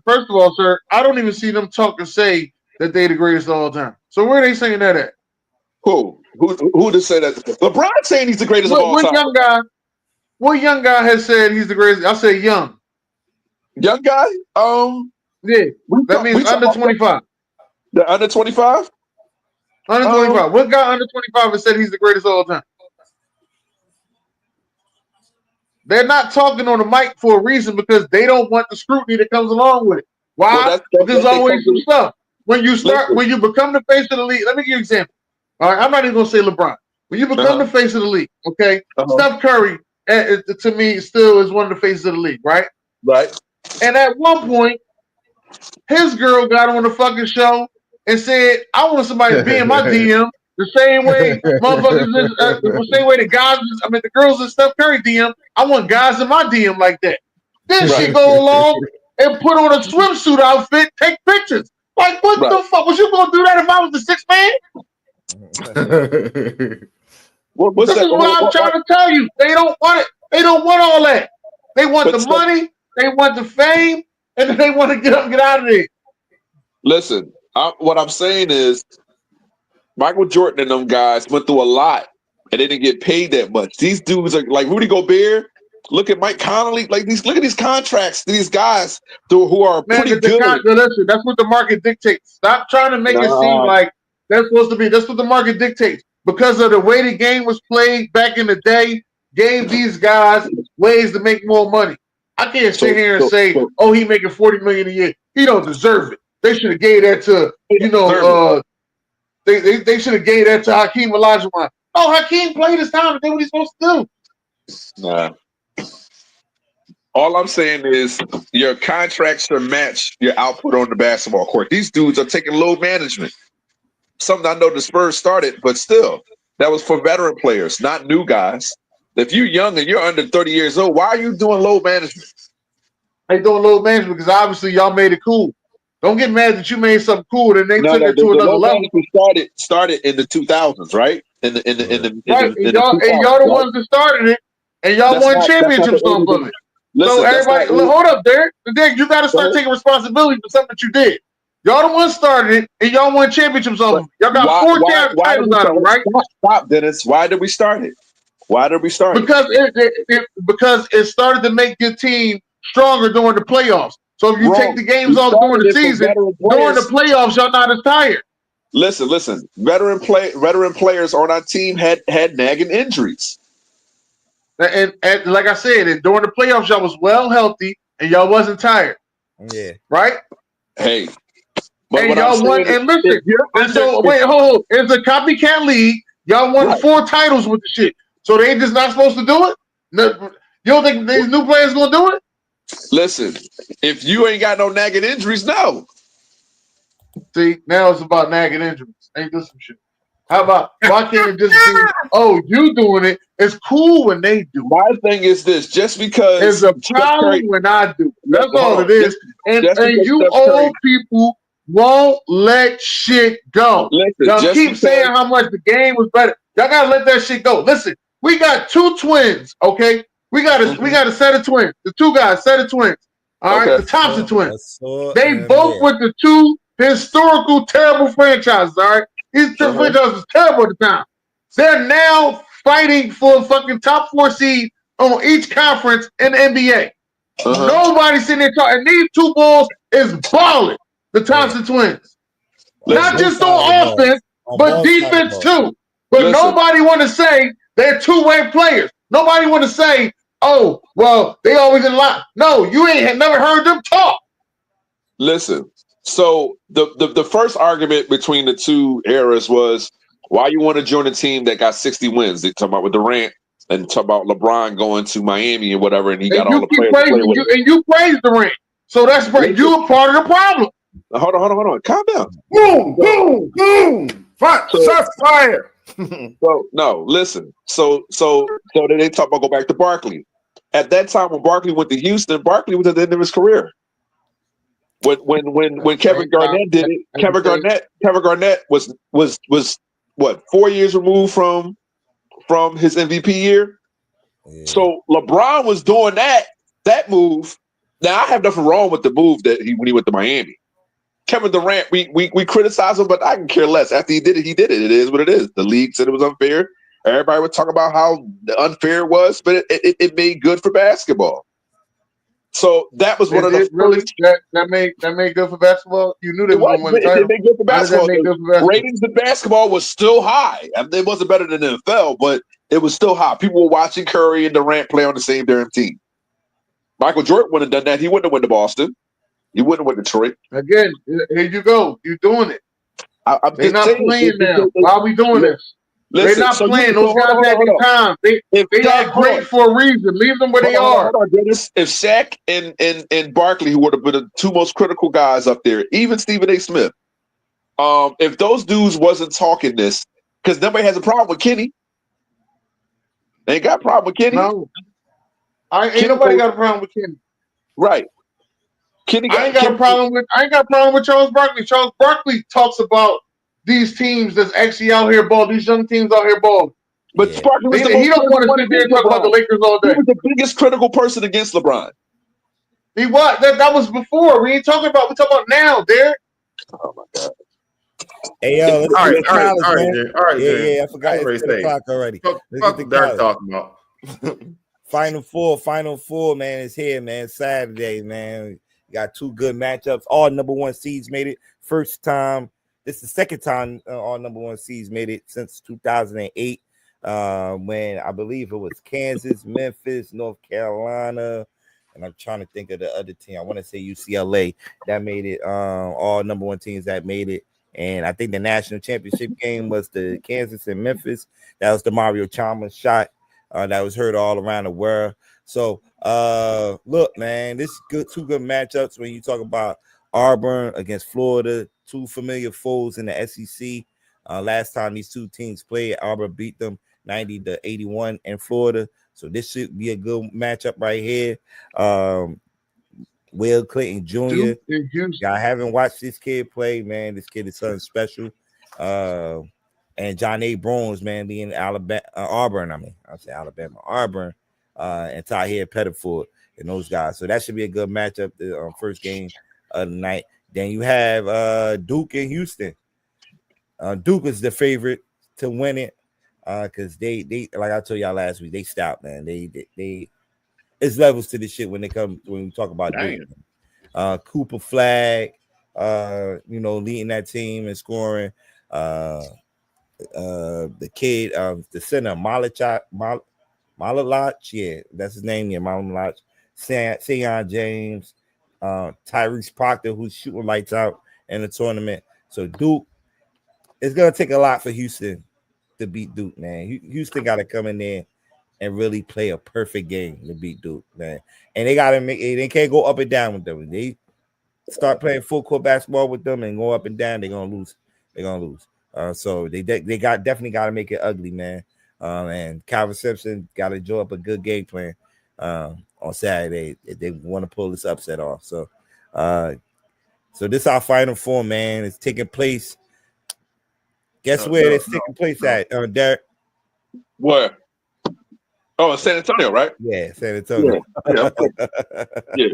First of all, sir, I don't even see them talk and say that they're the greatest of all time. So where are they saying that at? Who just said that? LeBron saying he's the greatest of all time. What young guy has said he's the greatest? I say young. Young guy? Yeah. That means under 25. The under 25? Under 25. What guy under 25 has said he's the greatest of all time? They're not talking on the mic for a reason because they don't want the scrutiny that comes along with it. Why? Well, because there's always some stuff. When you become the face of the league, let me give you an example. All right, I'm not even going to say LeBron. When you become the face of the league, okay, Steph Curry, to me, still is one of the faces of the league, right? Right. And at one point, his girl got on the fucking show and said, I want somebody to be in my DM the same way motherfuckers the same way the girls in Steph Curry DM, I want guys in my DM like that. Then she go along and put on a swimsuit outfit, take pictures. Like, what the fuck? Was you going to do that if I was the sixth man? This is what I'm trying to tell you. They don't want it. They don't want all that. They want the money. They want the fame. And then they want to get up and get out of there. Listen, what I'm saying is Michael Jordan and them guys went through a lot and they didn't get paid that much. These dudes are like Rudy Gobert. Look at Mike Conley. Look at these contracts. These guys who are pretty good. Listen, that's what the market dictates. Stop trying to make it seem like that's supposed to be. That's what the market dictates. Because of the way the game was played back in the day, gave these guys ways to make more money. I can't sit here and say, "Oh, he making $40 million a year. He don't deserve it." They should have gave that to they should have gave that to Hakeem Olajuwon. Oh, Hakeem played his time and did what he's supposed to do. Nah. All I'm saying is your contracts should match your output on the basketball court. These dudes are taking load management. Something I know the Spurs started, but still, that was for veteran players, not new guys. If you're young and you're under 30 years old, why are you doing load management? They doing load management because obviously y'all made it cool. Don't get mad that you made something cool and they took it to another level. Started in the 2000s, right? Y'all the ones that started it, and y'all won championships off of it. Listen, so everybody, hold up, Derek. You got to start taking responsibility for something that you did. Y'all the ones started it, and y'all won championships off of it. Y'all got 4 titles out of it, right? Stop, Dennis. Why did we start it? Because it started to make your team stronger during the playoffs. So if you take the games off during the season, during the playoffs, y'all not as tired. Listen. Veteran players on our team had nagging injuries. And like I said, during the playoffs, y'all was well healthy and y'all wasn't tired. Yeah. Right? Hey. And y'all won. And listen. And so wait, hold. It's a copycat league. Y'all won 4 titles with the shit. So they just not supposed to do it? No, you don't think these new players gonna do it? Listen, if you ain't got no nagging injuries, no. See, now it's about nagging injuries. Ain't this some shit? How about why can't it just be, oh, you doing it? It's cool when they do. My thing is this: just because there's a problem when I do. That's all it is. And you old people won't let shit go. Y'all keep saying how much the game was better. Y'all gotta let that shit go. Listen, we got 2 twins, okay? We got a set of twins. The 2 guys, set of twins. All right, the Thompson twins. They both with the 2 historical, terrible franchises. All right, these franchises was terrible at the time. They're now fighting for a fucking top 4 seed on each conference in the NBA. Nobody's sitting there talking. And these 2 bulls is balling. The Thompson twins, not just on offense, but defense too. But nobody want to say they're 2-way players. Nobody want to say, oh, well, they always in line. No, you ain't never heard them talk. Listen, so the first argument between the 2 eras was why you want to join a team that got 60 wins. They talk about with Durant and talk about LeBron going to Miami and whatever, and he got all the players to play with. And you praise Durant. So that's right. You a part of the problem. Hold on. Calm down. Boom. Shots fired. So no, listen. So then they talk about go back to Barkley. At that time when Barkley went to Houston, Barkley was at the end of his career. when Kevin Garnett did it, Kevin Garnett was what 4 years removed from his MVP year. Yeah. So LeBron was doing that move. Now I have nothing wrong with the move when he went to Miami. Kevin Durant, we criticize him, but I can care less. After he did it, he did it. It is what it is. The league said it was unfair. Everybody would talk about how unfair it was, but it made good for basketball. So that was one of the that made good for basketball. You knew they were going to win the title. It made good for basketball. Ratings in basketball was still high. I mean, it wasn't better than the NFL, but it was still high. People were watching Curry and Durant play on the same damn team. Michael Jordan wouldn't have done that. He wouldn't have went to Boston. He wouldn't have went to Detroit. Again, here you go. You're doing it. They're not playing now. Why are we doing this? They're not playing. Those guys had their time. They are great for a reason. Leave them where they are. Hold on, Dennis. If Shaq and Barkley, who would have been the two most critical guys up there, even Stephen A. Smith, if those dudes wasn't talking this, because nobody has a problem with Kenny. They ain't got a problem with Kenny. No. Ain't nobody got a problem with Kenny. Right. I ain't got a problem with Charles Barkley. Charles Barkley talks about these teams that's actually out here balling, these young teams out here balling. But Sparky was he don't want to sit there and talk about the Lakers all day. He was the biggest critical person against LeBron. He was. That was before. We ain't talking about. We talking about now, Derek. Oh my God. Hey yo, let's all right, yeah. I forgot it's 10 o'clock already. Fuck the Derek talking about. Final four, man, is here, man. Saturday, man. Got two good matchups. All number one seeds made it. First time. This is the second time all number one seeds made it since 2008, when I believe it was Kansas, Memphis, North Carolina, and I'm trying to think of the other team. I want to say UCLA that made it. All number one teams that made it, and I think the national championship game was the Kansas and Memphis. That was the Mario Chalmers shot that was heard all around the world. So, look, man, this is good. Two good matchups when you talk about Auburn against Florida, two familiar foes in the SEC. Last time these two teams played, Auburn beat them 90-81 in Florida. So this should be a good matchup right here. Will Clinton Jr. I haven't watched this kid play, man. This kid is something special. And John A. Bruns, man, being Auburn. And Tahir Pettiford and those guys. So that should be a good matchup. The first game of the night. Then you have Duke and Houston. Duke is the favorite to win it because they like I told y'all last week, they stopped, man. They it's levels to this shit when we talk about Duke. Cooper Flag, leading that team and scoring. The kid, the center, Malalach, yeah, that's his name, yeah, Malalach. Sion James, Tyrese Proctor, who's shooting lights out in the tournament. So Duke, it's gonna take a lot for Houston to beat Duke, man. Houston got to come in there and really play a perfect game to beat Duke, man. And they gotta they can't go up and down with them. They start playing full court basketball with them and go up and down, they're gonna lose. So they definitely got to make it ugly, man. And Calvin Simpson got to draw up a good game plan on Saturday if they want to pull this upset off. So this is our Final Four, man. It's taking place. Guess where it's taking place at, Derek? Where? Oh, in San Antonio, right? Yeah, San Antonio. Yeah.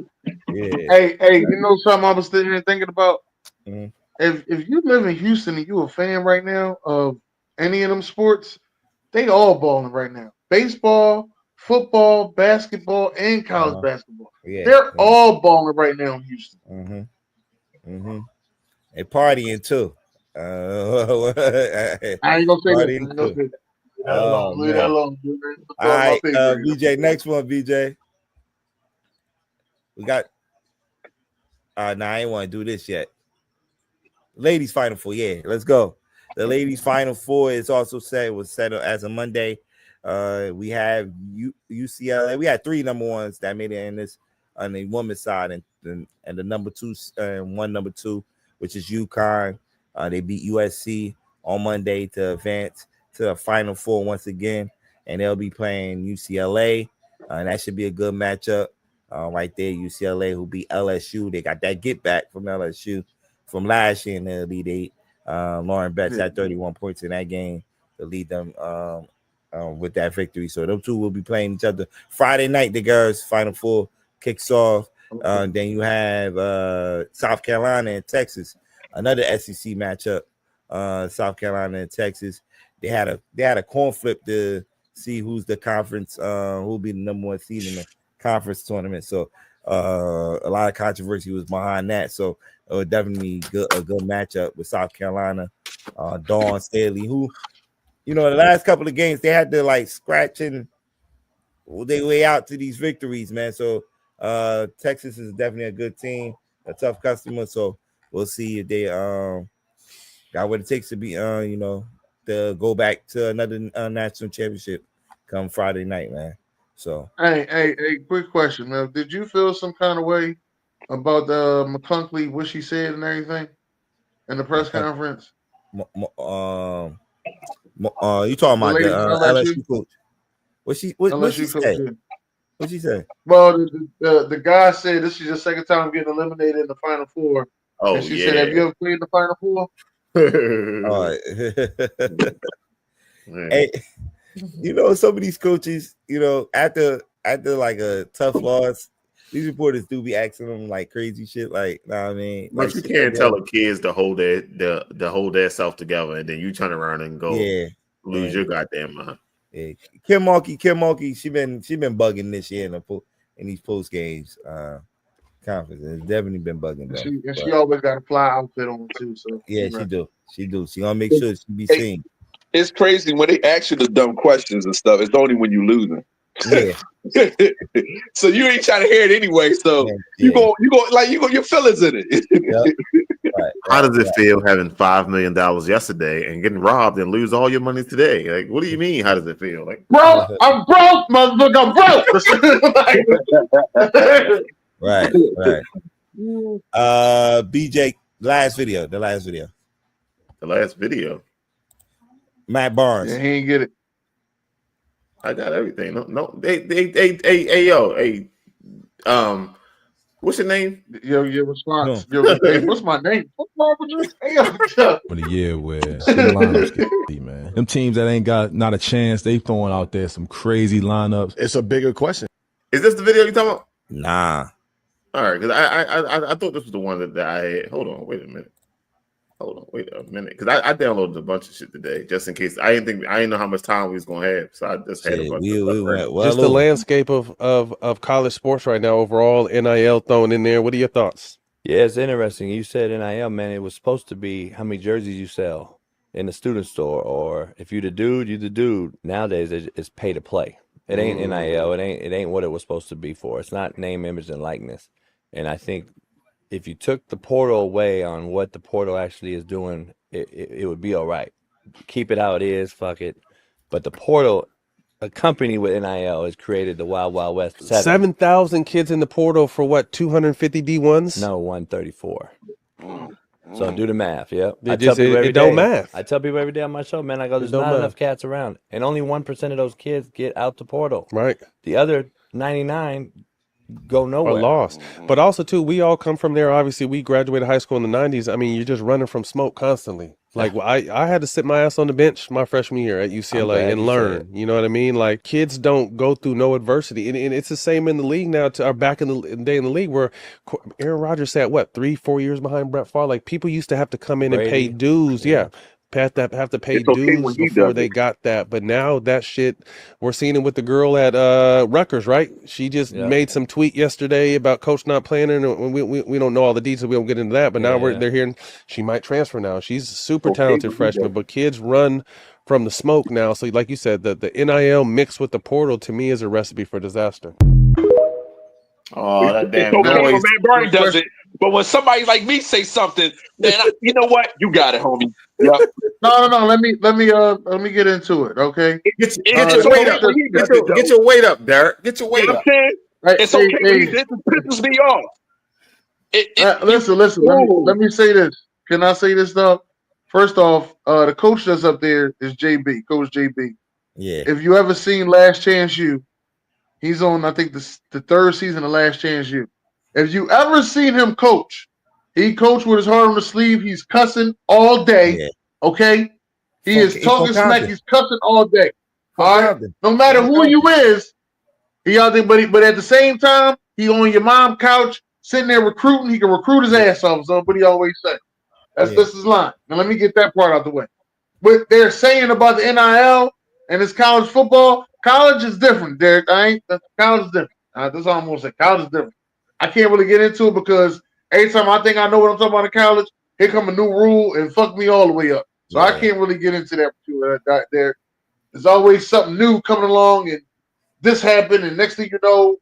Hey, you know something I was sitting here thinking about? Mm-hmm. If you live in Houston and you a fan right now of any of them sports, they all balling right now. Baseball, football, basketball, and college basketball. Yeah, they're all balling right now in Houston. They partying too. I ain't gonna say that. Leave that alone. All right, BJ. Next one, BJ. We got. I ain't want to do this yet. Ladies Final Four, yeah, let's go. The ladies Final Four is also was set as a Monday. We have UCLA. We had three number ones that made it in this on the women's side, and the number two, number two, which is UConn. They beat USC on Monday to advance to the Final Four once again, and they'll be playing UCLA, and that should be a good matchup. right there. UCLA, who beat LSU. They got that get back from LSU from last year in the Elite Eight. Lauren Betts had 31 points in that game to lead them with that victory. So those two will be playing each other Friday night. The girls' Final Four kicks off. Then you have South Carolina and Texas, another SEC matchup. South Carolina and Texas. They had a coin flip to see who's the conference, who'll be the number one seed in the conference tournament. So a lot of controversy was behind that. So it was definitely a good matchup with South Carolina. Dawn Staley, who, the last couple of games they had to like scratch and their way out to these victories, man. So Texas is definitely a good team, a tough customer. So we'll see if they got what it takes to be to go back to another national championship come Friday night, man. So hey, quick question, man. Did you feel some kind of way about the McCunkley, what she said and everything in the press conference? You talking about the LSU coach? What she said? Yeah. What she said? Well, the guy said this is your second time getting eliminated in the Final Four. Oh, and she said, "Have you ever played in the Final Four?" Hey, some of these coaches, after like a tough loss, these reporters do be asking them like crazy shit, like, know what I mean? But like, you can't tell the kids to hold their self together, and then you turn around and go lose your goddamn mind. Yeah. Kim Mulkey, she been bugging this year in these post games conference. It's definitely been bugging. She always got a fly outfit on too. So yeah, she do. She gonna make sure she be seen. It's crazy when they ask you the dumb questions and stuff. It's only when you losing. Yeah. So you ain't trying to hear it anyway. So you go your feelings in it. Yep. Right. How does it feel having $5 million yesterday and getting robbed and lose all your money today? Like, what do you mean? How does it feel? Like, bro, I'm broke, motherfucker. I'm broke. Right. BJ, the last video. Matt Barnes. Yeah, he ain't get it. I got everything. No, what's your name? Your response. Hey, what's my name? What's wrong with you? For the year where them lineups get man. Them teams that ain't got not a chance, they throwing out there some crazy lineups. It's a bigger question. Is this the video you talking about? Nah. All right, because I thought this was the one that I had. Hold on, wait a minute. Because I downloaded a bunch of shit today just in case. I didn't know how much time we was gonna have, so I just had a bunch of stuff. Just the landscape of college sports right now overall, NIL thrown in there. What are your thoughts? Yeah, it's interesting. You said NIL, man. It was supposed to be how many jerseys you sell in the student store, or if you the dude, you the dude. Nowadays, it's pay to play. It ain't NIL. It ain't what it was supposed to be for. It's not name, image, and likeness. And I think if you took the portal away on what the portal actually is doing, it would be all right. Keep it how it is, fuck it. But the portal, a company with NIL, has created the Wild Wild West. 7,000 kids in the portal for what, 250 D1s? No, 134. So do the math, yeah. It don't math. I tell people every day on my show, man, I go, there's not enough cats around. And only 1% of those kids get out the portal. Right. The other 99 go nowhere. Or lost. But also, too, we all come from there. Obviously, we graduated high school in the 90s. I mean, you're just running from smoke constantly. Like, I had to sit my ass on the bench my freshman year at UCLA and learn. You know what I mean? Like, kids don't go through no adversity. And it's the same in the league now, or back in the day in the league, where Aaron Rodgers sat, 3-4 years behind Brett Favre? Like, people used to have to come in and pay dues. Yeah. Have to pay dues before they got that. But now that shit, we're seeing it with the girl at Rutgers, right? She just made some tweet yesterday about coach not playing her, and we don't know all the details. We don't get into that. But now they're hearing she might transfer now. She's a super talented freshman, but kids run from the smoke now. So like you said, the NIL mixed with the portal to me is a recipe for disaster. Oh, that damn noise. Man, Barney does it. But when somebody like me say something, then you know what? You got it, homie. Yep. No. Let me get into it. Okay. Get your weight up. Get your weight up, Derek. Get your weight up. It's okay. This pisses me off. Listen. Let me say this. Can I say this stuff? First off, the coach that's up there is JB, Coach JB. Yeah. If you ever seen Last Chance U, He's on, I think, the third season of Last Chance U. If you ever seen him coach, he coached with his heart on the sleeve. He's cussing all day. Yeah. Okay? He is talking smack. He's cussing all day. All right? No matter who you is, he out there, but at the same time, he on your mom couch, sitting there recruiting. He can recruit his ass off, so what he always say. That's his line. Now let me get that part out the way. What they're saying about the NIL and this college football, college is different, Derek. College is different. That's all I'm gonna say. College is different. I can't really get into it because every time I think I know what I'm talking about in college, here come a new rule and fuck me all the way up. So I can't really get into that there. There's always something new coming along, and this happened, and next thing you know,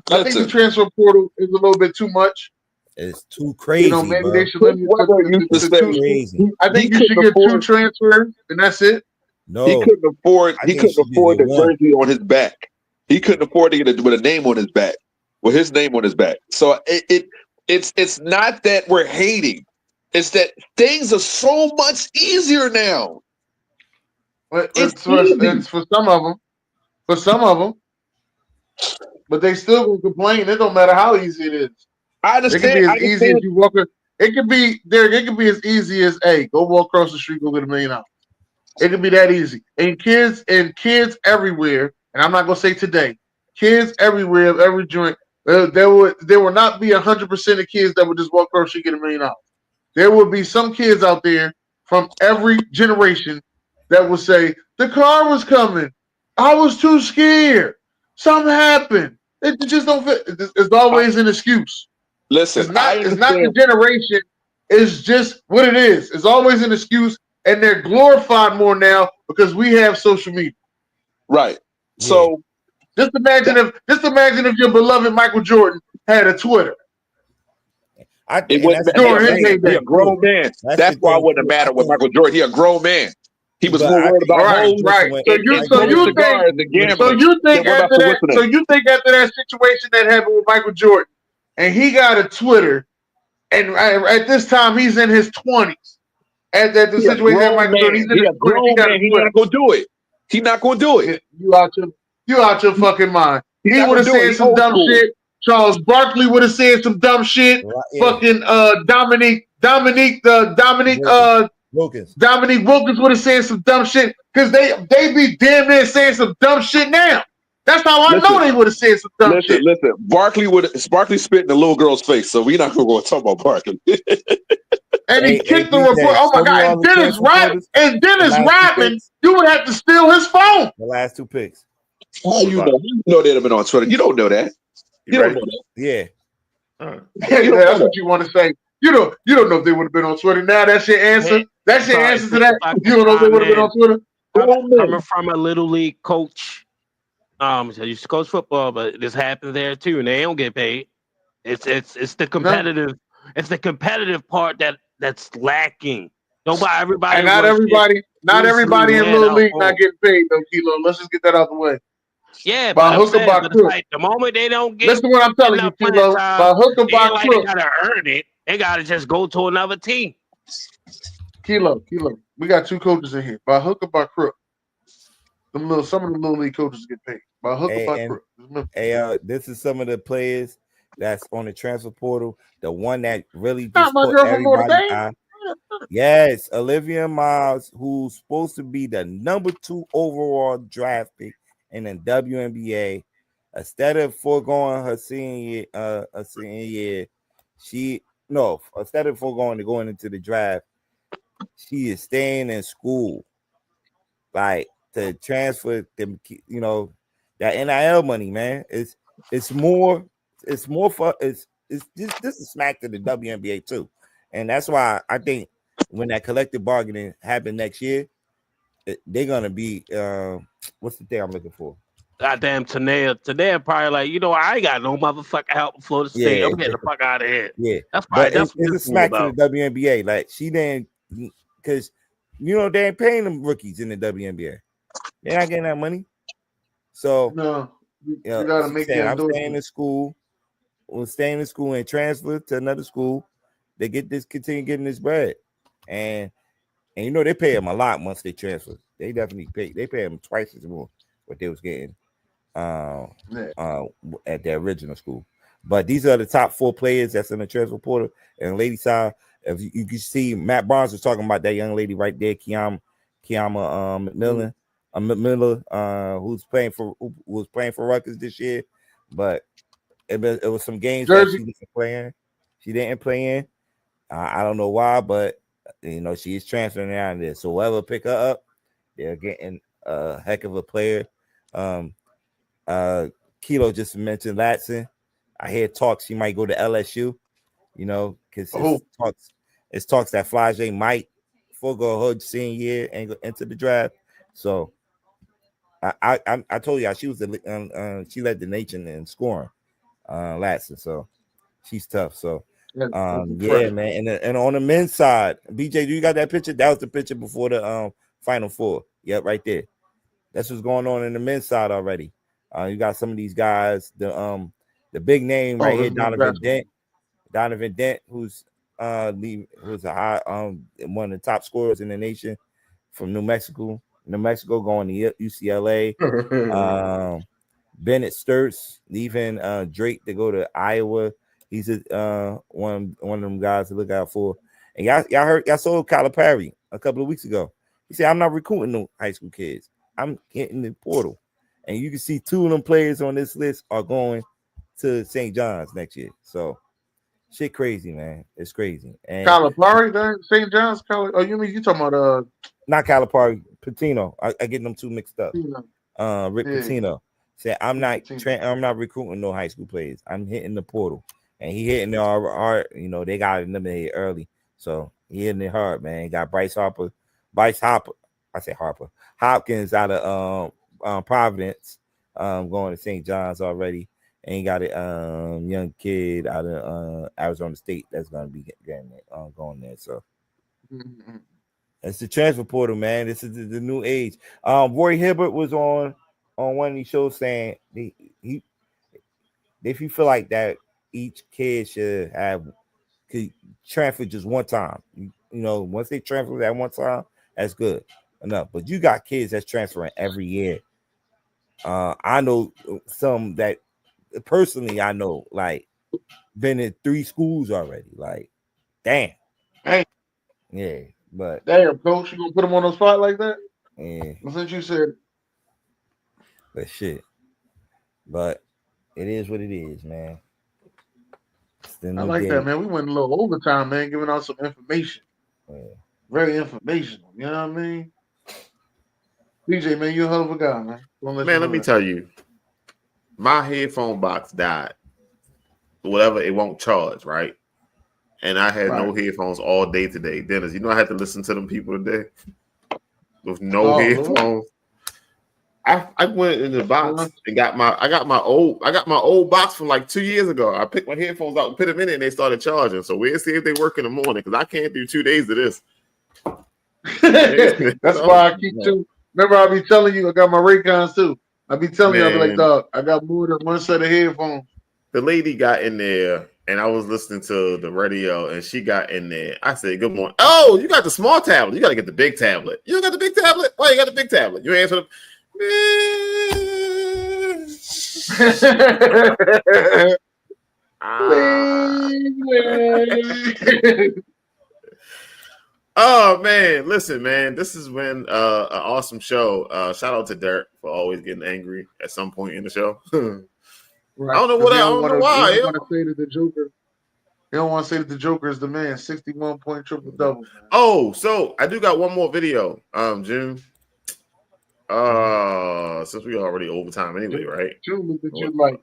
I think the transfer portal is a little bit too much. It's too crazy. Maybe they should limit it to crazy. I think you should get 2 transfers, and that's it. No, he couldn't afford. He couldn't afford the jersey on his back. He couldn't afford to get it with a name on his back, with his name on his back. So it's not that we're hating. It's that things are so much easier now. It's for some of them. For some of them, but they still will complain. It don't matter how easy it is. I understand. It can be as easy as you walk. It could be, Derek. It could be as easy as, hey, go walk across the street, go get $1 million. It could be that easy. And kids everywhere. And I'm not gonna say today. Kids everywhere of every joint. There will not be 100% of kids that would just walk across the street and get $1 million. There will be some kids out there from every generation that will say the car was coming. I was too scared. Something happened. It just don't fit. It's always an excuse. Listen, it's not the generation. It's just what it is. It's always an excuse, and they're glorified more now because we have social media. Right. So just imagine if your beloved Michael Jordan had a Twitter. He a grown man. That's why it wouldn't matter with Michael Jordan. He a grown man. He was more worried about hoes. Right. So you think after that situation that happened with Michael Jordan, and he got a Twitter, and at this time he's in his 20s. At the situation that Michael Jordan, he's in his 20s. He got a Twitter. He's not gonna do it. He's not gonna do it. You out your fucking mind. He would have said some dumb shit. Charles Barkley would have said some dumb shit. Right, fucking Dominique Wilkins would have said some dumb shit because they be damn near saying some dumb shit now. That's how I know they would have said some dumb shit. Listen, Barkley spit in the little girl's face, so we're not gonna talk about Barkley. And he kicked the report. Oh my god! And Dennis Rodman, you would have to steal his phone. The last 2 picks. How you know? You know they'd have been on Twitter. You don't know that. You don't know that. Yeah. That's what you want to say. You don't know if they would have been on Twitter. Now that's your answer. That's your answer to that. You don't know if they would have been on Twitter. Coming from a little league coach, I used to coach football, but this happens there too, and they don't get paid. It's the competitive. It's the competitive part that's lacking. Everybody in little league not getting paid though, Kilo. Let's just get that out the way. Yeah, by hook or by crook. Like, the moment they don't get, listen to what I'm telling you, Kilo. By hook or by crook, they gotta earn it. They gotta just go to another team. Kilo. We got 2 coaches in here. By hook or by crook. Some of the little league coaches get paid. By hook or by crook. This is some of the players that's on the transfer portal. The one that really just put everybody on. Yes, Olivia Miles, who's supposed to be the number 2 overall draft pick in the WNBA. Instead of foregoing her senior year, instead of foregoing going into the draft, she is staying in school, like to transfer them. That NIL money, man. It's more for this is smack to the WNBA too, and that's why I think when that collective bargaining happen next year, they're gonna be what's the thing I'm looking for? Goddamn Tanea probably like, I ain't got no motherfucking help in Florida State. I'm getting the fuck out of here. Yeah, that's probably it's a smack to the WNBA. Like she didn't, because they ain't paying them rookies in the WNBA. They're not getting that money. So no, you gotta make that. I'm staying in school. We'll stay in school and transfer to another school. They continue getting this bread, and they pay them a lot once they transfer. They definitely pay. They pay them twice as more what they was getting at their original school. But these are the top 4 players that's in the transfer portal. And lady side, if you can see, Matt Barnes was talking about that young lady right there, Kiama McMillan, who was playing for Rutgers this year. But it was some games that she wasn't playing. She didn't play in. I don't know why, but she is transferring around there. So whoever pick her up, they're getting a heck of a player. Kilo just mentioned Latson. I hear talks she might go to LSU, because it's talks that Flage might forego her senior year and go into the draft. So I told y'all she was she led the nation in scoring, Latson. So she's tough. So man. And on the men's side, BJ, do you got that picture? That was the picture before the Final Four. Yep, right there. That's what's going on in the men's side already. You got some of these guys, the big name right here, Donovan Dent, who's a high one of the top scorers in the nation from New Mexico. New Mexico going to UCLA. Bennett Sturts leaving Drake to go to Iowa. He's one of them guys to look out for. And y'all saw Calipari a couple of weeks ago. He said, "I'm not recruiting no high school kids. I'm hitting the portal." And you can see 2 of them players on this list are going to St. John's next year. So shit crazy, man. It's crazy. And Calipari, St. John's. Oh, you talking about not Calipari, Pitino. I get them 2 mixed up. Rick Pitino said, "I'm not recruiting no high school players. I'm hitting the portal." And he hitting it hard. They got eliminated early. So he hitting it hard, man. He got Bryce Hopkins out of Providence, going to St. John's already. And he got a young kid out of Arizona State that's going to be going there. So it's the transfer portal, man. This is the new age. Roy Hibbert was on one of these shows saying if you feel like that each kid could transfer just one time. Once they transfer that one time, that's good enough. But you got kids that's transferring every year. I know some that personally I know, like, been in 3 schools already. Like, damn. Hey. Yeah, but damn, coach, you gonna put them on the spot like that? Yeah. Since you said, but shit. But it is what it is, man. I like that, man. We went a little overtime, man, giving out some information. Yeah. Very informational. You know what I mean? BJ, man, you're a hell of a guy, man. Let me tell you, my headphone box died. Whatever, it won't charge, right? And I had no headphones all day today. Dennis, I had to listen to them people today with no headphones. I went in the box and got my old box from like 2 years ago. I picked my headphones out and put them in it, and they started charging. So we'll see if they work in the morning, because I can't do 2 days of this. That's why I keep 2. Remember, I be telling you I got my Raycons too. I be telling you, I be like, dog, I got more than one set of headphones. The lady got in there, and I was listening to the radio, and she got in there. I said, "Good morning." "Oh, you got the small tablet. You got to get the big tablet." "You don't got the big tablet? Why you got the big tablet?" You answer them. Oh man, listen, man, this has been an awesome show. Shout out to Derek for always getting angry at some point in the show. Right. I don't know what I don't know why. He don't want to say that the Joker. He don't want to say that the Joker is the man. 61-point triple double. Oh, so I do got one more video, June. Since we already overtime anyway, right? June looked at you like,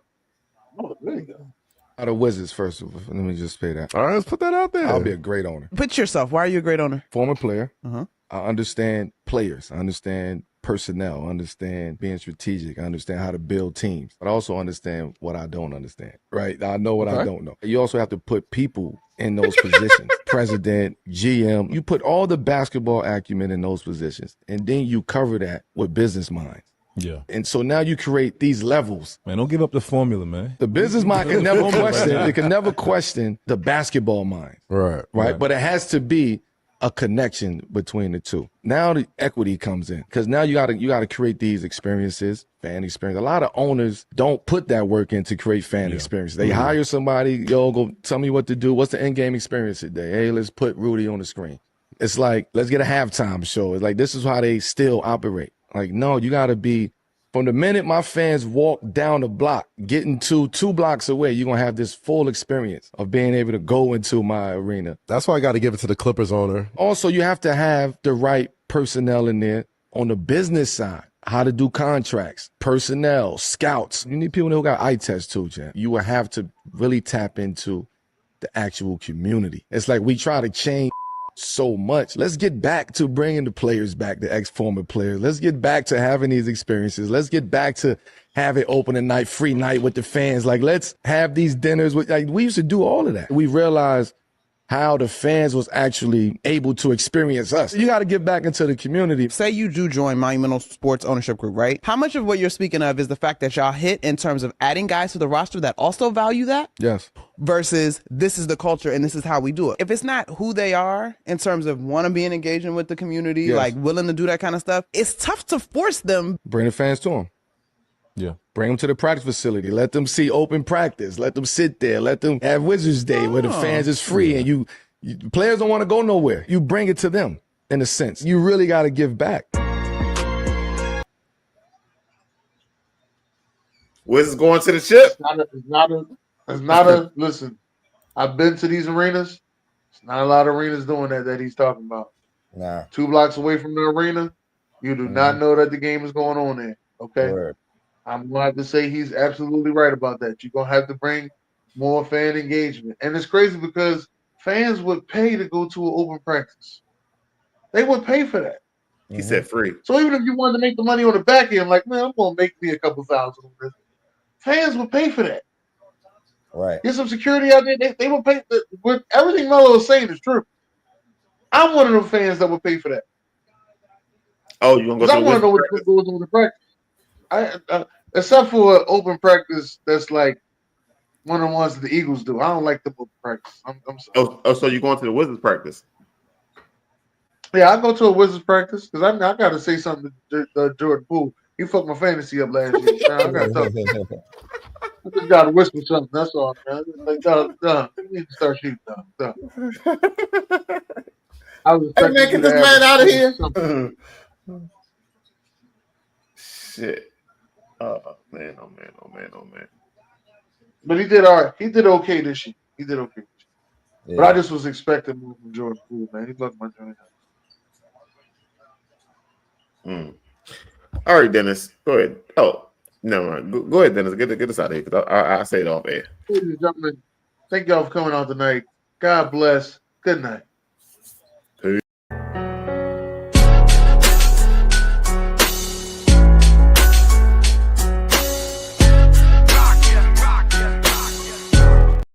oh, there you go. The Wizards, first of all. Let me just say that. All right, let's put that out there. I'll be a great owner. Put yourself. Why are you a great owner? Former player. Uh-huh. I understand players. I understand personnel. I understand being strategic. I understand how to build teams. But I also understand what I don't understand, right? I know what I don't know. You also have to put people in those positions. President, GM. You put all the basketball acumen in those positions, and then you cover that with business minds. Yeah. And so now you create these levels. Man, don't give up the formula, man. The business mind can never question. It can never question the basketball mind. Right. But it has to be a connection between the two. Now the equity comes in because now you gotta create these experiences, fan experience. A lot of owners don't put that work in to create fan experiences. They hire somebody, yo, go tell me what to do. What's the end game experience today? Hey, let's put Rudy on the screen. It's like, let's get a halftime show. It's like, this is how they still operate. Like, no, you gotta be, from the minute my fans walk down the block, getting to 2 blocks away, you're going to have this full experience of being able to go into my arena. That's why I got to give it to the Clippers owner. Also, you have to have the right personnel in there on the business side. How to do contracts, personnel, scouts. You need people who got eye tests too, Jan. You will have to really tap into the actual community. It's like we try to change so much. Let's get back to bringing the players back, the ex-former players. Let's get back to having these experiences. Let's get back to having opening night, free night with the fans. Like, let's have these dinners with, like, we used to do all of that. We realized how the fans was actually able to experience us. You got to get back into the community. Say you do join Monumental Sports Ownership Group, right? How much of what you're speaking of is the fact that y'all hit in terms of adding guys to the roster that also value that? Yes. Versus this is the culture and this is how we do it. If it's not who they are in terms of want to be engaging with the community, like willing to do that kind of stuff, it's tough to force them. Bring the fans to them. Yeah. Bring them to the practice facility. Let them see open practice. Let them sit there. Let them have Wizards Day where the fans is free and you players don't want to go nowhere. You bring it to them in a sense. You really got to give back. Wizards going to the chip? It's not a listen. I've been to these arenas. It's not a lot of arenas doing that he's talking about. Nah. 2 blocks away from the arena, you do not know that the game is going on there. Okay. Word. I'm going to have to say he's absolutely right about that. You're going to have to bring more fan engagement. And it's crazy because fans would pay to go to an open practice. They would pay for that. He said free. So even if you wanted to make the money on the back end, like, man, I'm going to make me a couple thousand on this. Fans would pay for that. Right. Get some security out there. They would pay. With everything Melo is saying is true. I'm one of them fans that would pay for that. Oh, you going to go to I want to know what goes on the practice. Except for an open practice that's like one of the ones that the Eagles do. I don't like the open practice. I'm sorry. Oh, so you're going to the Wizards practice? Yeah, I go to a Wizards practice because I got to say something to Jordan Poole. He fucked my fantasy up last year. Man, I got to talk to him. I just got to whisper something. That's all, man. Like, done. We need to start shooting, done. I was Hey, man, get this man out of here. Shit. Oh, man. But he did all right. He did okay this year. Yeah. But I just was expecting more from Jordan Poole, man. He fucked my joint up. All right, Dennis. Go ahead. Oh, no. Go ahead, Dennis. Get us out of here because I say it off air. Ladies and gentlemen, thank y'all for coming on tonight. God bless. Good night.